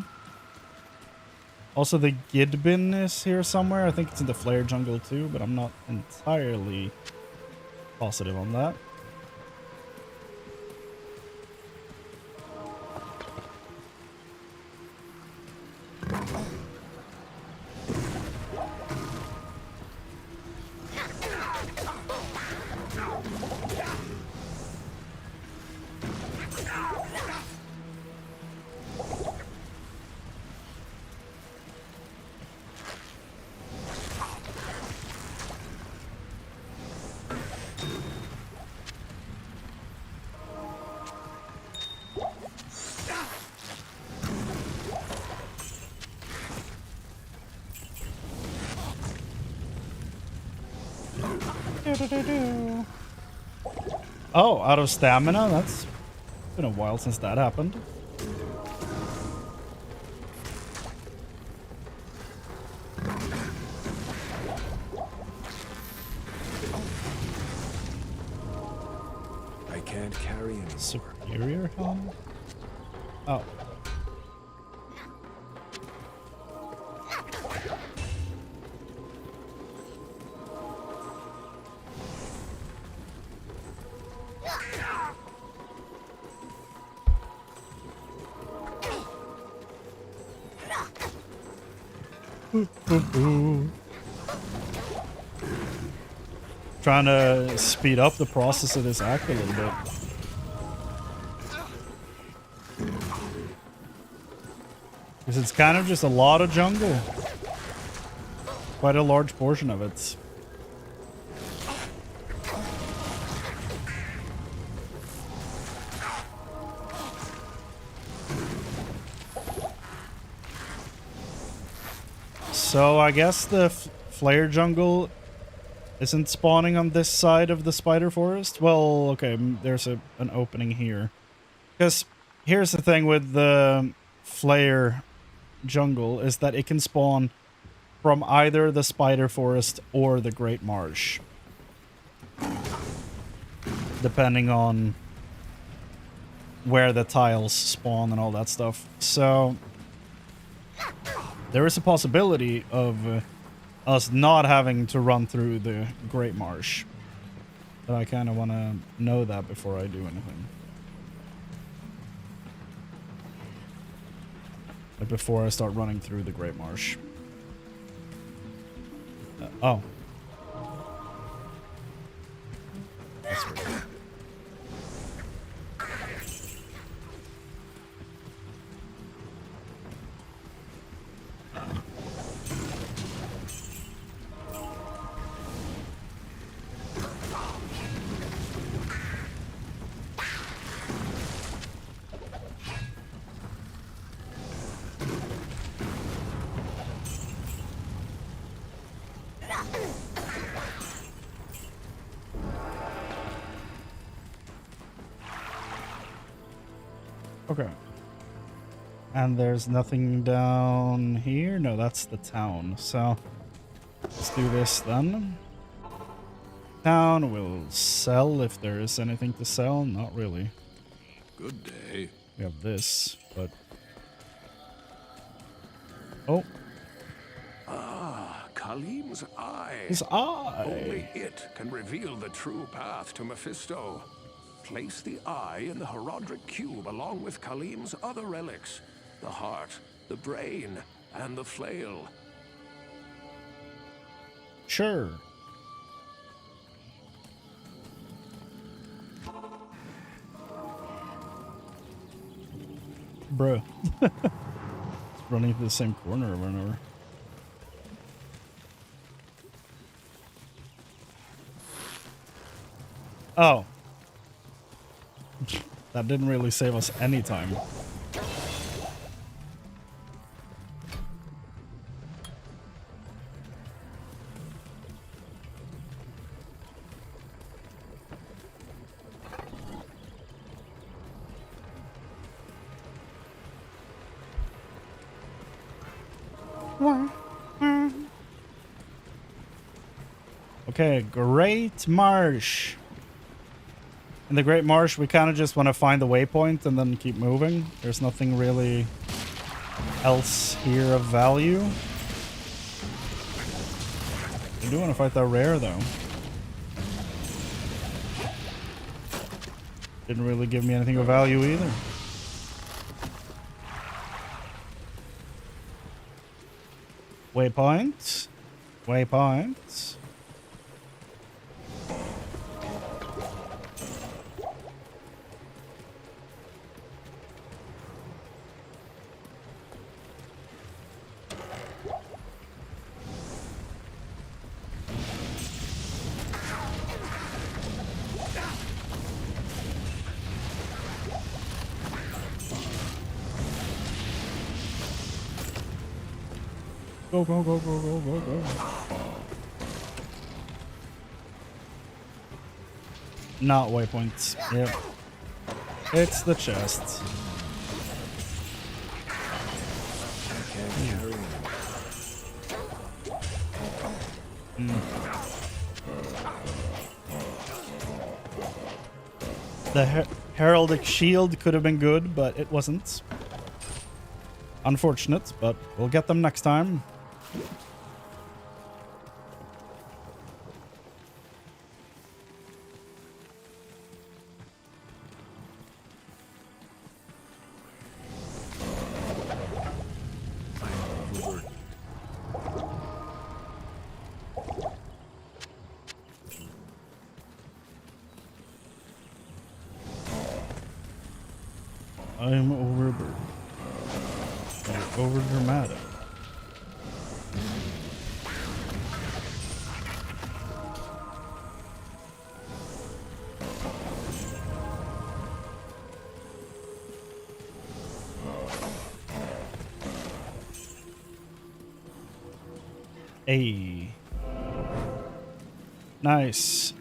Also, the Gidbin is here somewhere. I think it's in the Flared Jungle too, but I'm not entirely positive on that. Oh, out of stamina? That's been a while since that happened. can't carry anymore. Superior helm? Oh. Trying to speed up the process of this act a little bit. Because it's kind of just a lot of jungle. Quite a large portion of it. So I guess the flare jungle isn't spawning on this side of the spider forest? Well, okay, there's an opening here. Because here's the thing with the flare jungle is that it can spawn from either the spider forest or the great marsh. Depending on where the tiles spawn and all that stuff. So there is a possibility of us not having to run through the Great Marsh. But I kind of want to know that before I do anything. Like before I start running through the Great Marsh. Oh. That's weird. Okay. And there's nothing down here? No, that's the town. So let's do this then. Town will sell if there is anything to sell. Not really. Good day. We have this, but... Oh. Ah, Khalim's eye. His eye. Only it can reveal the true path to Mephisto. Place the eye in the Horodric cube along with Khalim's other relics. The heart, the brain, and the flail. Sure. Bruh. Running through the same corner over and over. Oh. That didn't really save us any time. Okay, Great Marsh. In the Great Marsh, we kind of just want to find the waypoint and then keep moving. There's nothing really else here of value. I do want to fight that rare, though. Didn't really give me anything of value either. Waypoint. Waypoint. Go, go, go, go, go, go, go. Not waypoints. Yep. It's the chest. The heraldic shield could have been good, but it wasn't. Unfortunate, but we'll get them next time. I'm overburdened. Over dramatic. Hey. Nice.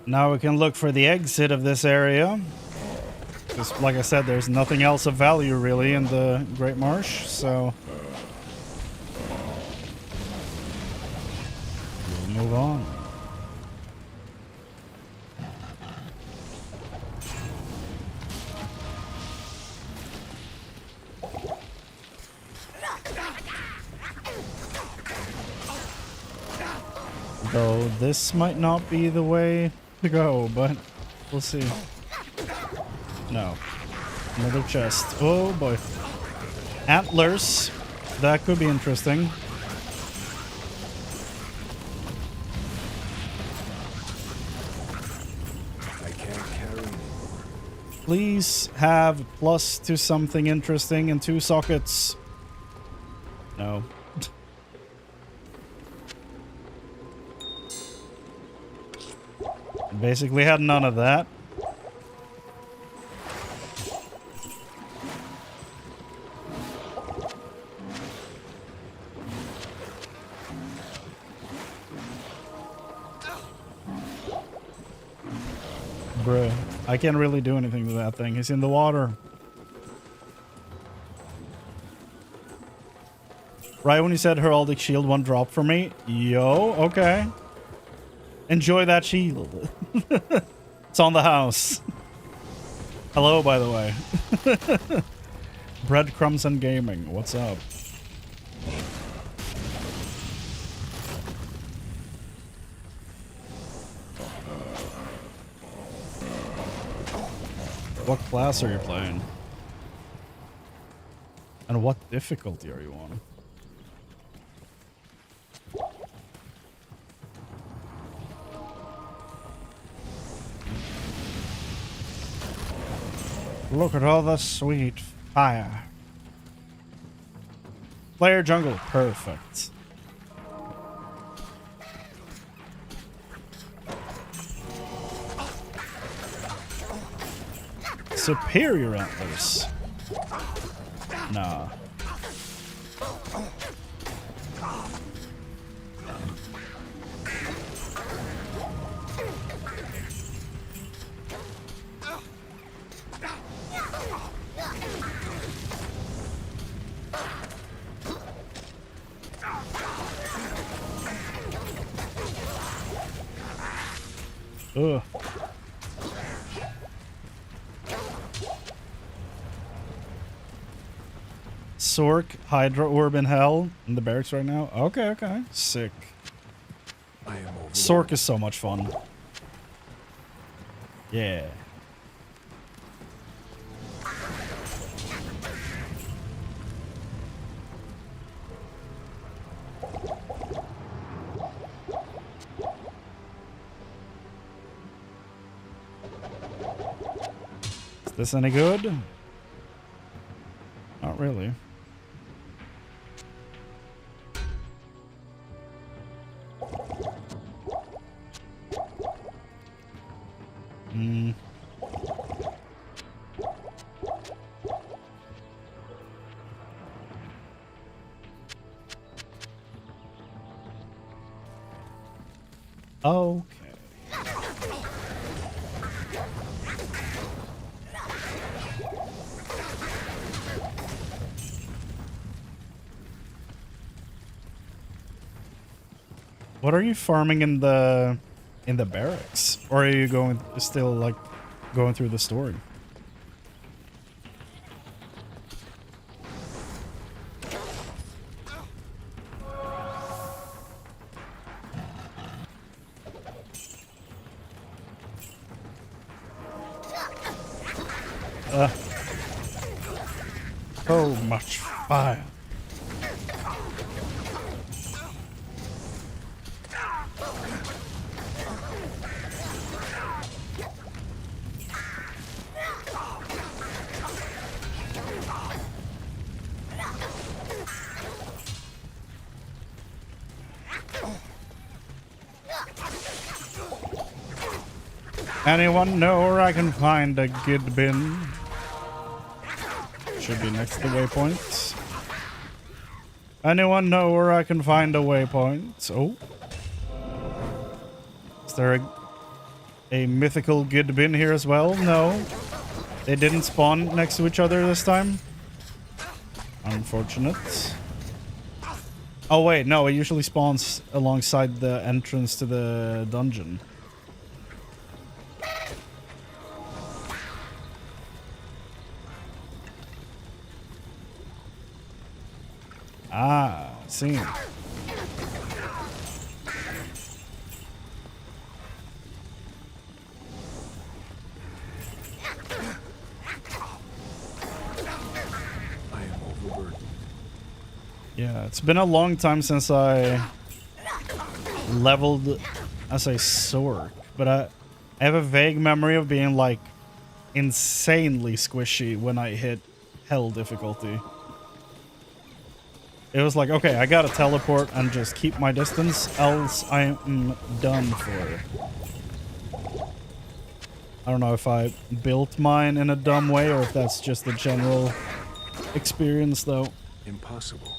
Now we can look for the exit of this area. Because, like I said, there's nothing else of value, really, in the Great Marsh, so... we'll move on. Though this might not be the way to go, but we'll see. No. Another chest. Oh boy. Antlers. That could be interesting. I can't carry anymore. Please have plus to something interesting and 2 sockets. No. Basically had none of that. Bruh, I can't really do anything to that thing. He's in the water. Right when you said heraldic shield, 1 drop for me. Yo, okay. Enjoy that shield. It's on the house. Hello, by the way. Breadcrumbs and gaming. What's up? What class are you playing? And what difficulty are you on? Look at all the sweet fire. Player jungle. Perfect. Superior antlers. Nah. Ugh. Sork, Hydra Orb in Hell in the barracks right now. Okay, okay. Sick. Sork is so much fun. Yeah. Is this any good? Not really. Okay. What are you farming in the barracks? Or are you going still like going through the story. So much fire. Anyone know where I can find a good bin? Should be next to the waypoint. Anyone know where I can find a waypoint? Oh. Is there a mythical good bin here as well? No. They didn't spawn next to each other this time. Unfortunate. Oh wait, no, it usually spawns alongside the entrance to the dungeon. Ah, see. Yeah, it's been a long time since I leveled as a Sork, but I have a vague memory of being like insanely squishy when I hit hell difficulty. It was like, okay, I gotta teleport and just keep my distance, else I am done for. I don't know if I built mine in a dumb way or if that's just the general experience, though. Impossible.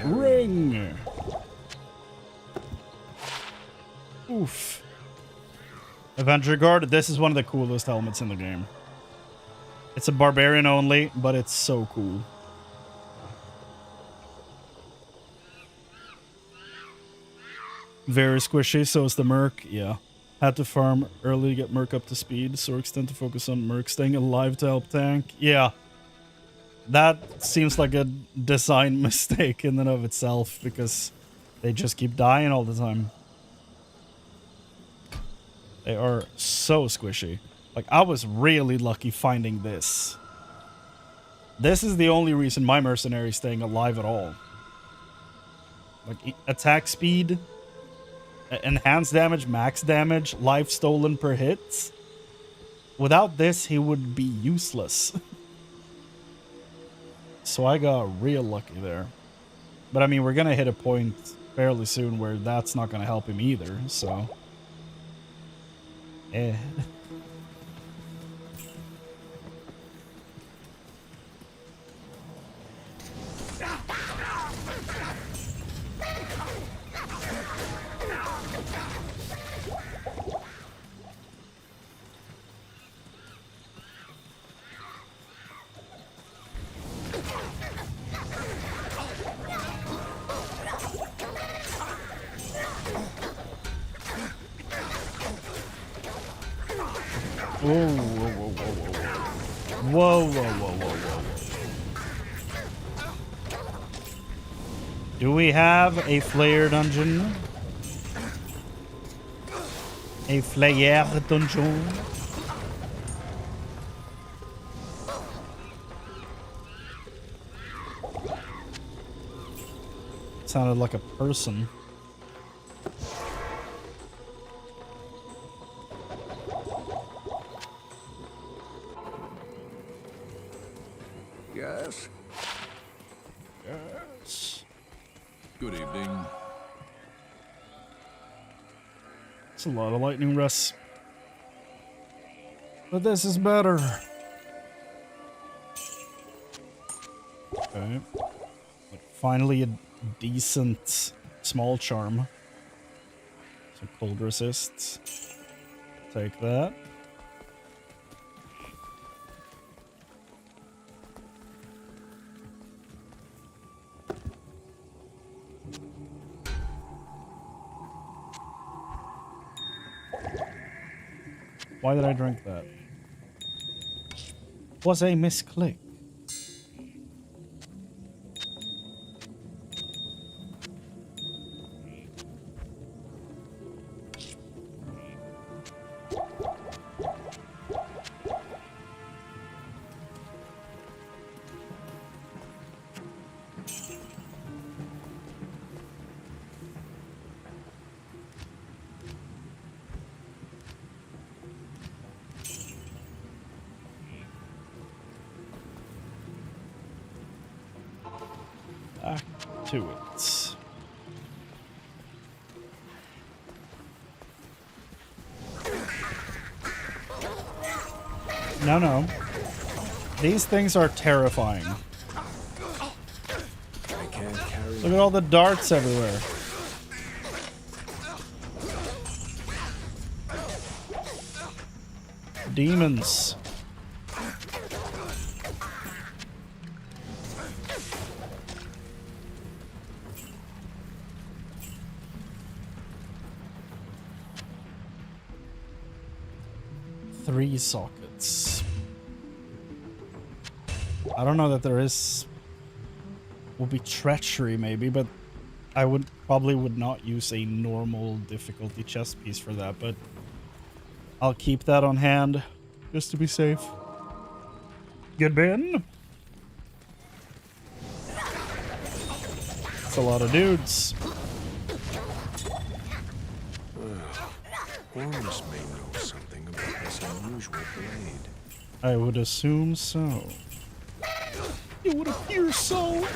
Ring! Oof. Avenger Guard, this is one of the coolest helmets in the game. It's a barbarian only, but it's so cool. Very squishy, so is the Merc, yeah. Had to farm early to get Merc up to speed, Sorks tend to focus on Merc staying alive to help tank. Yeah. That seems like a design mistake in and of itself, because they just keep dying all the time. They are so squishy. Like, I was really lucky finding this. This is the only reason my mercenary is staying alive at all. Like, attack speed, enhanced damage, max damage, life stolen per hit. Without this, he would be useless. So I got real lucky there. But I mean, we're gonna hit a point fairly soon where that's not gonna help him either, so... Eh. Whoa, whoa, whoa, whoa, whoa. Whoa, whoa, whoa, whoa, whoa. Do we have a flare dungeon? A flare dungeon? Sounded like a person. Yes? Yes. Good evening. It's a lot of lightning rests. But this is better. Okay. Like, finally a decent small charm. So cold resist. Take that. Why did I drink that? Was a misclick. Back to it. No, no. These things are terrifying. Look at all the darts everywhere. Demons. Three sockets. I don't know that there is... Will be treachery maybe, but I probably would not use a normal difficulty chest piece for that, but I'll keep that on hand just to be safe. Good bin. That's a lot of dudes. Ormus may know something about this unusual blade. I would assume so. It would appear so.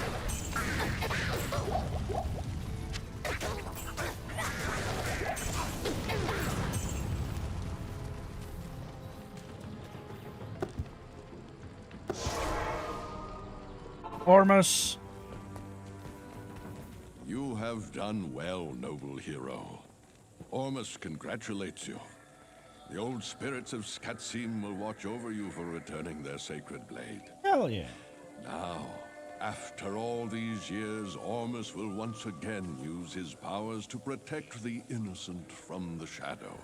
Ormus. You have done well, noble hero. Ormus congratulates you. The old spirits of Skatsim will watch over you for returning their sacred blade. Hell yeah. Now, after all these years, Ormus will once again use his powers to protect the innocent from the shadow.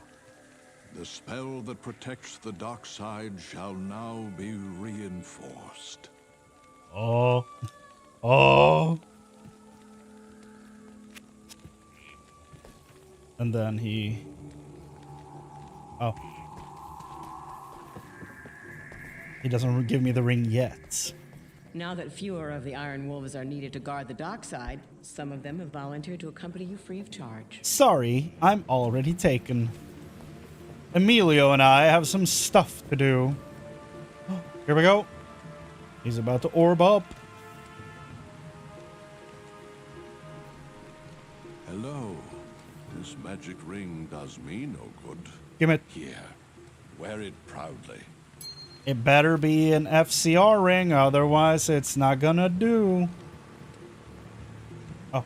The spell that protects the dark side shall now be reinforced. Oh. Oh. And then he... Oh. He doesn't give me the ring yet. Now that fewer of the Iron Wolves are needed to guard the dock side, some of them have volunteered to accompany you free of charge. Sorry, I'm already taken. Emilio and I have some stuff to do. Here we go. He's about to orb up. Hello. This magic ring does me no good. Give it. Here. Wear it proudly. It better be an FCR ring, otherwise it's not gonna do. Oh.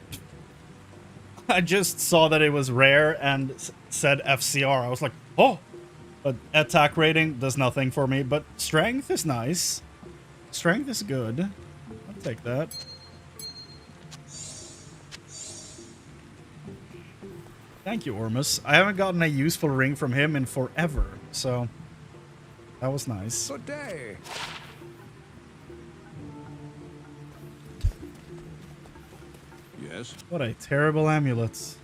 I just saw that it was rare and said FCR. I was like, oh! But attack rating does nothing for me, but strength is nice. Strength is good. I'll take that. Thank you, Ormus. I haven't gotten a useful ring from him in forever, so that was nice. Good day. Yes? What a terrible amulet.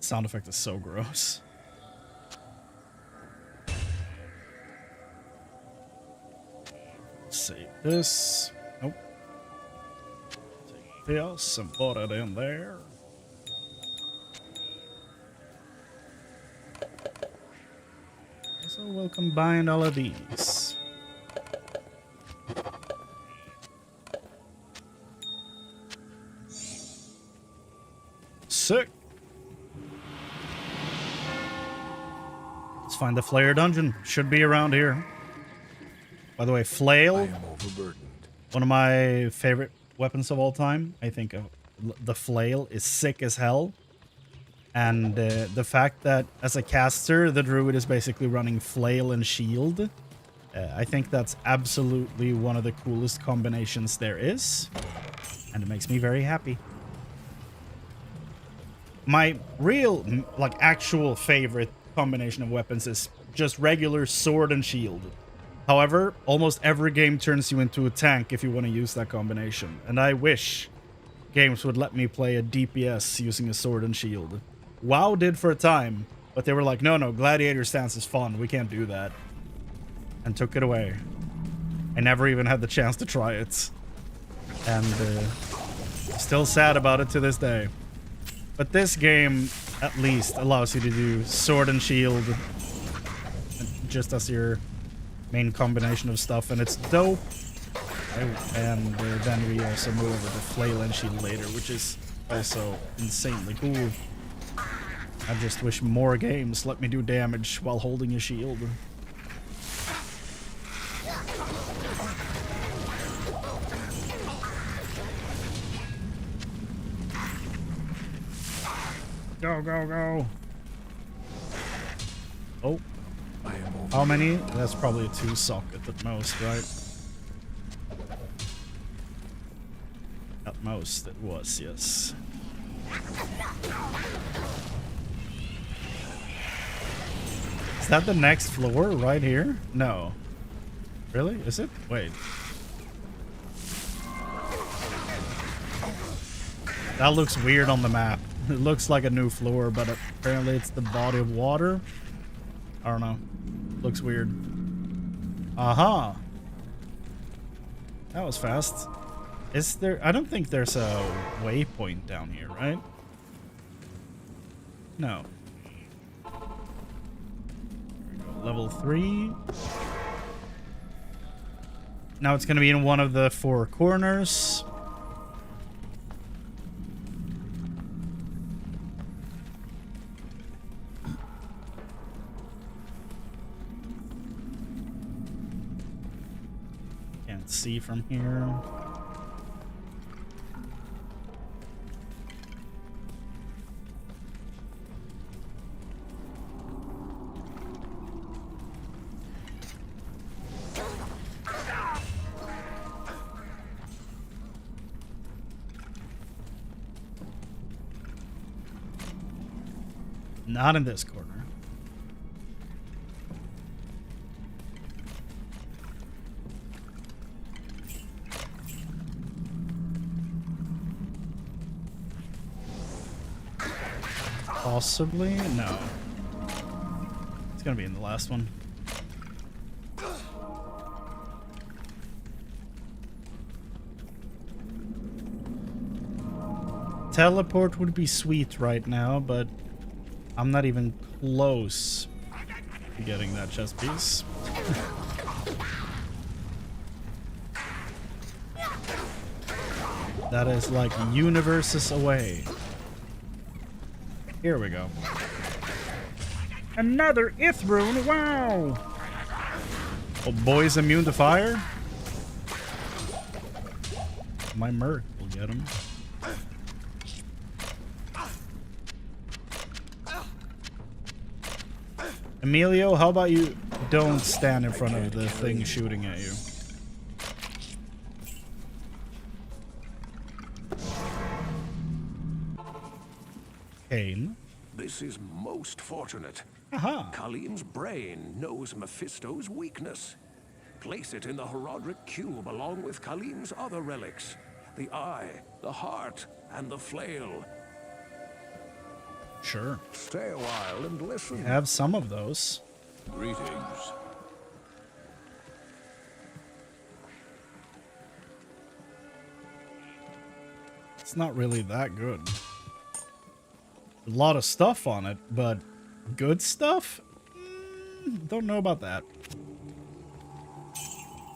Sound effect is so gross. Save this. Nope. this and put it in there. So we'll combine all of these. Sick. Let's find the Flayer dungeon. Should be around here. By the way, flail. One of my favorite weapons of all time. I think the flail is sick as hell. And the fact that as a caster, the druid is basically running flail and shield. I think that's absolutely one of the coolest combinations there is. And it makes me very happy. My real, like, actual favorite combination of weapons is just regular sword and shield. However, almost every game turns you into a tank if you want to use that combination. And I wish games would let me play a DPS using a sword and shield. WoW did for a time, but they were like, no, gladiator stance is fun. We can't do that. And took it away. I never even had the chance to try it. And still sad about it to this day. But this game, at least, allows you to do sword and shield just as your main combination of stuff, and it's dope. And then we also move over to flail and shield later, which is also insanely cool. I just wish more games let me do damage while holding a shield. Go, go, go. Oh. How many? That's probably a 2 socket at most, right? At most it was, yes. Is that the next floor right here? No. Really? Is it? Wait. That looks weird on the map. It looks like a new floor, but apparently it's the body of water. I don't know. Looks weird. Aha! That was fast. Is there... I don't think there's a waypoint down here, right? No. There we go. Level 3. Now it's going to be in one of the 4 corners. Can't see from here. Not in this corner. Possibly? No. It's gonna be in the last one. Teleport would be sweet right now, but I'm not even close to getting that chest piece. That is like universes away. Here we go. Another Ith rune, wow! Oh, boy's immune to fire? My Merc will get him. Emilio, how about you don't stand in front of the thing shooting at you? Chrane. This is most fortunate. Aha. Khalim's brain knows Mephisto's weakness. Place it in the Horodric cube along with Khalim's other relics. The eye, the heart, and the flail. Sure. Stay a while and listen. We have some of those. Greetings. It's not really that good. A lot of stuff on it, but good stuff? Don't know about that.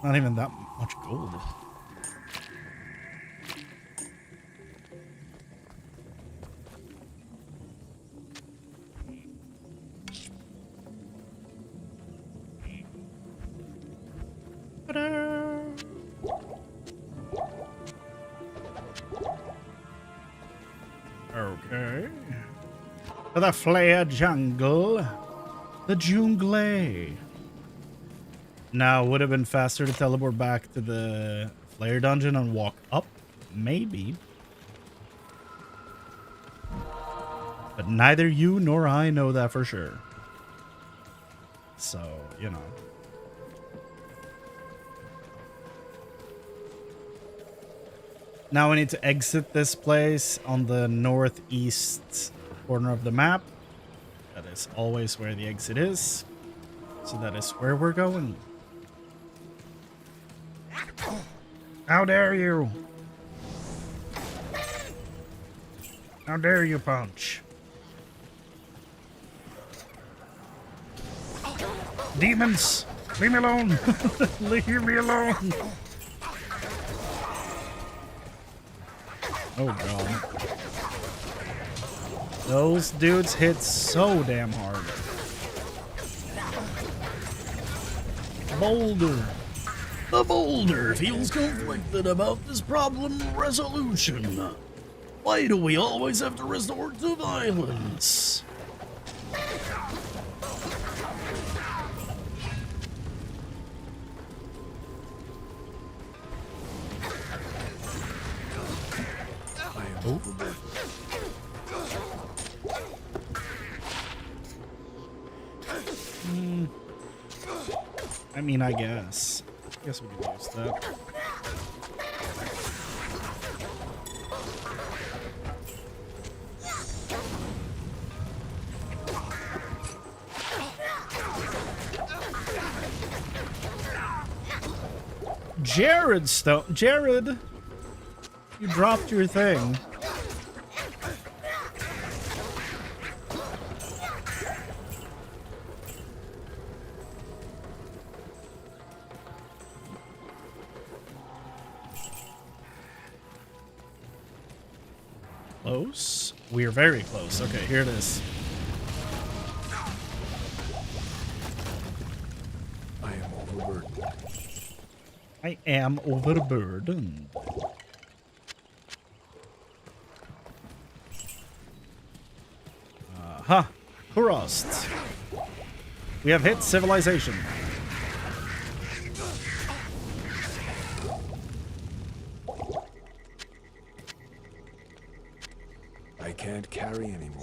Not even that much gold. Okay. To the Flare Jungle. The Jungle. Now, would have been faster to teleport back to the Flare Dungeon and walk up? Maybe. But neither you nor I know that for sure. So, you know. Now we need to exit this place on the northeast corner of the map. That is always where the exit is. So that is where we're going. How dare you? How dare you punch? Demons! Leave me alone! Leave me alone! Oh god. Those dudes hit so damn hard. Boulder. The Boulder feels conflicted about this problem resolution. Why do we always have to resort to violence? Oh. I mean, I guess we could use that. Jared, you dropped your thing. Close? We are very close. Okay, here it is. I am overburdened. I am overburdened. Aha! Kurost. We have hit civilization. I can't carry anymore.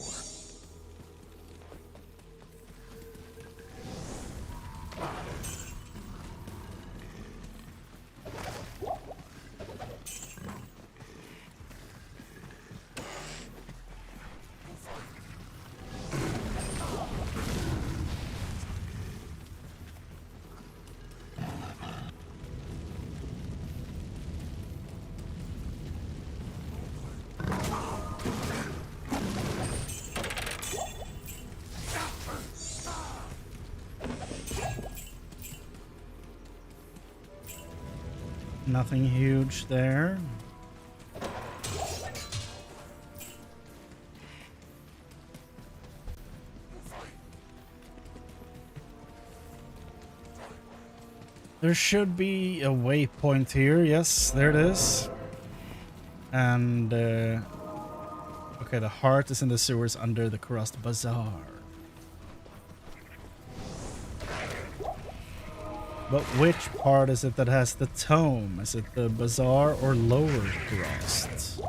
Nothing huge there. There should be a waypoint here. Yes, there it is. And, okay, the heart is in the sewers under the Kurost Bazaar. But which part is it that has the tome? Is it the Bazaar or Lower Kurost?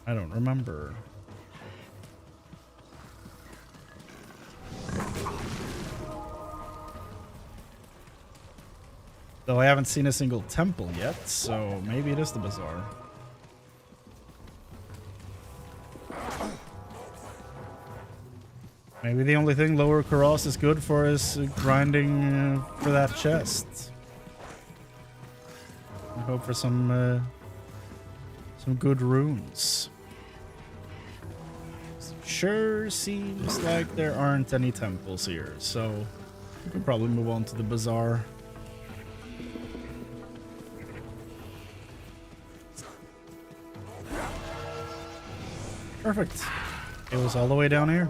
I don't remember. Though I haven't seen a single temple yet, so maybe it is the Bazaar. Maybe the only thing Lower Kurost is good for is grinding for that chest. I hope for some Some good runes. Sure seems like there aren't any temples here, so we could probably move on to the bazaar. Perfect. It was all the way down here.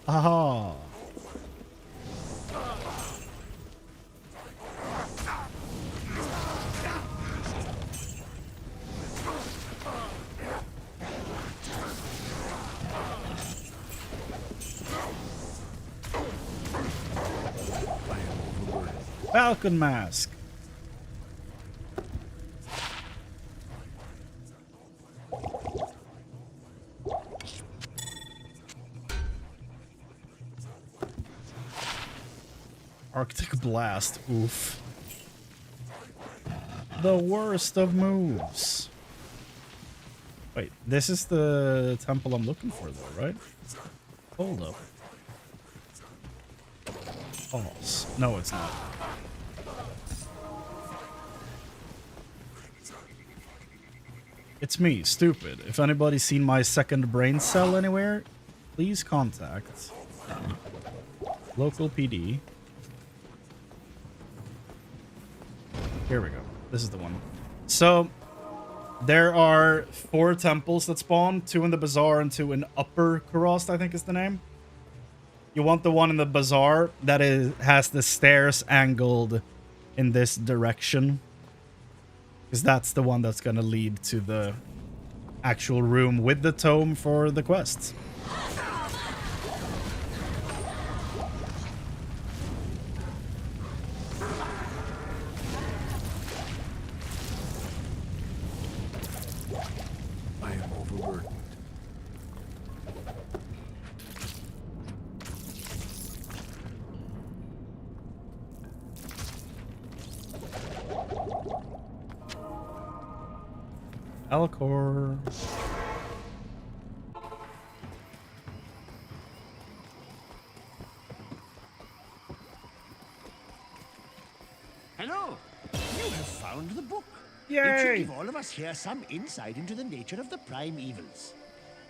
Aha! Falcon mask. Arctic blast. Oof. The worst of moves. Wait, this is the temple I'm looking for though, right? Hold up. Pause. No, it's not. It's me, stupid. If anybody's seen my second brain cell anywhere, please contact local PD. Here we go. This is the one. So, there are 4 temples that spawn, 2 in the bazaar and 2 in Upper Kurast, I think is the name. You want the one in the bazaar that has the stairs angled in this direction. Because that's the one that's going to lead to the actual room with the tome for the quests. I am overburdened. Alcor. Hello! You have found the book. It Yay! should give all of us here some insight into the nature of the prime evils.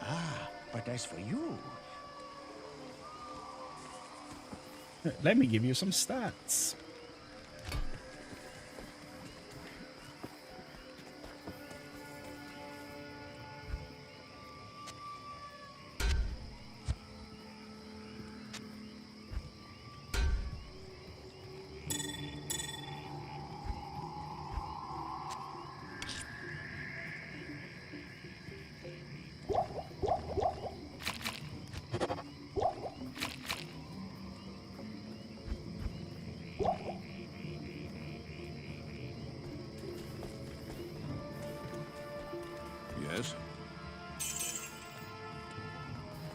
Ah, but as for you... Let me give you some stats. Yes?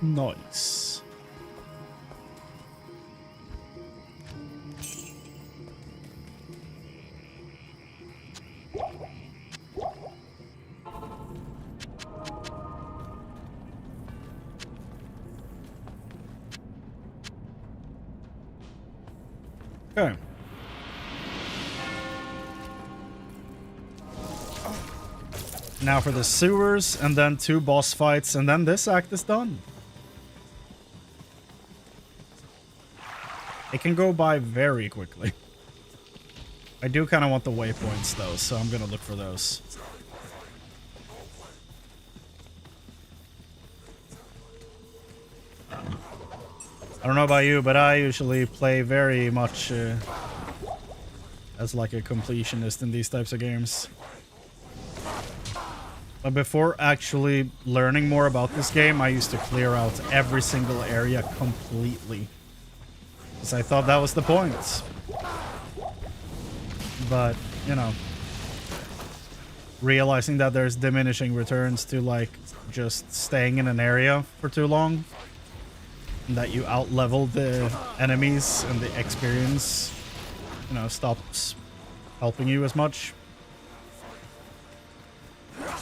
Nice. Okay. Now for the sewers, and then 2 boss fights, and then this act is done. It can go by very quickly. I do kind of want the waypoints though, so I'm gonna look for those. I don't know about you, but I usually play very much as like a completionist in these types of games. But before actually learning more about this game, I used to clear out every single area completely. Because I thought that was the point. But, you know, realizing that there's diminishing returns to like just staying in an area for too long. And that you out-level the enemies and the experience, you know, stops helping you as much.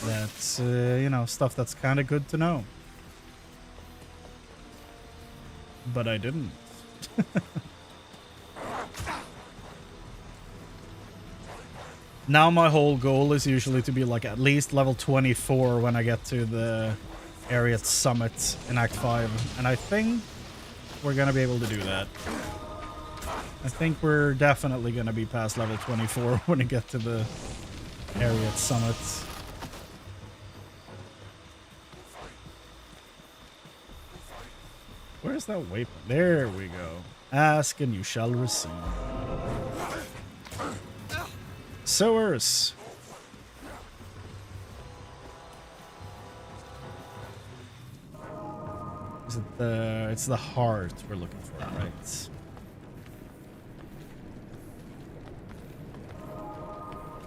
That's, you know, stuff that's kind of good to know. But I didn't. Now my whole goal is usually to be like at least level 24 when I get to the area summit in Act 5. And I think we're gonna be able to do that. I think we're definitely gonna be past level 24 when we get to the area summit. Where's that waypoint? There we go. Ask and you shall receive. Sewers. Is it the... It's the heart we're looking for, right?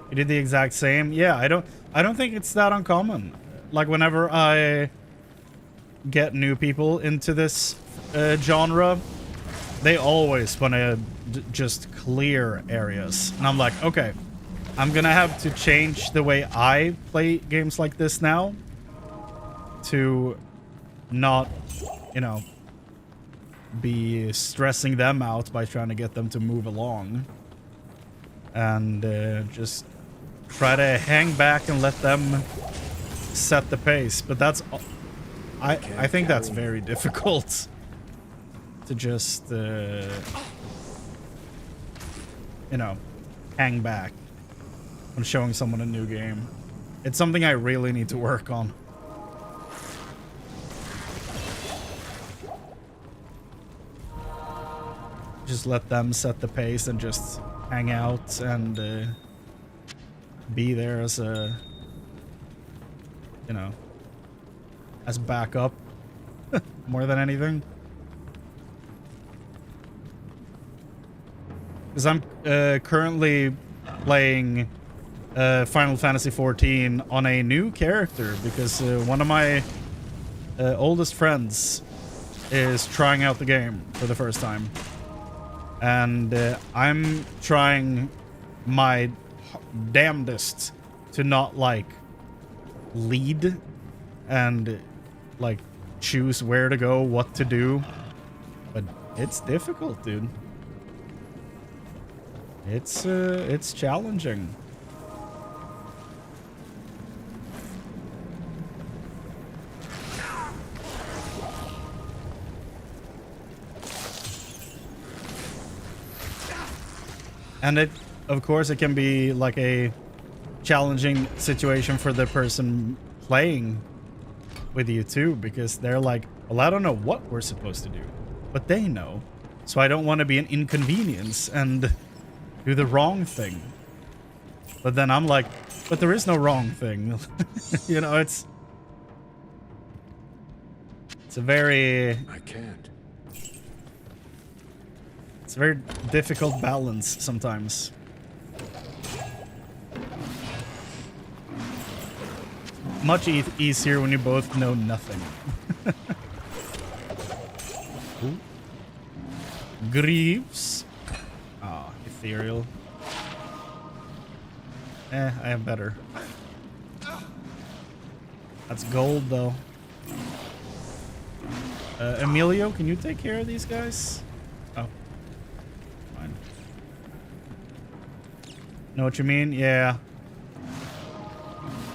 You did the exact same? Yeah, I don't think it's that uncommon. Like whenever I get new people into this genre, they always want to just clear areas. And I'm like, okay, I'm gonna have to change the way I play games like this now to not, you know, be stressing them out by trying to get them to move along. And just try to hang back and let them set the pace. But that's... I think that's very difficult to just, you know, hang back when showing someone a new game. It's something I really need to work on. Just let them set the pace and just hang out and be there as a, you know, as backup more than anything. Because I'm currently playing Final Fantasy XIV on a new character because one of my oldest friends is trying out the game for the first time. And I'm trying my damnedest to not, like, lead and, like, choose where to go, what to do. But it's difficult, dude. It's challenging. And it, of course, it can be like a challenging situation for the person playing with you too, because they're like, well, I don't know what we're supposed to do, but they know. So I don't want to be an inconvenience and do the wrong thing. But then I'm like, but there is no wrong thing. You know, it's a very... I can't. It's a very difficult balance sometimes. Much easier when you both know nothing. Ooh. Greaves. Ah, ethereal. I have better. That's gold, though. Emilio, can you take care of these guys? Oh. Fine. Know what you mean? Yeah.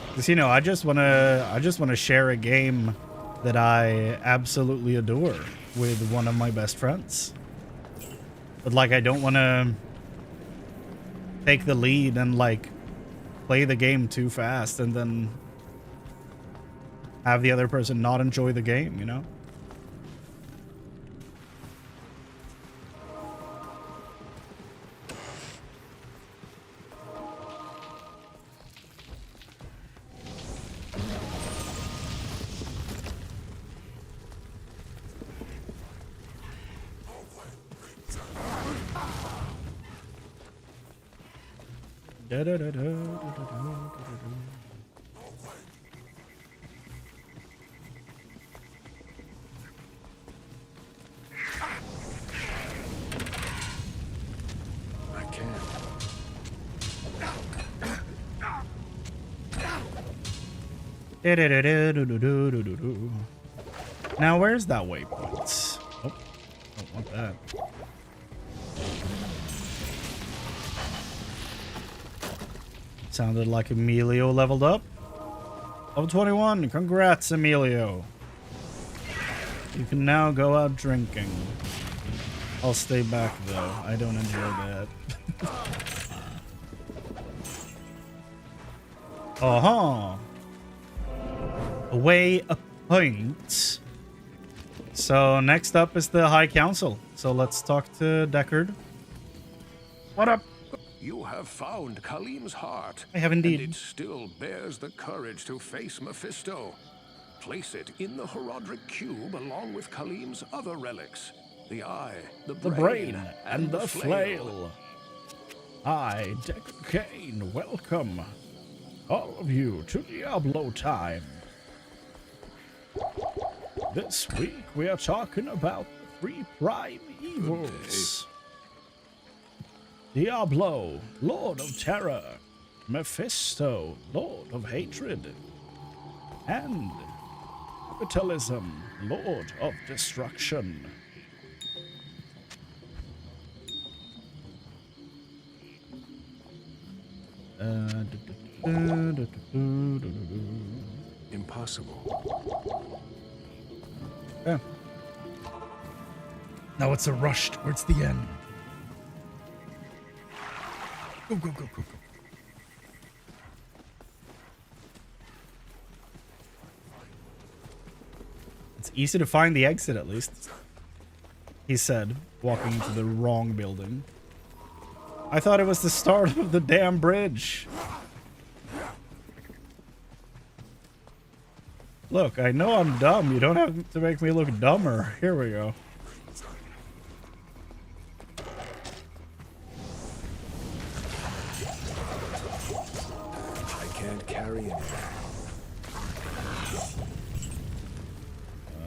Because, you know, I just wanna share a game that I absolutely adore with one of my best friends. But, like, I don't want to take the lead and, like, play the game too fast and then have the other person not enjoy the game, you know? Now, where's that waypoint? Oh, don't want that. Sounded like Emilio leveled up. Level 21. Congrats, Emilio. You can now go out drinking. I'll stay back, though. I don't enjoy that. Uh-huh. Away a point. So next up is the High Council. So let's talk to Deckard. What up? You have found Khalim's heart. I have indeed. And it still bears the courage to face Mephisto. Place it in the Horadric Cube along with Khalim's other relics. The eye, the brain and the flail. I, Deckard Cain, welcome all of you to Diablo time. This week we are talking about the 3 prime evils. Diablo, Lord of Terror. Mephisto, Lord of Hatred. And Capitalism, Lord of Destruction. Impossible. Yeah. Now it's a rush towards the end. Go, go, go, go, go. It's easy to find the exit, at least. He said, walking into the wrong building. I thought it was the start of the damn bridge. Look, I know I'm dumb. You don't have to make me look dumber. Here we go. I can't carry it.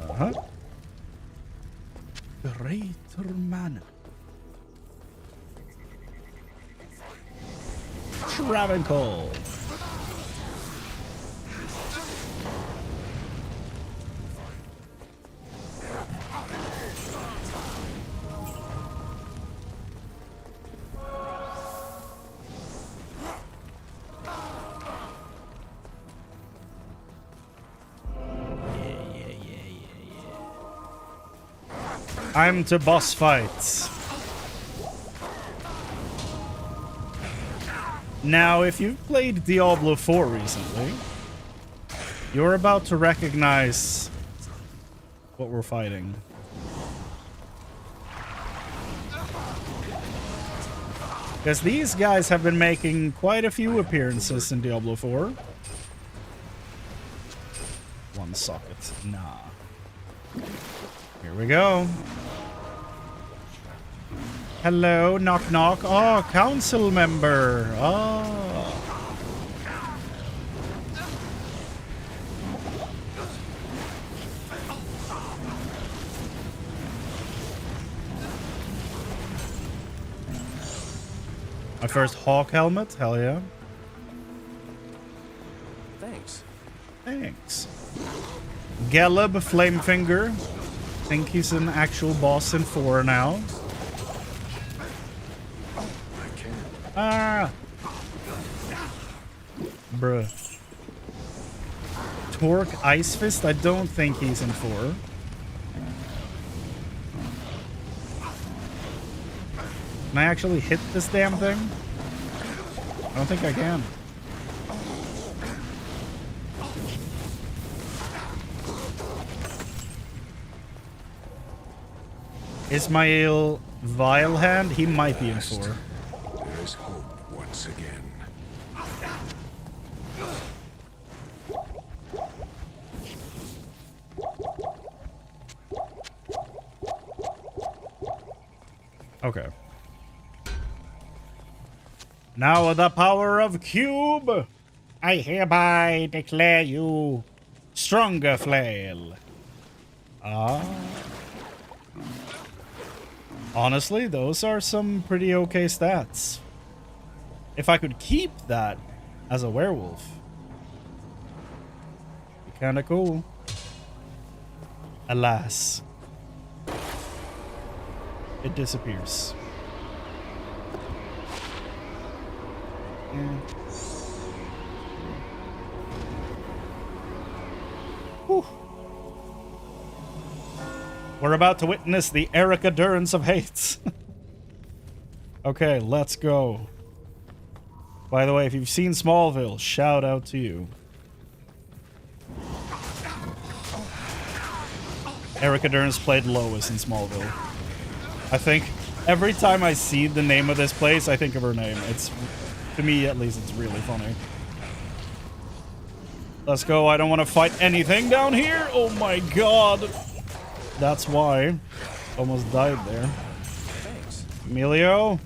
Uh-huh. Greater man. Travancore. I'm to boss fights. Now, if you've played Diablo 4 recently, you're about to recognize what we're fighting. Because these guys have been making quite a few appearances in Diablo 4. One socket. Nah. Here we go. Hello, knock knock. Oh, council member. Oh. My first hawk helmet? Hell yeah. Thanks. Thanks. Geleb Flamefinger. Think he's an actual boss in 4 now. Ah! Bruh. Torque Ice Fist? I don't think he's in 4. Can I actually hit this damn thing? I don't think I can. Ismail Vilehand? He might be in 4. There is hope once again. Okay. Now with the power of Cube, I hereby declare you stronger flail. Ah. Honestly, those are some pretty okay stats. If I could keep that as a werewolf, it'd be kinda cool. Alas, it disappears. Whew. We're about to witness the Eric endurance of hate. Okay, let's go. By the way, if you've seen Smallville, shout out to you. Erica Durns played Lois in Smallville. I think every time I see the name of this place, I think of her name. It's, to me at least, it's really funny. Let's go. I don't want to fight anything down here. Oh my god. That's why. Almost died there. Thanks. Emilio?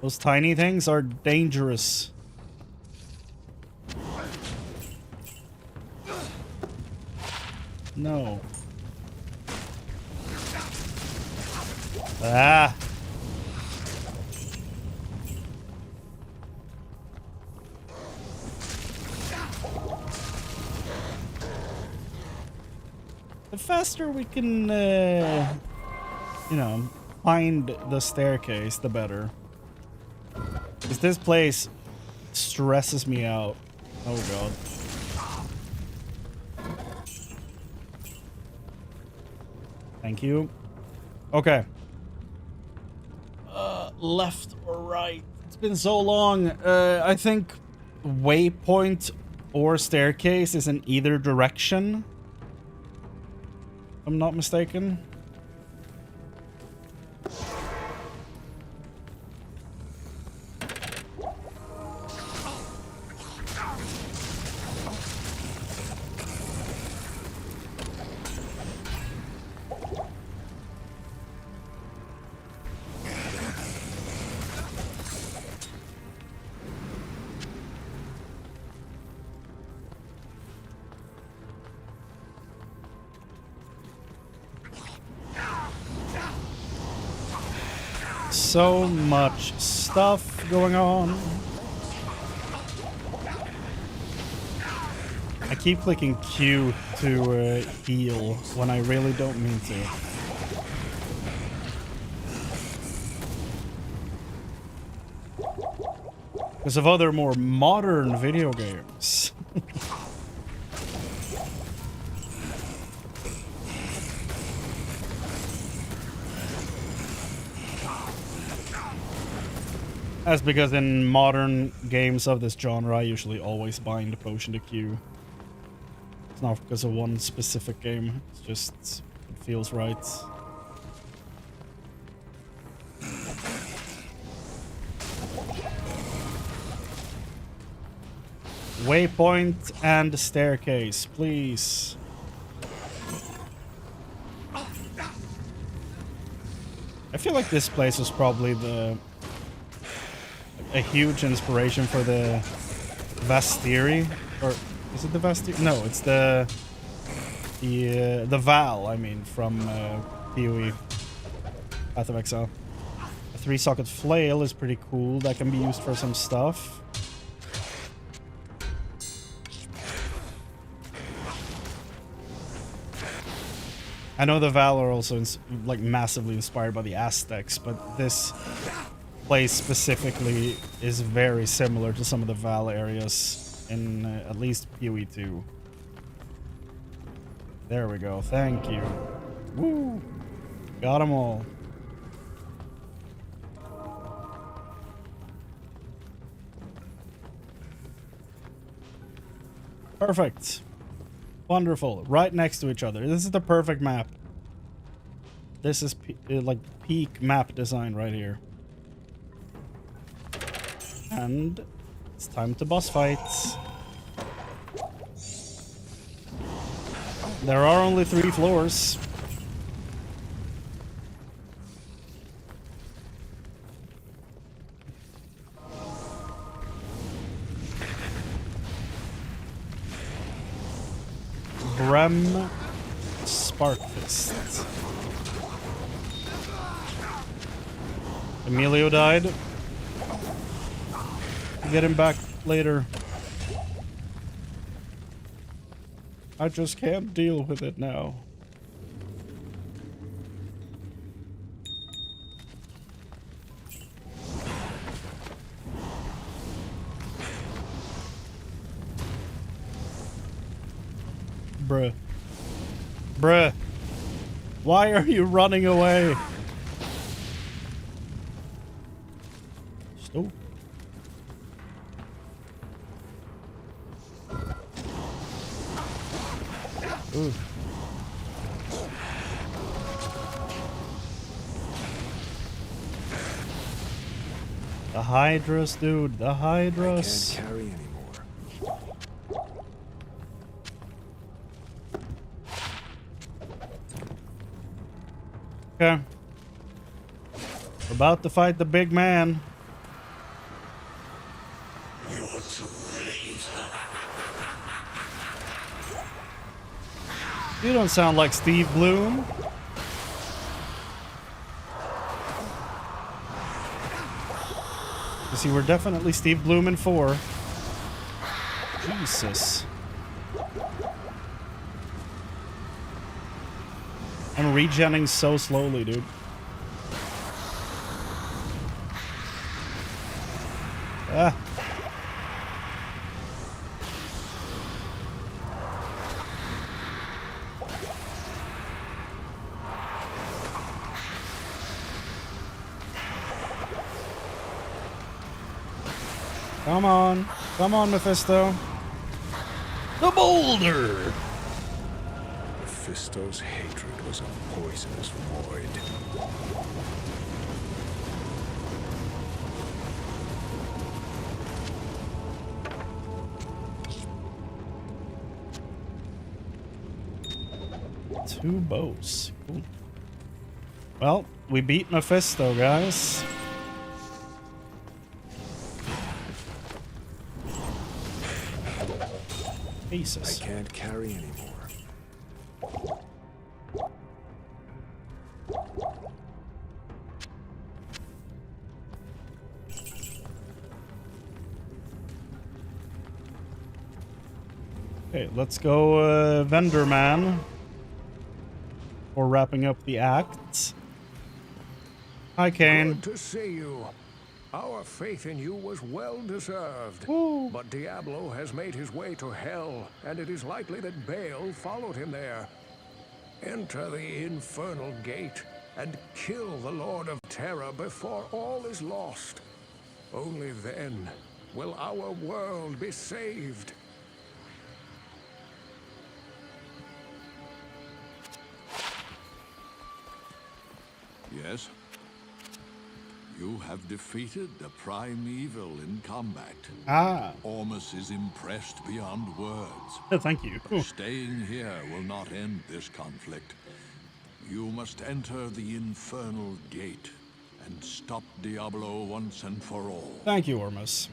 Those tiny things are dangerous. No. Ah. The faster we can, you know, find the staircase, the better. Because this place stresses me out. Oh god. Thank you. Okay. Left or right? It's been so long. I think waypoint or staircase is in either direction. If I'm not mistaken. So much stuff going on. I keep clicking Q to heal when I really don't mean to. Because of other more modern video games. That's because in modern games of this genre, I usually always bind a potion to Q. It's not because of one specific game, it's just, it feels right. Waypoint and staircase, please. I feel like this place was probably a huge inspiration for the Vastiri, or is it the Vastiri? No, it's the Val. I mean, from PoE, Path of Exile. A 3-socket flail is pretty cool. That can be used for some stuff. I know the Val are also like massively inspired by the Aztecs, but this place specifically is very similar to some of the Val areas in at least PoE 2. There we go. Thank you. Woo! Got them all. Perfect. Wonderful. Right next to each other. This is the perfect map. This is like peak map design right here. And it's time to boss fights. There are only 3 floors. Brem Sparkfist. Emilio died. Get him back later. I just can't deal with it now. bruh. Bruh. Why are you running away? Stop. Ooh. The Hydras, dude. The Hydras. I can't carry anymore. Okay. We're about to fight the big man. You don't sound like Steve Bloom. You see, we're definitely Steve Bloom in 4. Jesus. I'm regenning so slowly, dude. Ah. Come on. Come on, Mephisto. The boulder! Mephisto's hatred was a poisonous void. Two bows. Cool. Well, we beat Mephisto, guys. Jesus. I can't carry anymore. Okay, let's go, Vendor Man. For wrapping up the act. Hi, Kane. Good to see you. Our faith in you was well deserved. But Diablo has made his way to hell, and it is likely that Baal followed him there. Enter the infernal gate and kill the Lord of Terror before all is lost. Only then will our world be saved. Yes? You have defeated the primeval in combat. Ah. Ormus is impressed beyond words. Thank you. But staying here will not end this conflict. You must enter the infernal gate and stop Diablo once and for all. Thank you, Ormus.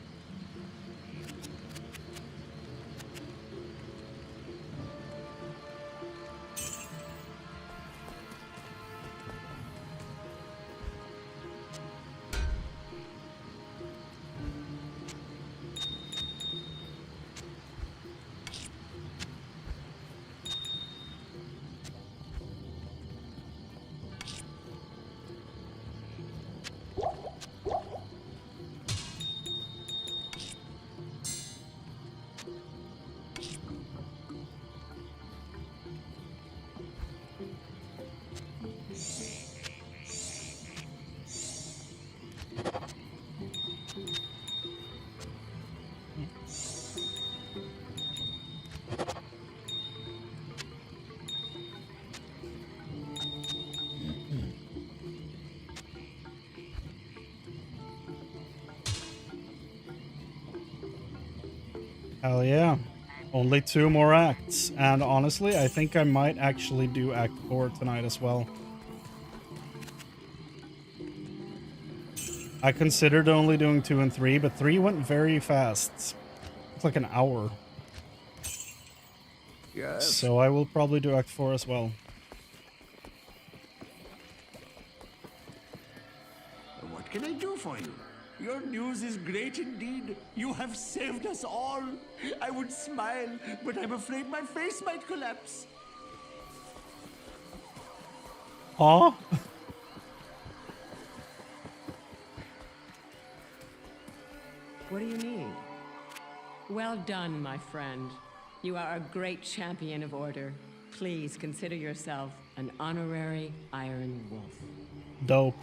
Hell yeah. Only 2 more acts. And honestly, I think I might actually do Act 4 tonight as well. I considered only doing 2 and 3, but 3 went very fast. It's like an hour. Yes. So I will probably do Act 4 as well. What can I do for you? Your news is great indeed. You have saved us all. I would smile, but I'm afraid my face might collapse. Huh? What do you need? Well done, my friend. You are a great champion of order. Please consider yourself an honorary Iron Wolf. Dope.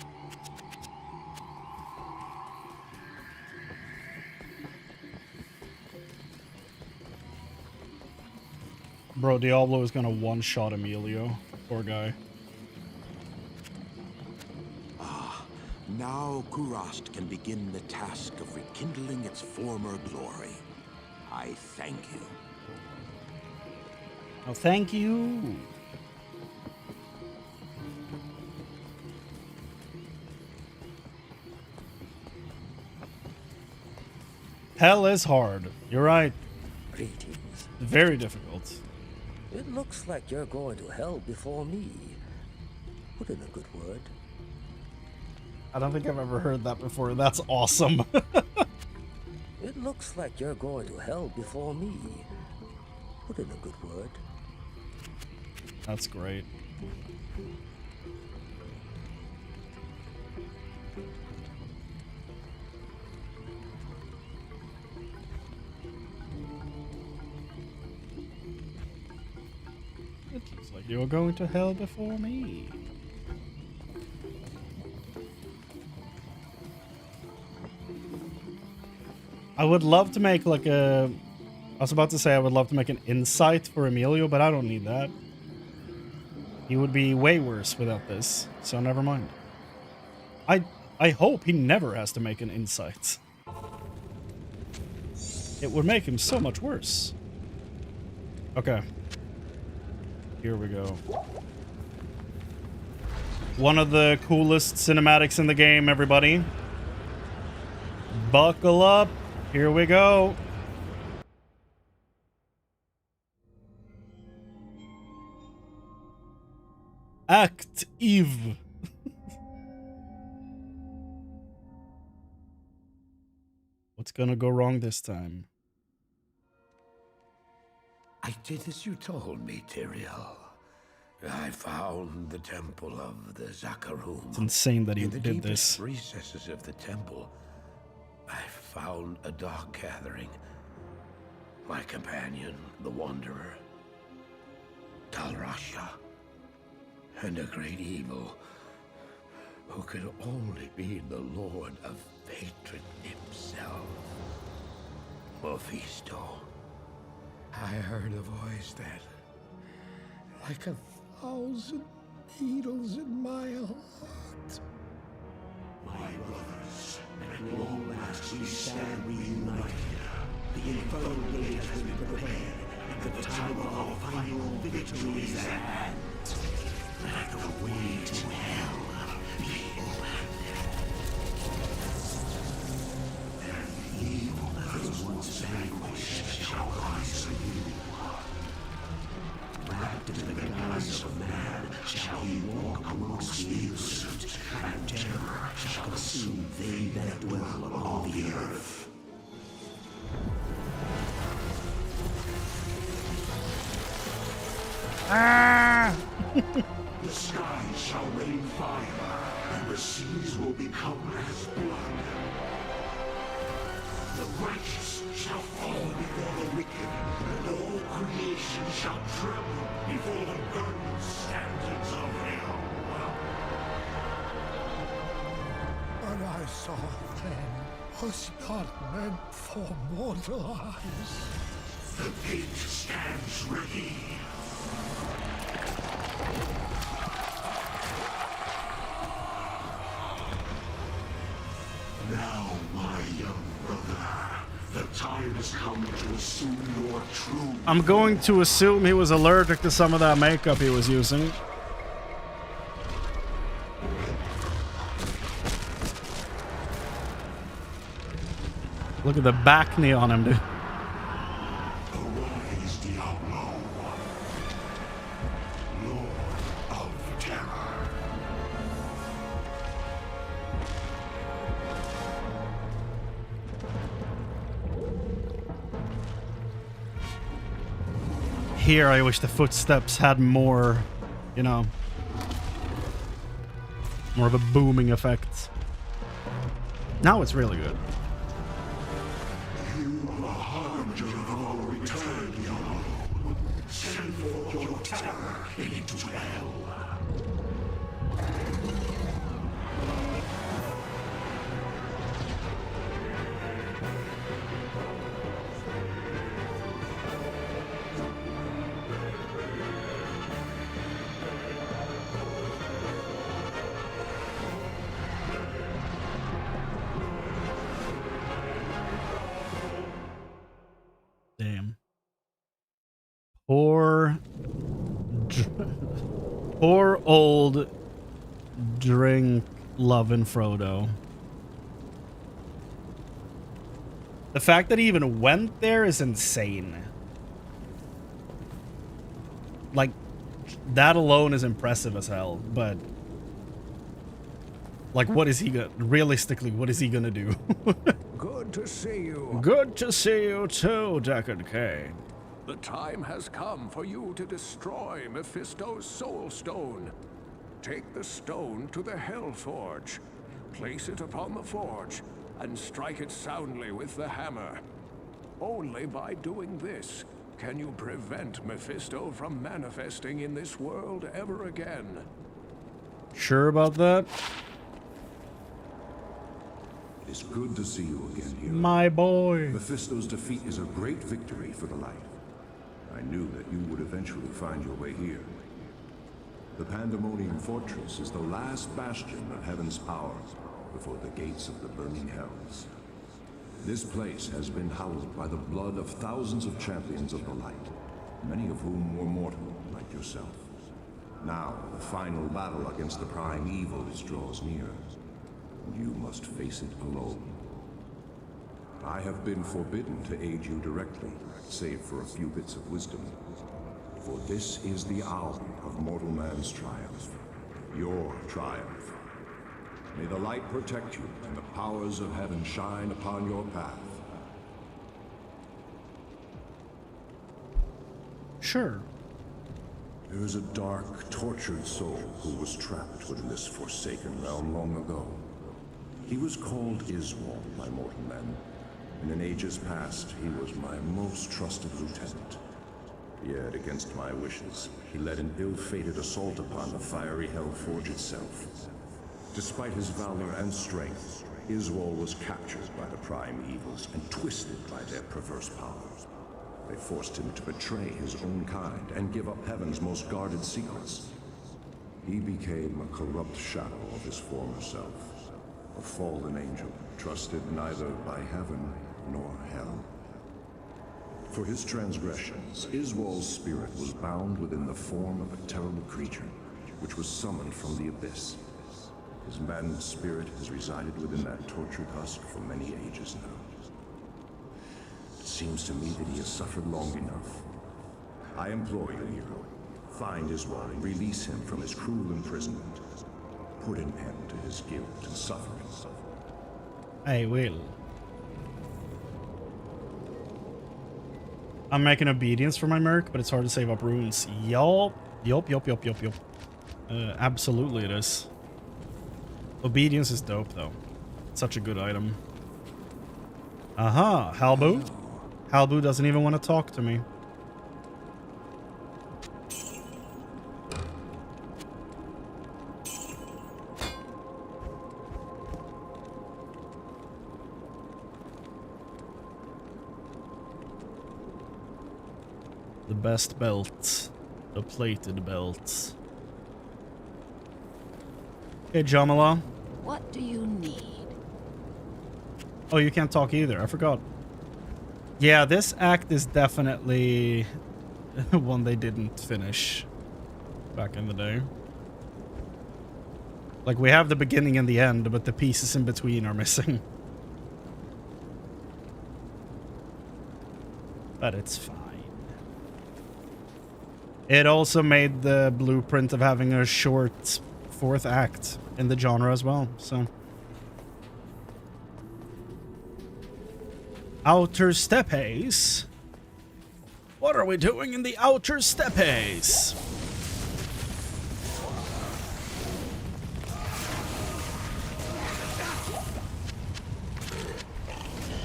Bro, Diablo is gonna one-shot Emilio. Poor guy. Now Kurast can begin the task of rekindling its former glory. I thank you. Oh, thank you. Hell is hard. You're right. Greetings. Very difficult. It looks like you're going to hell before me. Put in a good word. I don't think I've ever heard that before. That's awesome. It looks like you're going to hell before me. Put in a good word. That's great. It looks like you're going to hell before me. I would love to make like a... I was about to say I would love to make an insight for Emilio, but I don't need that. He would be way worse without this, so never mind. I hope he never has to make an insight. It would make him so much worse. Okay. Here we go. One of the coolest cinematics in the game, everybody. Buckle up. Here we go. Active. What's gonna go wrong this time? I did as you told me, Tyrael. I found the temple of the Zakarum. It's insane that he in the did deepest this. recesses of the temple, I found a dark gathering. My companion, the Wanderer, Talrasha, and a great evil who could only be the Lord of Hatred himself, Mephisto. I heard a voice that, like 1,000 needles in my heart. My brothers, at long last we stand reunited. The infernal gate has been prepared, and the time of our final victory is at hand. Let the way to hell be opened. And the evil that was once vanquished shall rise anew. Wrapped in the guise of man shall he walk amongst the innocent, and terror shall consume they that dwell upon the earth. Ah! The skies shall rain fire, and the seas will become as blood. The righteous shall fall before the wicked, and all creation shall tremble before the burning standards of hell. What I saw then was not meant for mortal eyes. The gate stands ready. Now, my young brother, the time has come to assume your true... I'm going to assume he was allergic to some of that makeup he was using. Look at the back knee on him, dude. Arise, Diablo, Lord of Terror. Here, I wish the footsteps had more, you know, more of a booming effect. Now it's really good. You are a harbinger of our return, Diablo. Send forth your terror into hell. Damn. Poor old drink loving Frodo. The fact that he even went there is insane. Like, that alone is impressive as hell, but like, what is he gonna, realistically, what is he gonna do? Good to see you. Good to see you too, Deckard Cain. The time has come for you to destroy Mephisto's Soul Stone. Take the stone to the Hellforge. Place it upon the forge, and strike it soundly with the hammer. Only by doing this can you prevent Mephisto from manifesting in this world ever again. Sure about that? It is good to see you again, hero. My boy. Mephisto's defeat is a great victory for the light. I knew that you would eventually find your way here. The Pandemonium Fortress is the last bastion of heaven's power before the gates of the burning hells. This place has been hallowed by the blood of thousands of champions of the light, many of whom were mortal, like yourself. Now, the final battle against the prime evils draws near, and you must face it alone. I have been forbidden to aid you directly, save for a few bits of wisdom. For this is the hour of mortal man's triumph. Your triumph. May the light protect you, and the powers of heaven shine upon your path. Sure. There is a dark, tortured soul who was trapped within this forsaken realm long ago. He was called Iswal by mortal men, and in ages past, he was my most trusted lieutenant. Yet, against my wishes, he led an ill-fated assault upon the fiery Hellforge itself. Despite his valor and strength, Iswal was captured by the prime evils and twisted by their perverse powers. They forced him to betray his own kind and give up heaven's most guarded secrets. He became a corrupt shadow of his former self, a fallen angel, trusted neither by heaven nor hell. For his transgressions, Iswal's spirit was bound within the form of a terrible creature, which was summoned from the abyss. His maddened spirit has resided within that tortured husk for many ages now. It seems to me that he has suffered long enough. I implore you, hero, find Iswal and release him from his cruel imprisonment. Put an end to his guilt and suffering. I will. I'm making obedience for my merc, but it's hard to save up runes. Yup. Absolutely it is. Obedience is dope, though. Such a good item. Aha, Halbu. Halbu doesn't even want to talk to me. The best belt. The plated belt. Hey, Jamala. What do you need? Oh, you can't talk either. I forgot. Yeah, this act is definitely one they didn't finish back in the day. Like, we have the beginning and the end, but the pieces in between are missing. But it's fine. It also made the blueprint of having a short fourth act in the genre as well, so. Outer Steppes? What are we doing in the Outer Steppes?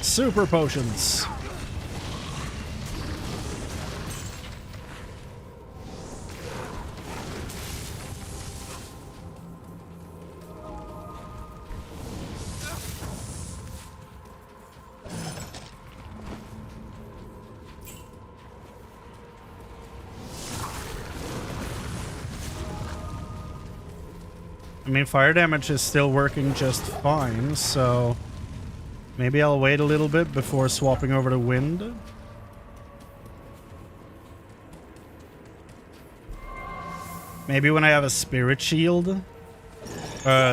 Super potions. I mean, fire damage is still working just fine, so maybe I'll wait a little bit before swapping over to wind. Maybe when I have a spirit shield.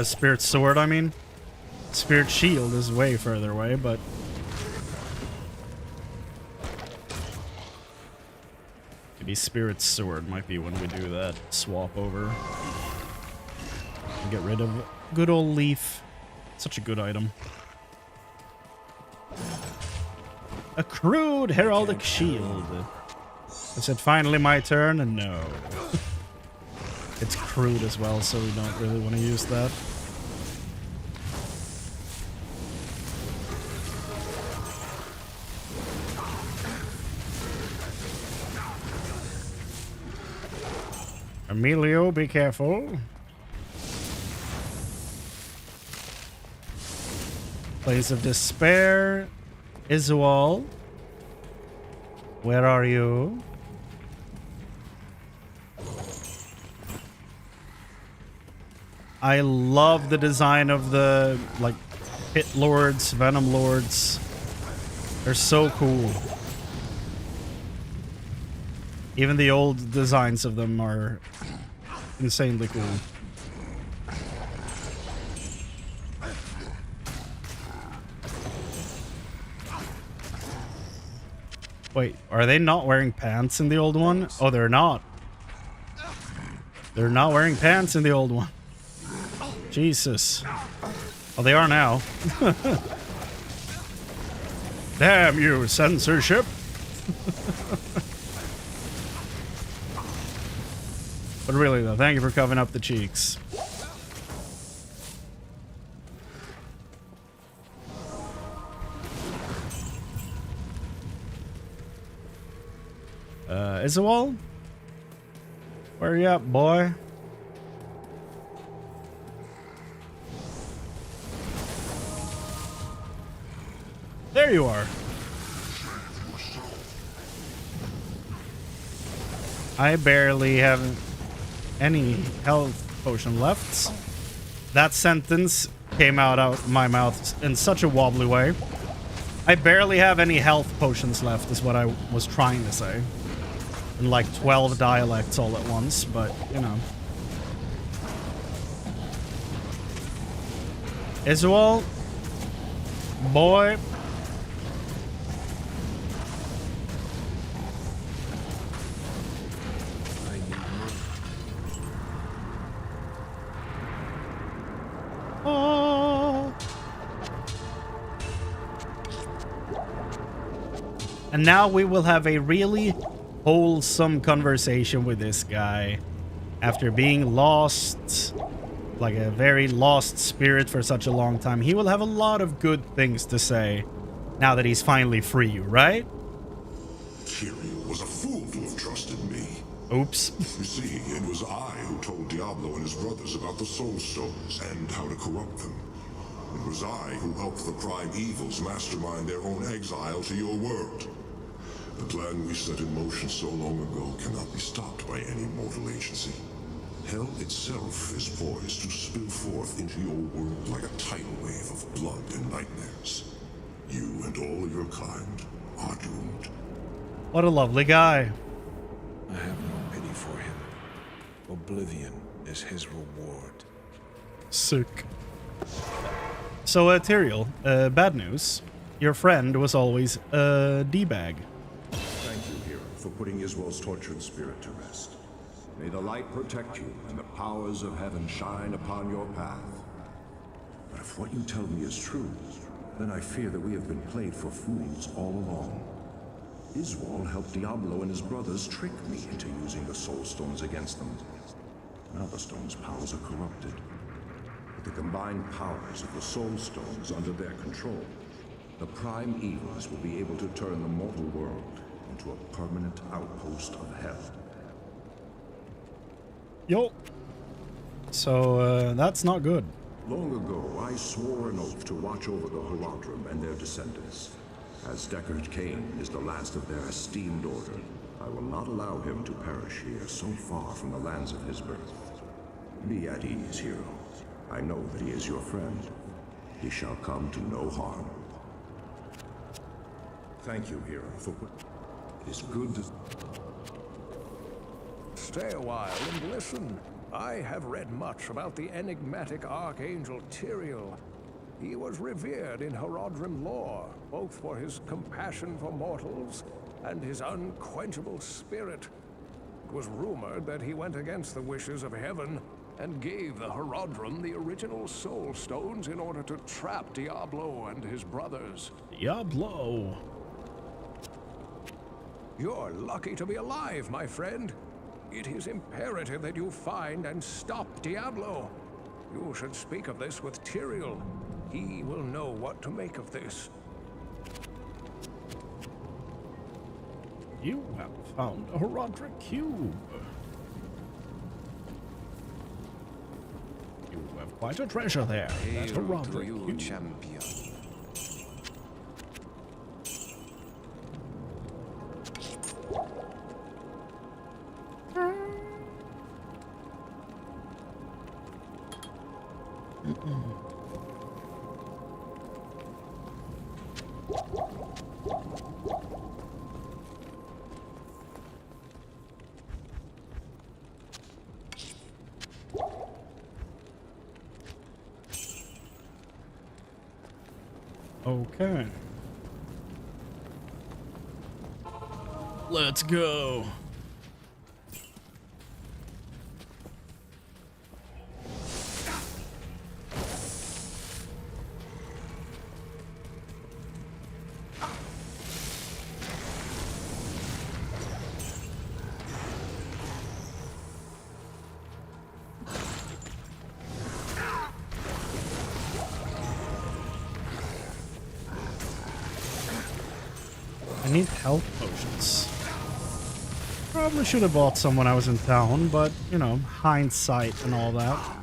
Spirit sword, I mean. Spirit shield is way further away, but... maybe spirit sword might be when we do that swap over. And get rid of good old leaf. Such a good item. A crude heraldic shield. Is it finally my turn? And no. It's crude as well, so we don't really want to use that. Emilio, be careful. Place of Despair. Isual. Where are you? I love the design of the, like, Pit Lords, Venom Lords. They're so cool. Even the old designs of them are insanely cool. Wait, are they not wearing pants in the old one? Oh, they're not. They're not wearing pants in the old one. Jesus. Oh, they are now. Damn you, censorship. But really though, thank you for covering up the cheeks. Isual? Where you at, boy? There you are. I barely have any health potion left. That sentence came out of my mouth in such a wobbly way. I barely have any health potions left is what I was trying to say. In like 12 dialects all at once, but you know. Isual, boy. Oh. And now we will have a really wholesome conversation with this guy after being lost, like a very lost spirit for such a long time. He will have a lot of good things to say now that he's finally free, right? Tyrael was a fool to have trusted me. Oops. You see, it was I who told Diablo and his brothers about the Soul Stones and how to corrupt them. It was I who helped the Prime Evils mastermind their own exile to your world. The plan we set in motion so long ago cannot be stopped by any mortal agency. Hell itself is poised to spill forth into your world like a tidal wave of blood and nightmares. You and all your kind are doomed. What a lovely guy. I have no pity for him. Oblivion is his reward. Sick. So, Tyrael, bad news. Your friend was always a D-bag. Thank you, hero, for putting Isual's tortured spirit to rest. May the light protect you and the powers of heaven shine upon your path. But if what you tell me is true, then I fear that we have been played for fools all along. Isual helped Diablo and his brothers trick me into using the Soul Stones against them. Now the Stones' powers are corrupted. With the combined powers of the Soul Stones under their control, the Prime Evils will be able to turn the mortal world into a permanent outpost of hell. Yo. So, that's not good. Long ago, I swore an oath to watch over the Horadrim and their descendants. As Deckard Cain is the last of their esteemed order, I will not allow him to perish here so far from the lands of his birth. Be at ease, hero. I know that he is your friend. He shall come to no harm. Thank you, hero, for it is good to... Stay a while and listen. I have read much about the enigmatic Archangel Tyrael. He was revered in Horadrim lore, both for his compassion for mortals and his unquenchable spirit. It was rumored that he went against the wishes of heaven and gave the Horadrim the original soul stones in order to trap Diablo and his brothers. Diablo. You're lucky to be alive, my friend. It is imperative that you find and stop Diablo. You should speak of this with Tyrael. He will know what to make of this. You have found a Horadric cube. You have quite a treasure there. That Horadric cube. champion. Okay. Let's go. I need health potions. Probably should have bought some when I was in town, but, you know, hindsight and all that.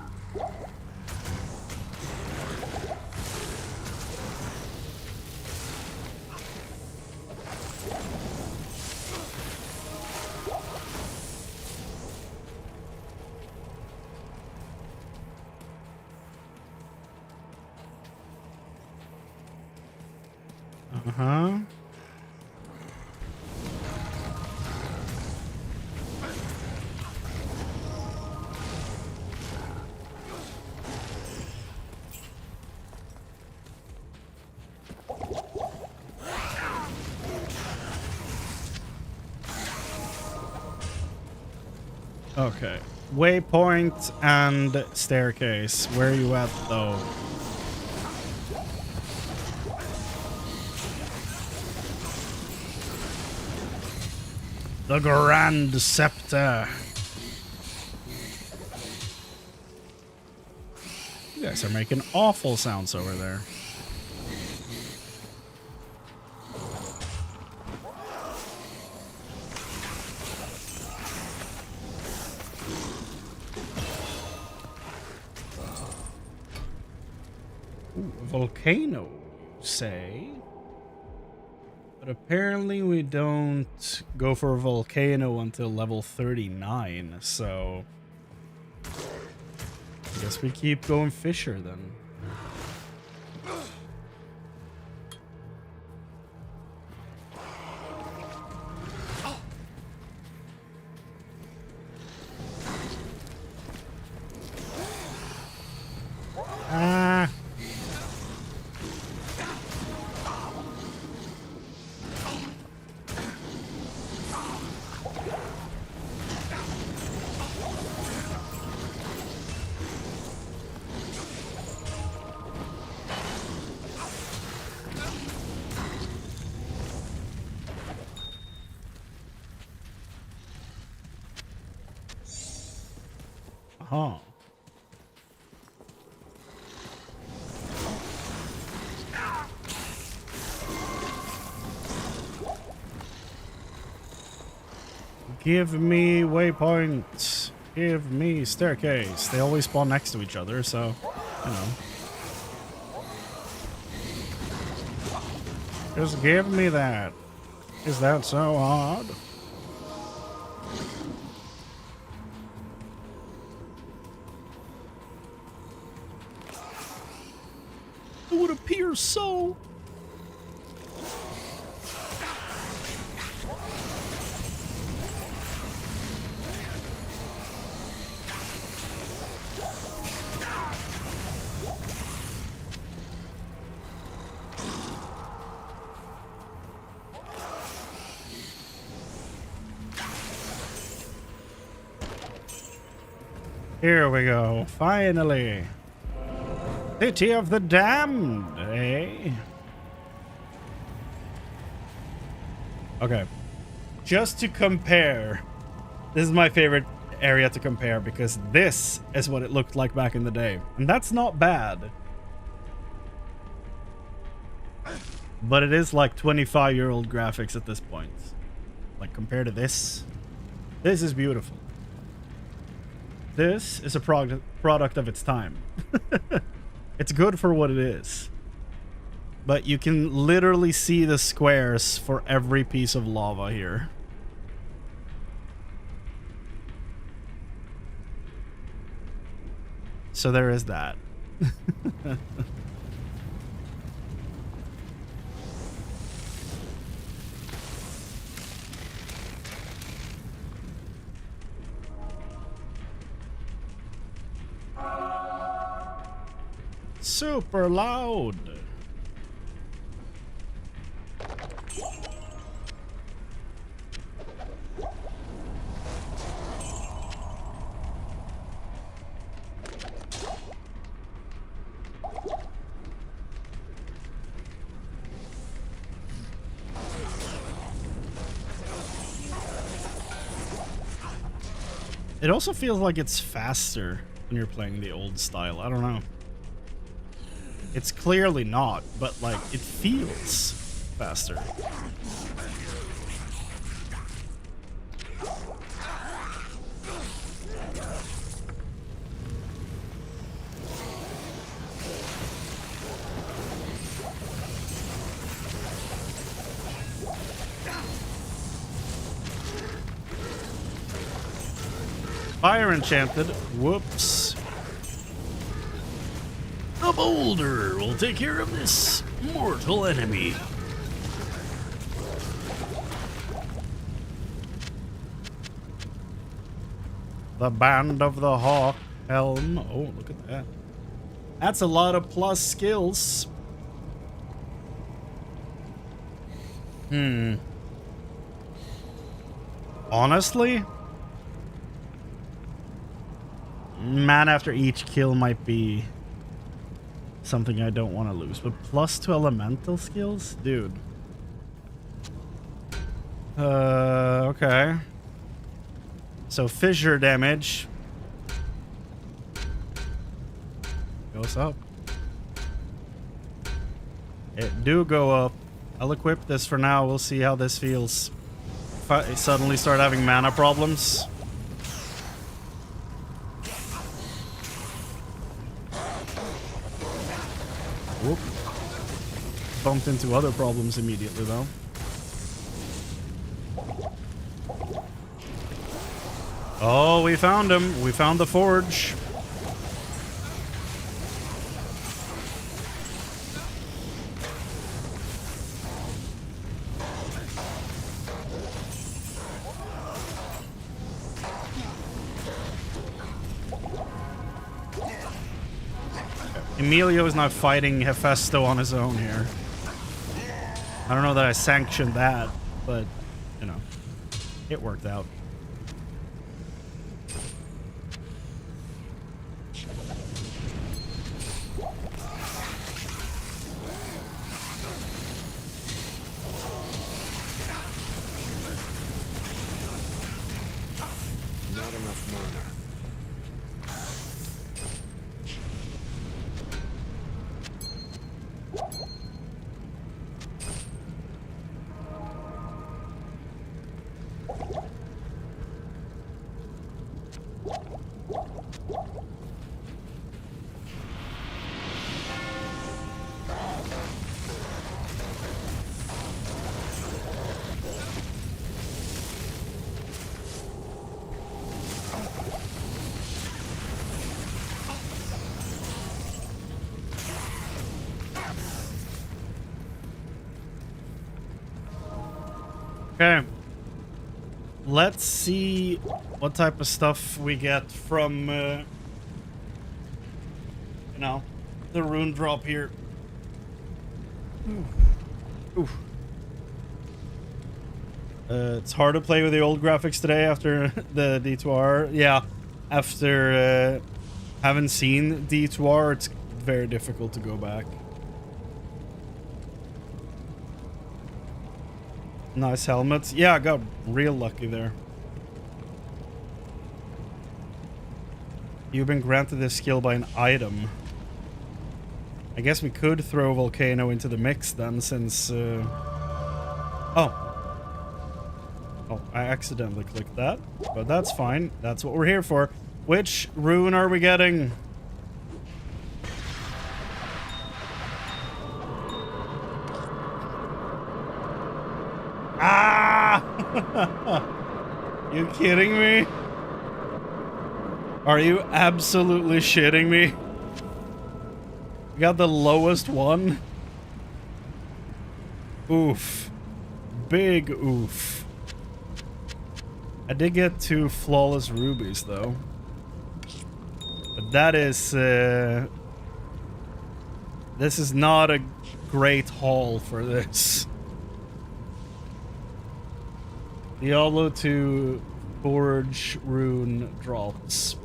Uh-huh. Okay. Waypoint and staircase. Where are you at, though? The Grand Scepter. You guys are making awful sounds over there. Ooh, a volcano, you say? But apparently we don't go for a volcano until level 39, so... I guess we keep going Fisher then. Ah! Huh. Give me waypoints. Give me staircase. They always spawn next to each other, so, you know. Just give me that. Is that so hard? appears so. Here we go, finally. City of the Damned, eh? Okay. Just to compare, this is my favorite area to compare because this is what it looked like back in the day. And that's not bad. But it is like 25-year-old graphics at this point. Like compared to this, this is beautiful. This is a product of its time. It's good for what it is. But you can literally see the squares for every piece of lava here. So there is that. Super loud. It also feels like it's faster when you're playing the old style. I don't know. It's clearly not, but like it feels faster. Fire enchanted. Whoops. The boulder will take care of this mortal enemy. The Band of the Hawk Helm. Oh, look at that. That's a lot of plus skills. Honestly, man after each kill might be something I don't want to lose, but plus 2 elemental skills? Dude. Okay. So fissure damage goes up. It do go up. I'll equip this for now. We'll see how this feels. If I suddenly start having mana problems. Whoop. Bumped into other problems immediately though. Oh, we found him. We found the forge. Emilio is not fighting Hephaestus on his own here. I don't know that I sanctioned that, but, you know, it worked out. Not enough mana. Okay. Let's see what type of stuff we get from, you know, the rune drop here. Oof. It's hard to play with the old graphics today after the D2R. Yeah, after having seen D2R, it's very difficult to go back. Nice helmets. Yeah, I got real lucky there. You've been granted this skill by an item. I guess we could throw Volcano into the mix then, since... Oh, I accidentally clicked that, but that's fine. That's what we're here for. Which rune are we getting? Ah! You kidding me? Are you absolutely shitting me? We got the lowest one? Oof. Big oof. I did get 2 flawless rubies though. But that is... this is not a great haul for this. Diablo 2 Forge rune drops.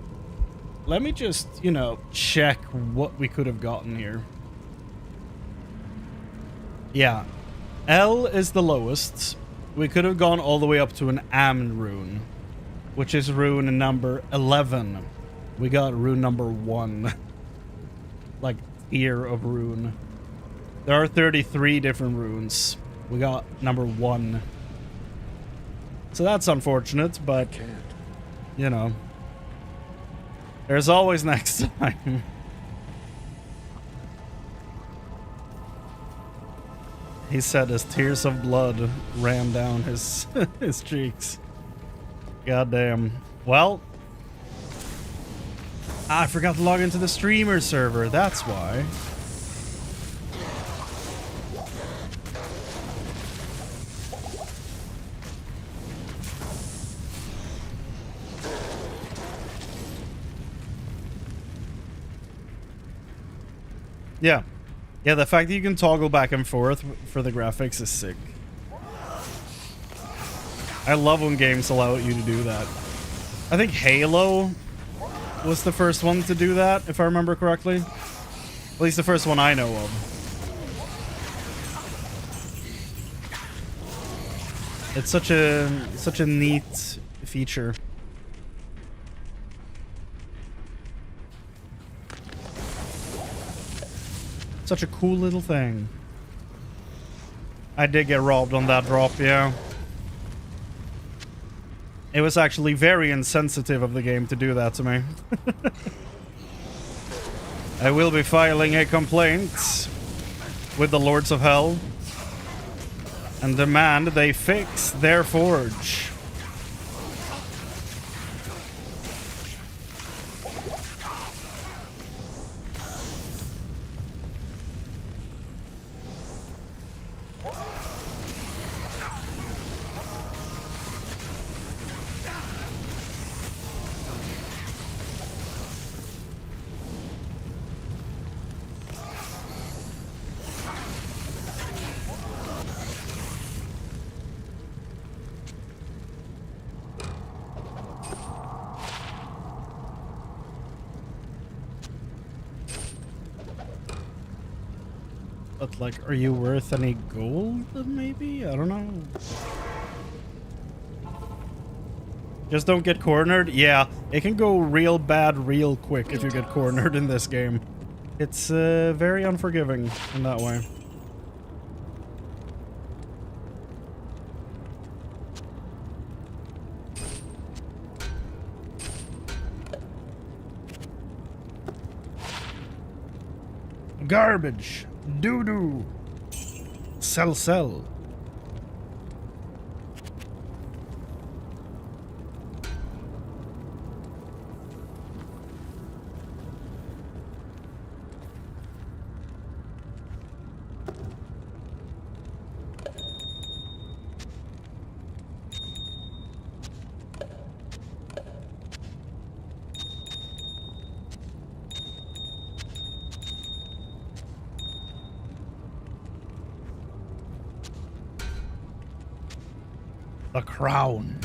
Let me just, you know, check what we could have gotten here. Yeah. L is the lowest. We could have gone all the way up to an Amn rune, which is rune number 11. We got rune number 1. Like, tier of rune. There are 33 different runes. We got number 1. So that's unfortunate, but, you know, there's always next time. He said as tears of blood ran down his his cheeks. Goddamn. Well, I forgot to log into the streamer server, that's why. Yeah. Yeah, the fact that you can toggle back and forth for the graphics is sick. I love when games allow you to do that. I think Halo was the first one to do that, if I remember correctly. At least the first one I know of. It's such a neat feature. Such a cool little thing. I did get robbed on that drop, yeah. It was actually very insensitive of the game to do that to me. I will be filing a complaint with the Lords of Hell and demand they fix their forge. But, like, are you worth any gold, maybe? I don't know. Just don't get cornered? Yeah, it can go real bad real quick if you get cornered in this game. It's very unforgiving in that way. Garbage! Doo-doo! Sell. The crown.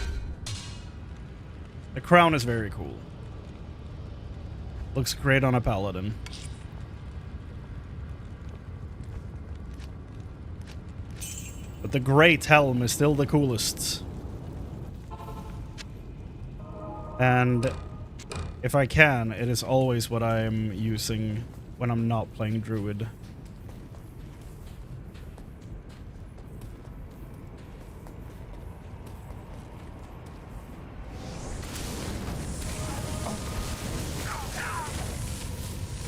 The crown is very cool. Looks great on a paladin. But the great helm is still the coolest. And if I can, it is always what I am using when I'm not playing Druid.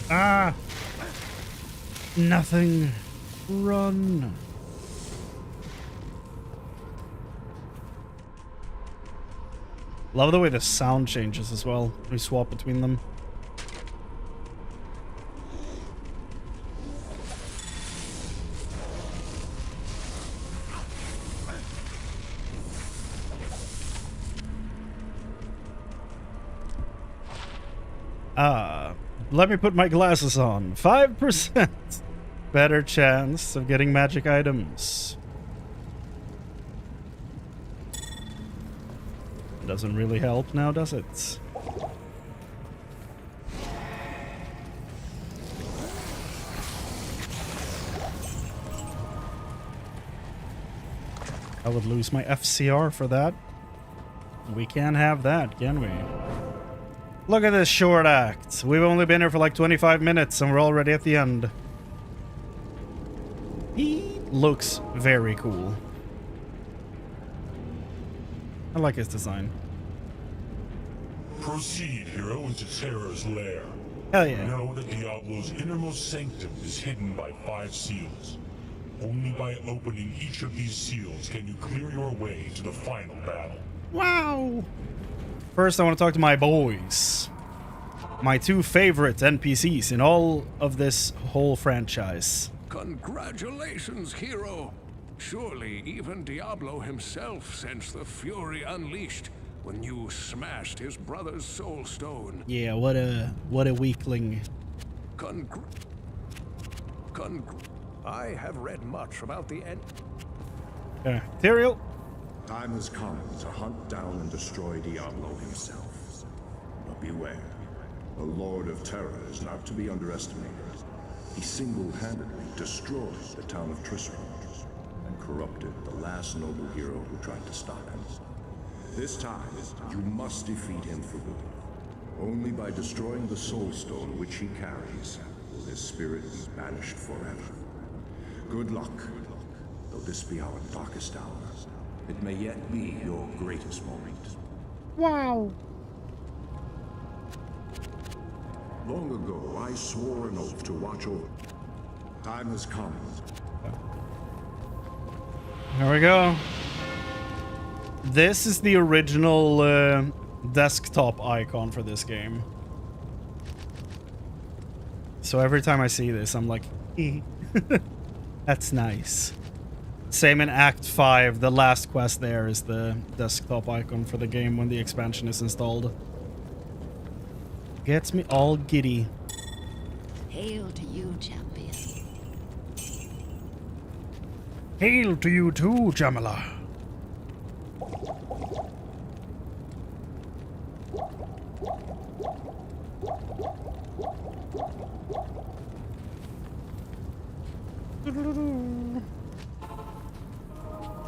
Ah! Nothing. Run. Love the way the sound changes as well. We swap between them. Let me put my glasses on. 5% better chance of getting magic items. Doesn't really help now, does it? I would lose my FCR for that. We can't have that, can we? Look at this short act. We've only been here for like 25 minutes and we're already at the end. He looks very cool. I like his design. Proceed, hero, into Terror's lair. Hell yeah. Know that Diablo's innermost sanctum is hidden by 5 seals. Only by opening each of these seals can you clear your way to the final battle. Wow! First, I want to talk to my boys. My 2 favorite NPCs in all of this whole franchise. Congratulations, hero. Surely even Diablo himself sensed the fury unleashed when you smashed his brother's soul stone. Yeah, what a weakling. I have read much about the end. Tyrael. Time has come to hunt down and destroy Diablo himself. But beware, the Lord of Terror is not to be underestimated. He single-handedly destroyed the town of Tristram and corrupted the last noble hero who tried to stop him. This time, you must defeat him for good. Only by destroying the Soul Stone which he carries will his spirit be banished forever. Good luck, though this be our darkest hour. It may yet be your greatest moment. Wow. Long ago, I swore an oath to watch over. Time has come. There we go. This is the original desktop icon for this game. So every time I see this, I'm like, that's nice. Same in Act 5, the last quest there is the desktop icon for the game when the expansion is installed. Gets me all giddy. Hail to you, champion. Hail to you too, Jamila.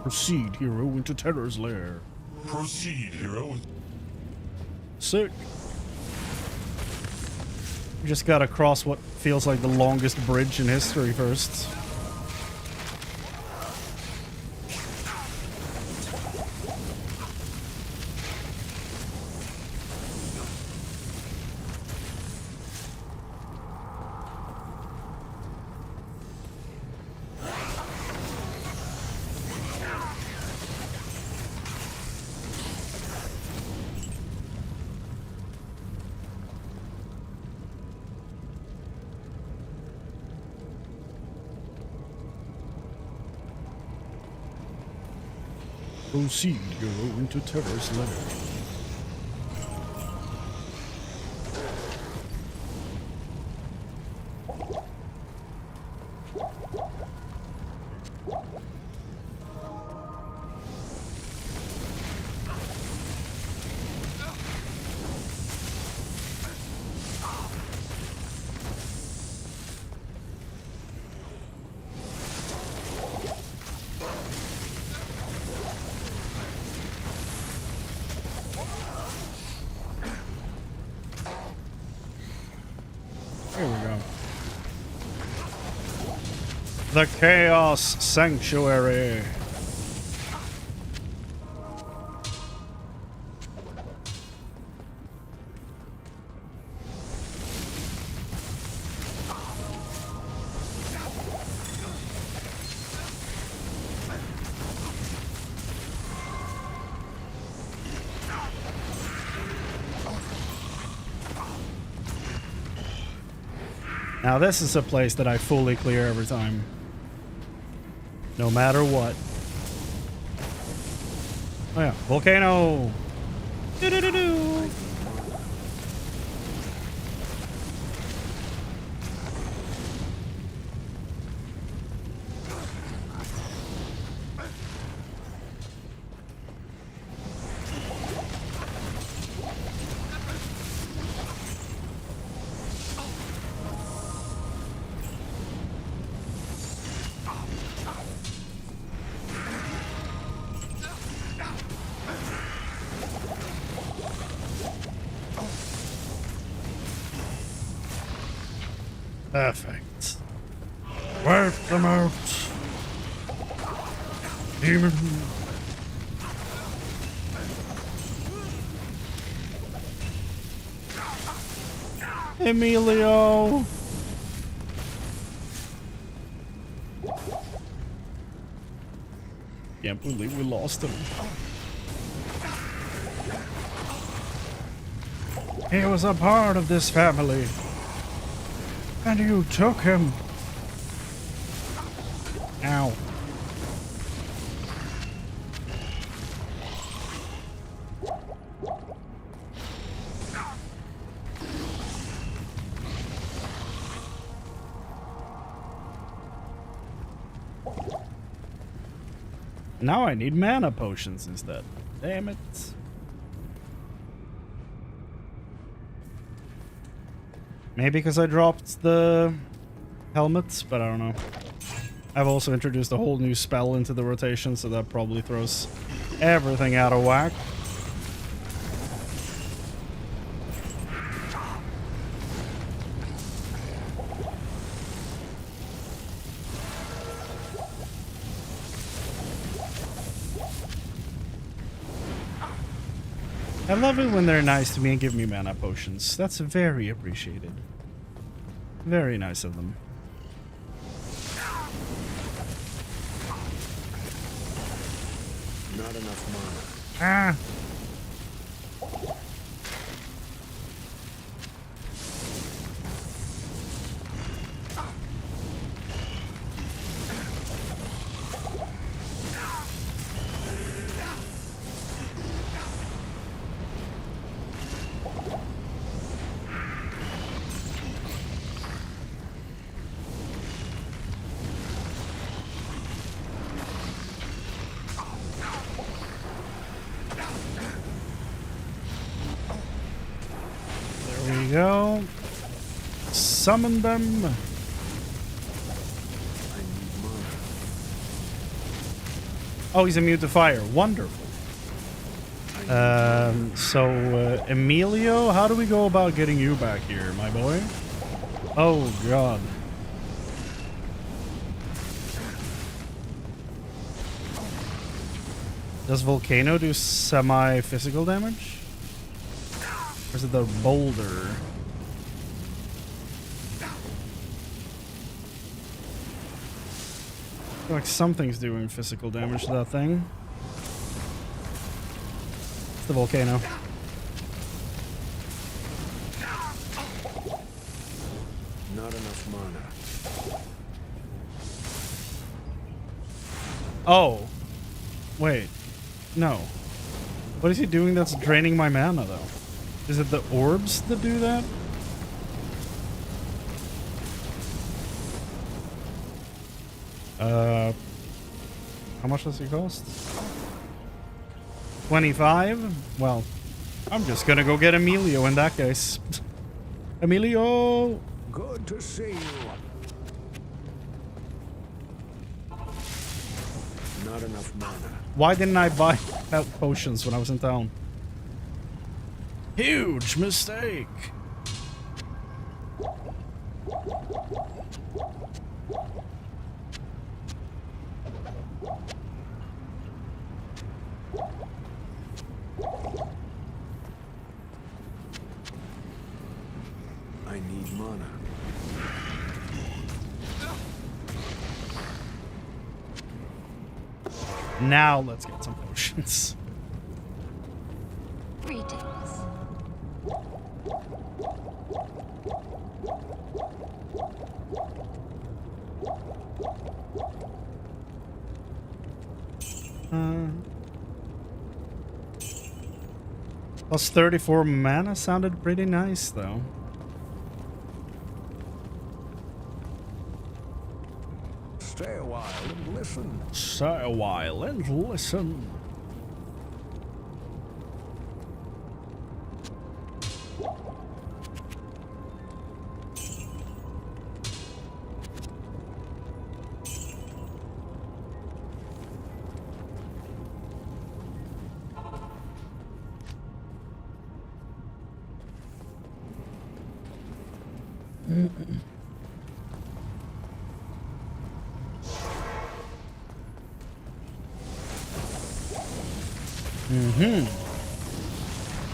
Proceed, hero, into Terror's lair. Proceed, hero. Sick. We just gotta cross what feels like the longest bridge in history first. Proceed, hero, into Terror's lair. The Chaos Sanctuary. Now this is a place that I fully clear every time. No matter what. Oh yeah, volcano! Do-do-do-do! Perfect. Wipe them out. Demon. Emilio. Can't believe we lost him. He was a part of this family. And you took him. Ow. Now I need mana potions instead. Damn it. Maybe because I dropped the helmets, but I don't know. I've also introduced a whole new spell into the rotation, so that probably throws everything out of whack. I love it when they're nice to me and give me mana potions. That's very appreciated. Very nice of them. Not enough mana. Ah! Go. Summon them. Oh, he's immune to fire. Wonderful. So, Emilio, how do we go about getting you back here, my boy? Oh, God. Does Volcano do semi-physical damage? Or is it the boulder? I feel like something's doing physical damage to that thing. It's the volcano. Not enough mana. Oh. Wait. No. What is he doing that's draining my mana, though? Is it the orbs that do that? How much does it cost? 25? Well, I'm just gonna go get Emilio in that case. Emilio! Good to see you. Not enough mana. Why didn't I buy health potions when I was in town? Huge mistake. I need mana. Now let's get some potions. Greetings. Plus 34 mana sounded pretty nice, though. Stay a while and listen. Stay a while and listen.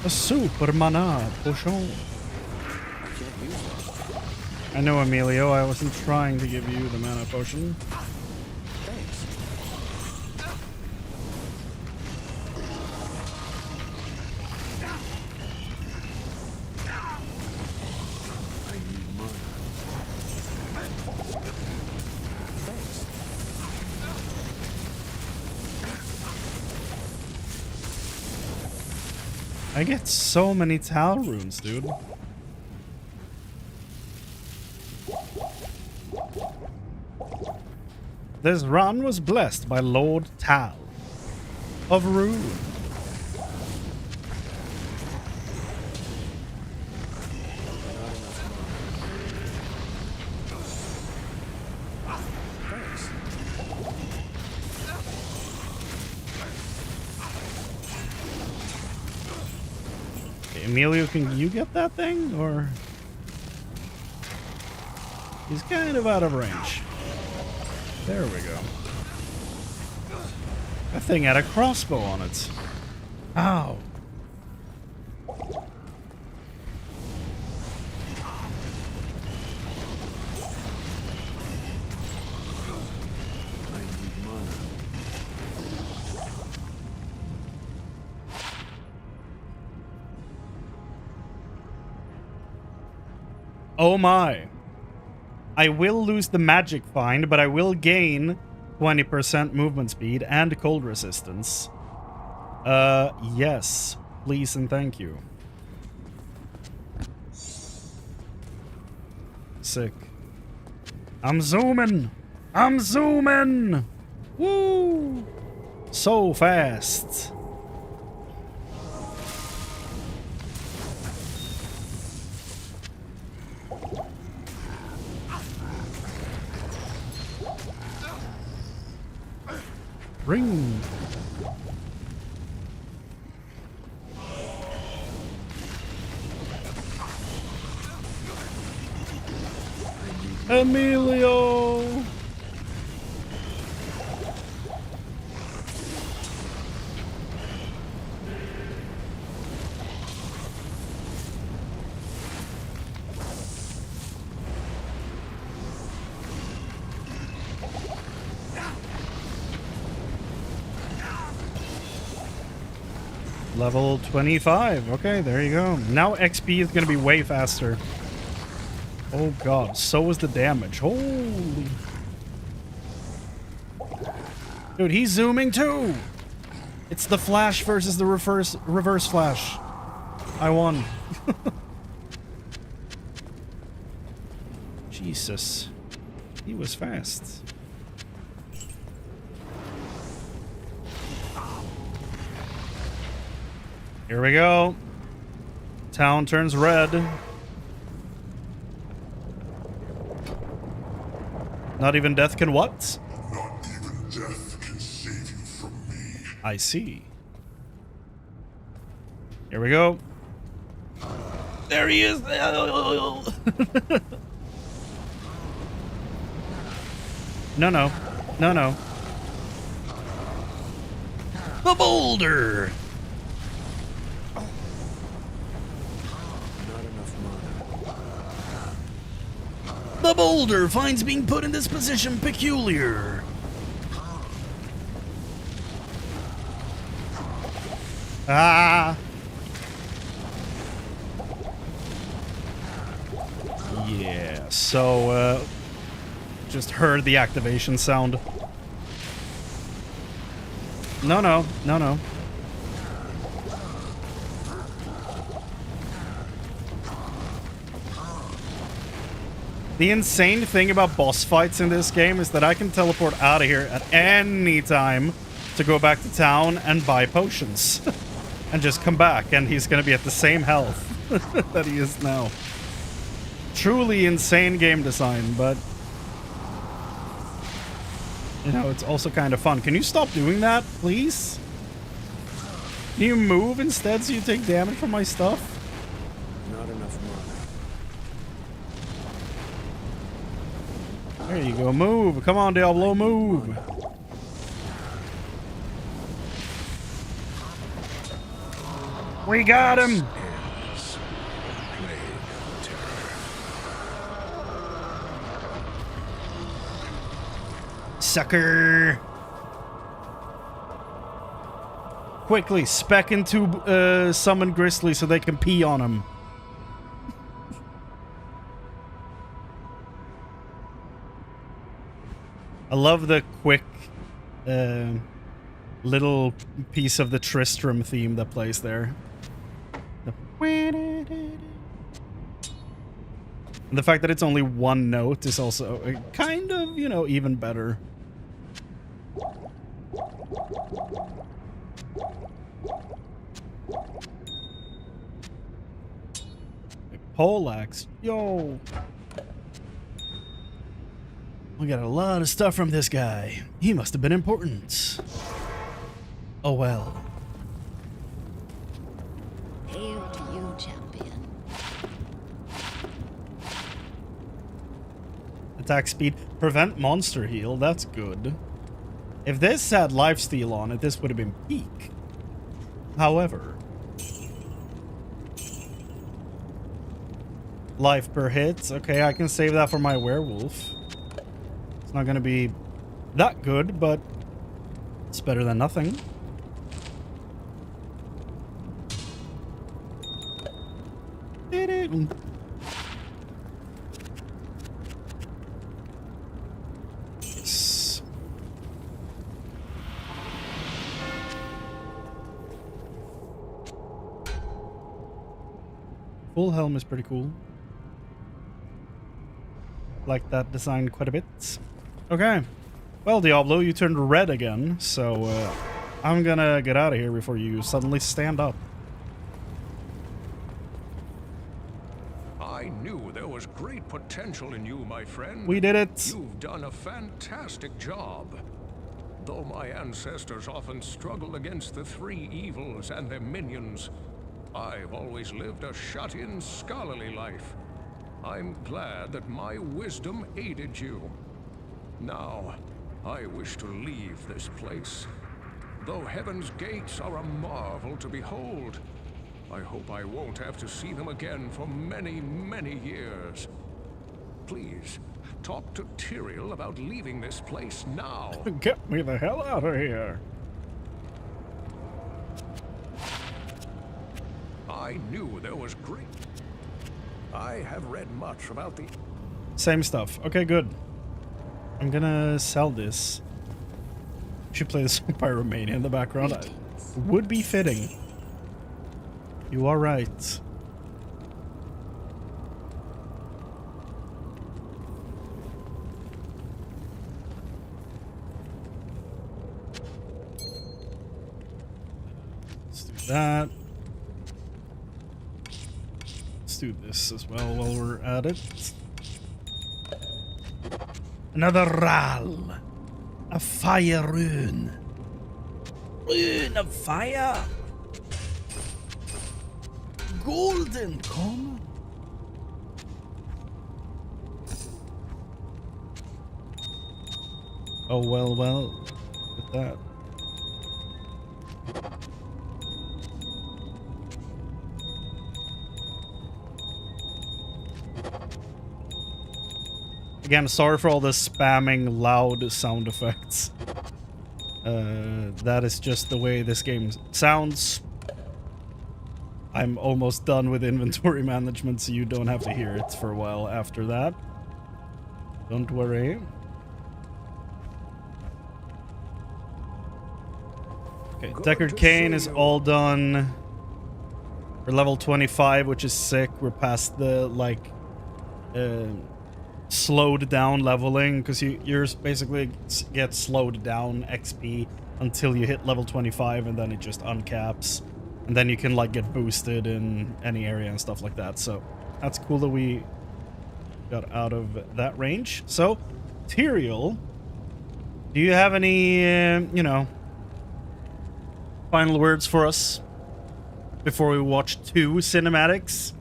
A super mana potion. I know, Emilio, I wasn't trying to give you the mana potion. I get so many Tal runes, dude. This run was blessed by Lord Tal of Rune. Emilio, can you get that thing, or he's kind of out of range? There we go. That thing had a crossbow on it. Ow. Oh my. I will lose the magic find, but I will gain 20% movement speed and cold resistance. Yes. Please and thank you. Sick. I'm zooming! I'm zooming! Woo! So fast. Ring. Emilio. Level 25. Okay, there you go. Now XP is going to be way faster. Oh god, so is the damage. Holy. Dude, he's zooming too. It's the flash versus the reverse flash. I won. Jesus. He was fast. Here we go. Town turns red. Not even death can what? Not even death can save you from me. I see. Here we go. There he is. No, no. No, no. The boulder. A boulder finds being put in this position peculiar. Ah. Yeah, so, just heard the activation sound. No. The insane thing about boss fights in this game is that I can teleport out of here at any time to go back to town and buy potions. And just come back, and he's gonna be at the same health that he is now. Truly insane game design, but you know, it's also kind of fun. Can you stop doing that, please? Can you move instead so you take damage from my stuff? Not enough mana. There you go, move. Come on, Diablo, move. We got him. Sucker. Quickly, spec into Summon Grizzly so they can pee on him. I love the quick little piece of the Tristram theme that plays there. And the fact that it's only one note is also kind of, you know, even better. Poleaxe. Yo. We got a lot of stuff from this guy. He must have been important. Oh well. Hail to you, champion. Attack speed. Prevent monster heal. That's good. If this had lifesteal on it, this would have been peak. However, life per hit. Okay, I can save that for my werewolf. It's not going to be that good, but it's better than nothing. Full helm is pretty cool. Like that design quite a bit. Okay. Well, Diablo, you turned red again, so I'm gonna get out of here before you suddenly stand up. I knew there was great potential in you, my friend. We did it. You've done a fantastic job. Though my ancestors often struggled against the three evils and their minions, I've always lived a shut-in, scholarly life. I'm glad that my wisdom aided you. Now, I wish to leave this place. Though heaven's gates are a marvel to behold, I hope I won't have to see them again for many, many years. Please, talk to Tyrael about leaving this place now. Get me the hell out of here. I knew there was great... I have read much about the... Same stuff. Okay, good. I'm gonna sell this. Should play the song Pyromania in the background. Would be fitting. You are right. Let's do that. Let's do this as well while we're at it. Another Ral. A fire rune. Rune of fire. Golden common. Oh, well, with that. Again, sorry for all the spamming loud sound effects. That is just the way this game sounds. I'm almost done with inventory management, so you don't have to hear it for a while after that. Don't worry. Okay, Deckard Cain is all done. We're level 25, which is sick. We're past the, like, slowed down leveling, because you're basically get slowed down XP until you hit level 25, and then it just uncaps. And then you can, like, get boosted in any area and stuff like that. So that's cool that we got out of that range. So, Tyrael, do you have any, you know, final words for us before we watch 2 cinematics?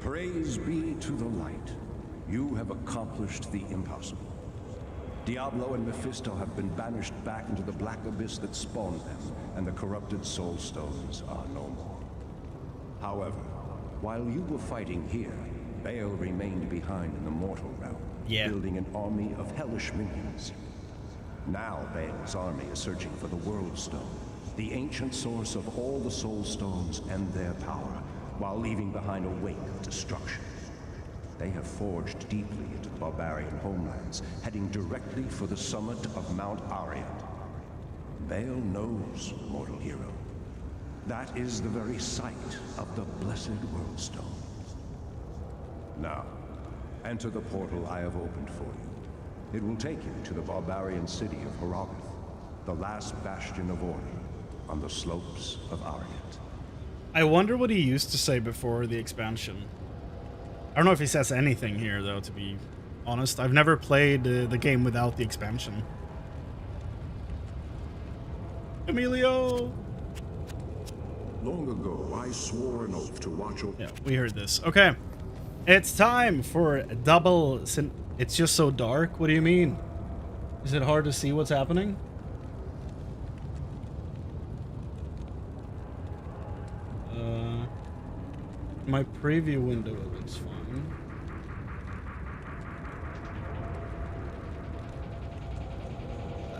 Praise be to the light. You have accomplished the impossible. Diablo and Mephisto have been banished back into the black abyss that spawned them, and the corrupted soul stones are no more. However, while you were fighting here, Baal remained behind in the mortal realm, building an army of hellish minions. Now Baal's army is searching for the World Stone, the ancient source of all the soul stones and their power, while leaving behind a wake of destruction. They have forged deeply into the barbarian homelands, heading directly for the summit of Mount Ariad. Baal knows, mortal hero. That is the very site of the blessed World Stone. Now, enter the portal I have opened for you. It will take you to the barbarian city of Herogoth, the last bastion of order on the slopes of Ariad. I wonder what he used to say before the expansion. I don't know if he says anything here, though, to be honest. I've never played the game without the expansion. Emilio! Long ago, I swore an oath to watch over... Yeah, we heard this. Okay. It's time for double... It's just so dark? What do you mean? Is it hard to see what's happening? My preview window looks fine.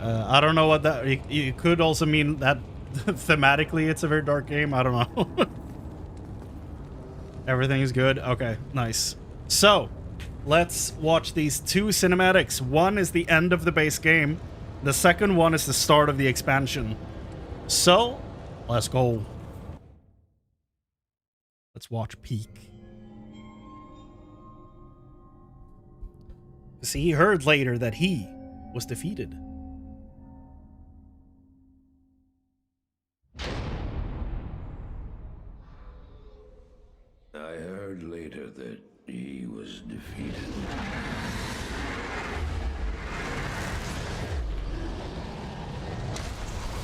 I don't know what that... You could also mean that thematically it's a very dark game. I don't know. Everything is good? Okay, nice. So, let's watch these 2 cinematics. One is the end of the base game. The second one is the start of the expansion. So, let's go. Let's watch Peak. See, he heard later that he was defeated. I heard later that he was defeated.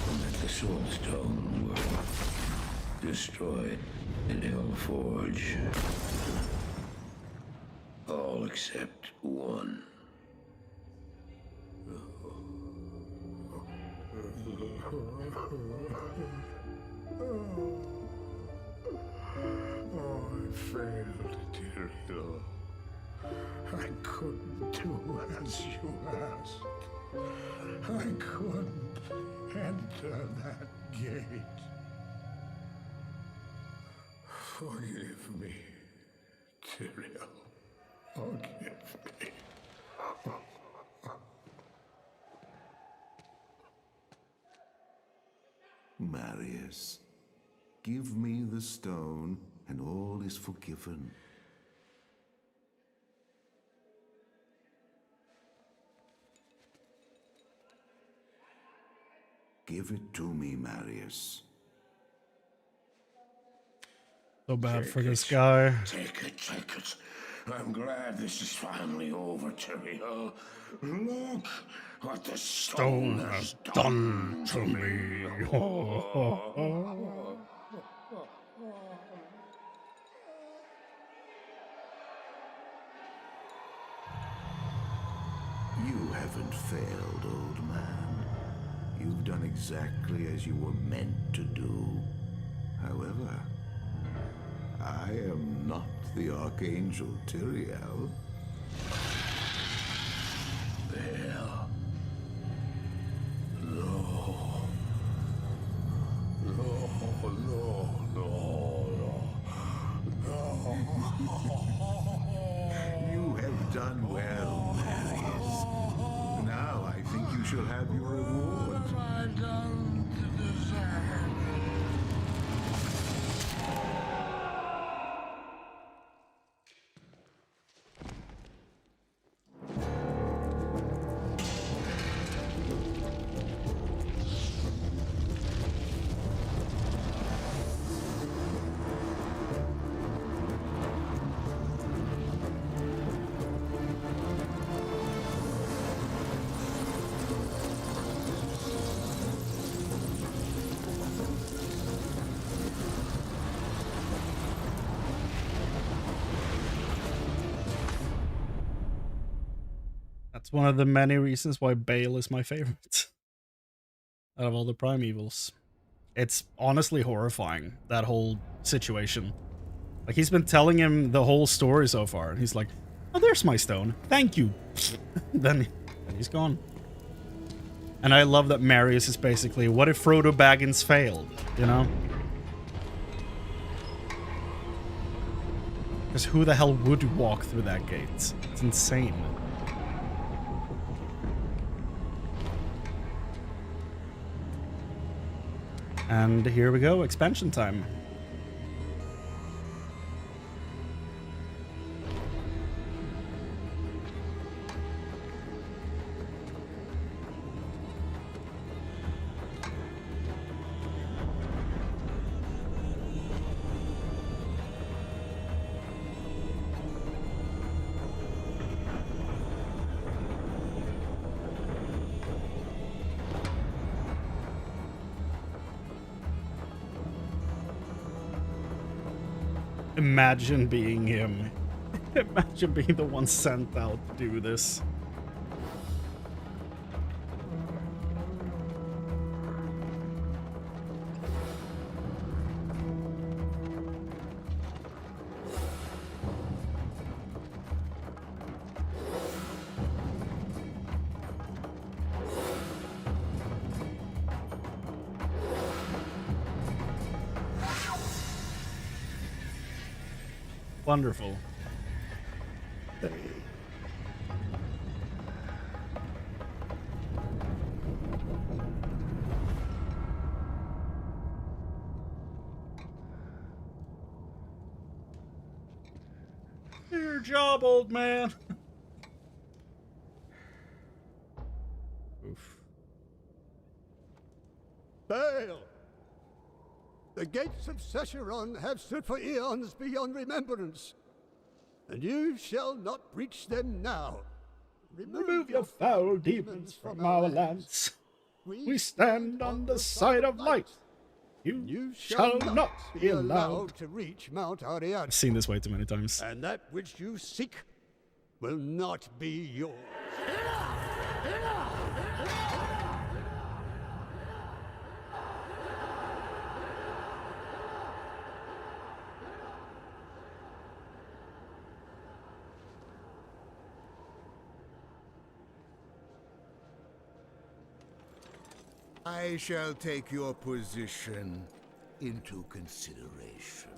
And that the Soul Stone were destroyed in Hellforge. All except one. Oh, I failed, Tyrael. I couldn't do as you asked. I couldn't enter that gate. Forgive me, Tyrael. Forgive me. Marius, give me the stone, and all is forgiven. Give it to me, Marius. So bad for this guy. Take it. I'm glad this is finally over, Tyrael. Look what the stone has done to me. You haven't failed, old man. You've done exactly as you were meant to do. However, I am not the Archangel Tyrael. There. No. No, no, no, You have done well, Marius. Now I think you shall have your reward. What have I done to deserve it? That's one of the many reasons why Bale is my favorite out of all the Primevals. It's honestly horrifying, that whole situation. Like, he's been telling him the whole story so far, and he's like, oh, there's my stone. Thank you. then he's gone. And I love that Marius is basically, what if Frodo Baggins failed, you know? Because who the hell would walk through that gate? It's insane. And here we go, expansion time. Imagine being him. Imagine being the one sent out to do this. Wonderful. Your job, old man. Oof. Bale! The gates of Sescheron have stood for eons beyond remembrance, and you shall not breach them now. Remove your foul demons from our lands. We stand on the side of light. You shall not be allowed to reach Mount Ariad. I've seen this way too many times. And that which you seek will not be yours. I shall take your position into consideration.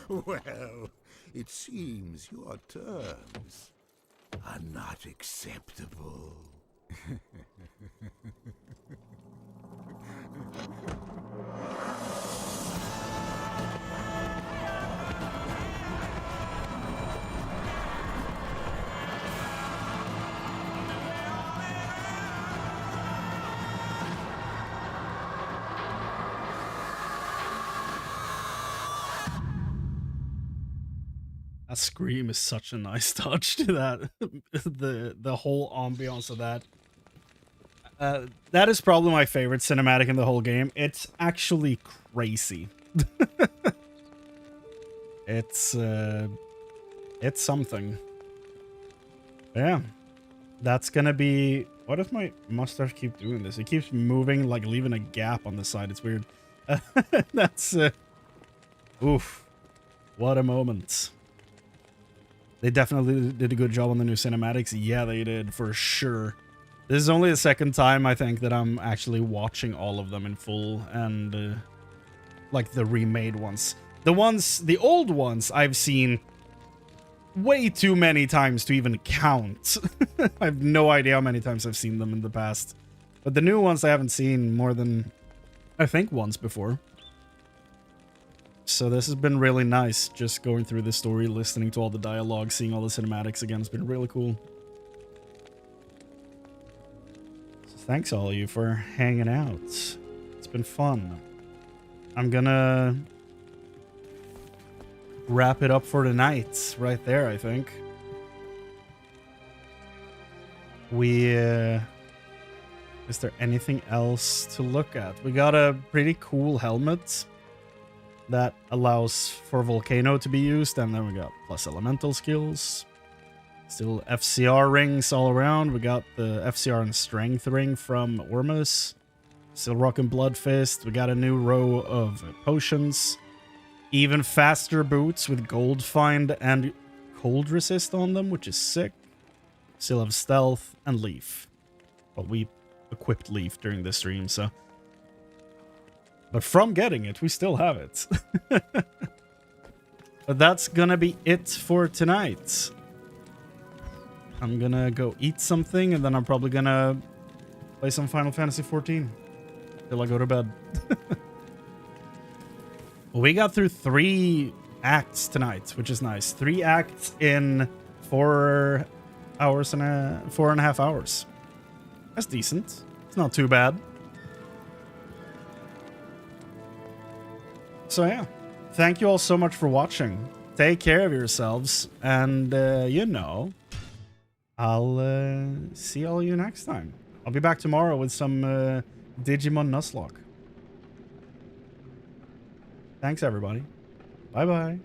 Well, it seems your terms are not acceptable. That scream is such a nice touch to that. the whole ambiance of that. That is probably my favorite cinematic in the whole game. It's actually crazy. It's something. Yeah. That's gonna be... Why does my mustache keep doing this? It keeps moving, like leaving a gap on the side. It's weird. That's... oof. What a moment. They definitely did a good job on the new cinematics. Yeah, they did, for sure. This is only the second time, I think, that I'm actually watching all of them in full. And, like, the remade ones. The old ones, I've seen way too many times to even count. I have no idea how many times I've seen them in the past. But the new ones I haven't seen more than, I think, once before. So this has been really nice, just going through the story, listening to all the dialogue, seeing all the cinematics again. It's been really cool. So thanks all of you for hanging out. It's been fun. I'm gonna wrap it up for tonight right there, I think. Is there anything else to look at? We got a pretty cool helmet that allows for Volcano to be used, and then we got plus elemental skills. Still FCR rings all around. We got the FCR and strength ring from Ormus. Still rocking Blood Fist. We got a new row of potions. Even faster boots with gold find and cold resist on them, which is sick. Still have stealth and leaf. Well, we equipped leaf during the stream, so. But from getting it, we still have it. But that's gonna be it for tonight. I'm gonna go eat something, and then I'm probably gonna play some Final Fantasy XIV till I go to bed. We got through 3 acts tonight, which is nice. 3 acts in 4.5 hours. That's decent. It's not too bad. So yeah, thank you all so much for watching. Take care of yourselves, and you know, I'll see all you next time. I'll be back tomorrow with some Digimon Nuzlocke. Thanks, everybody. Bye-bye.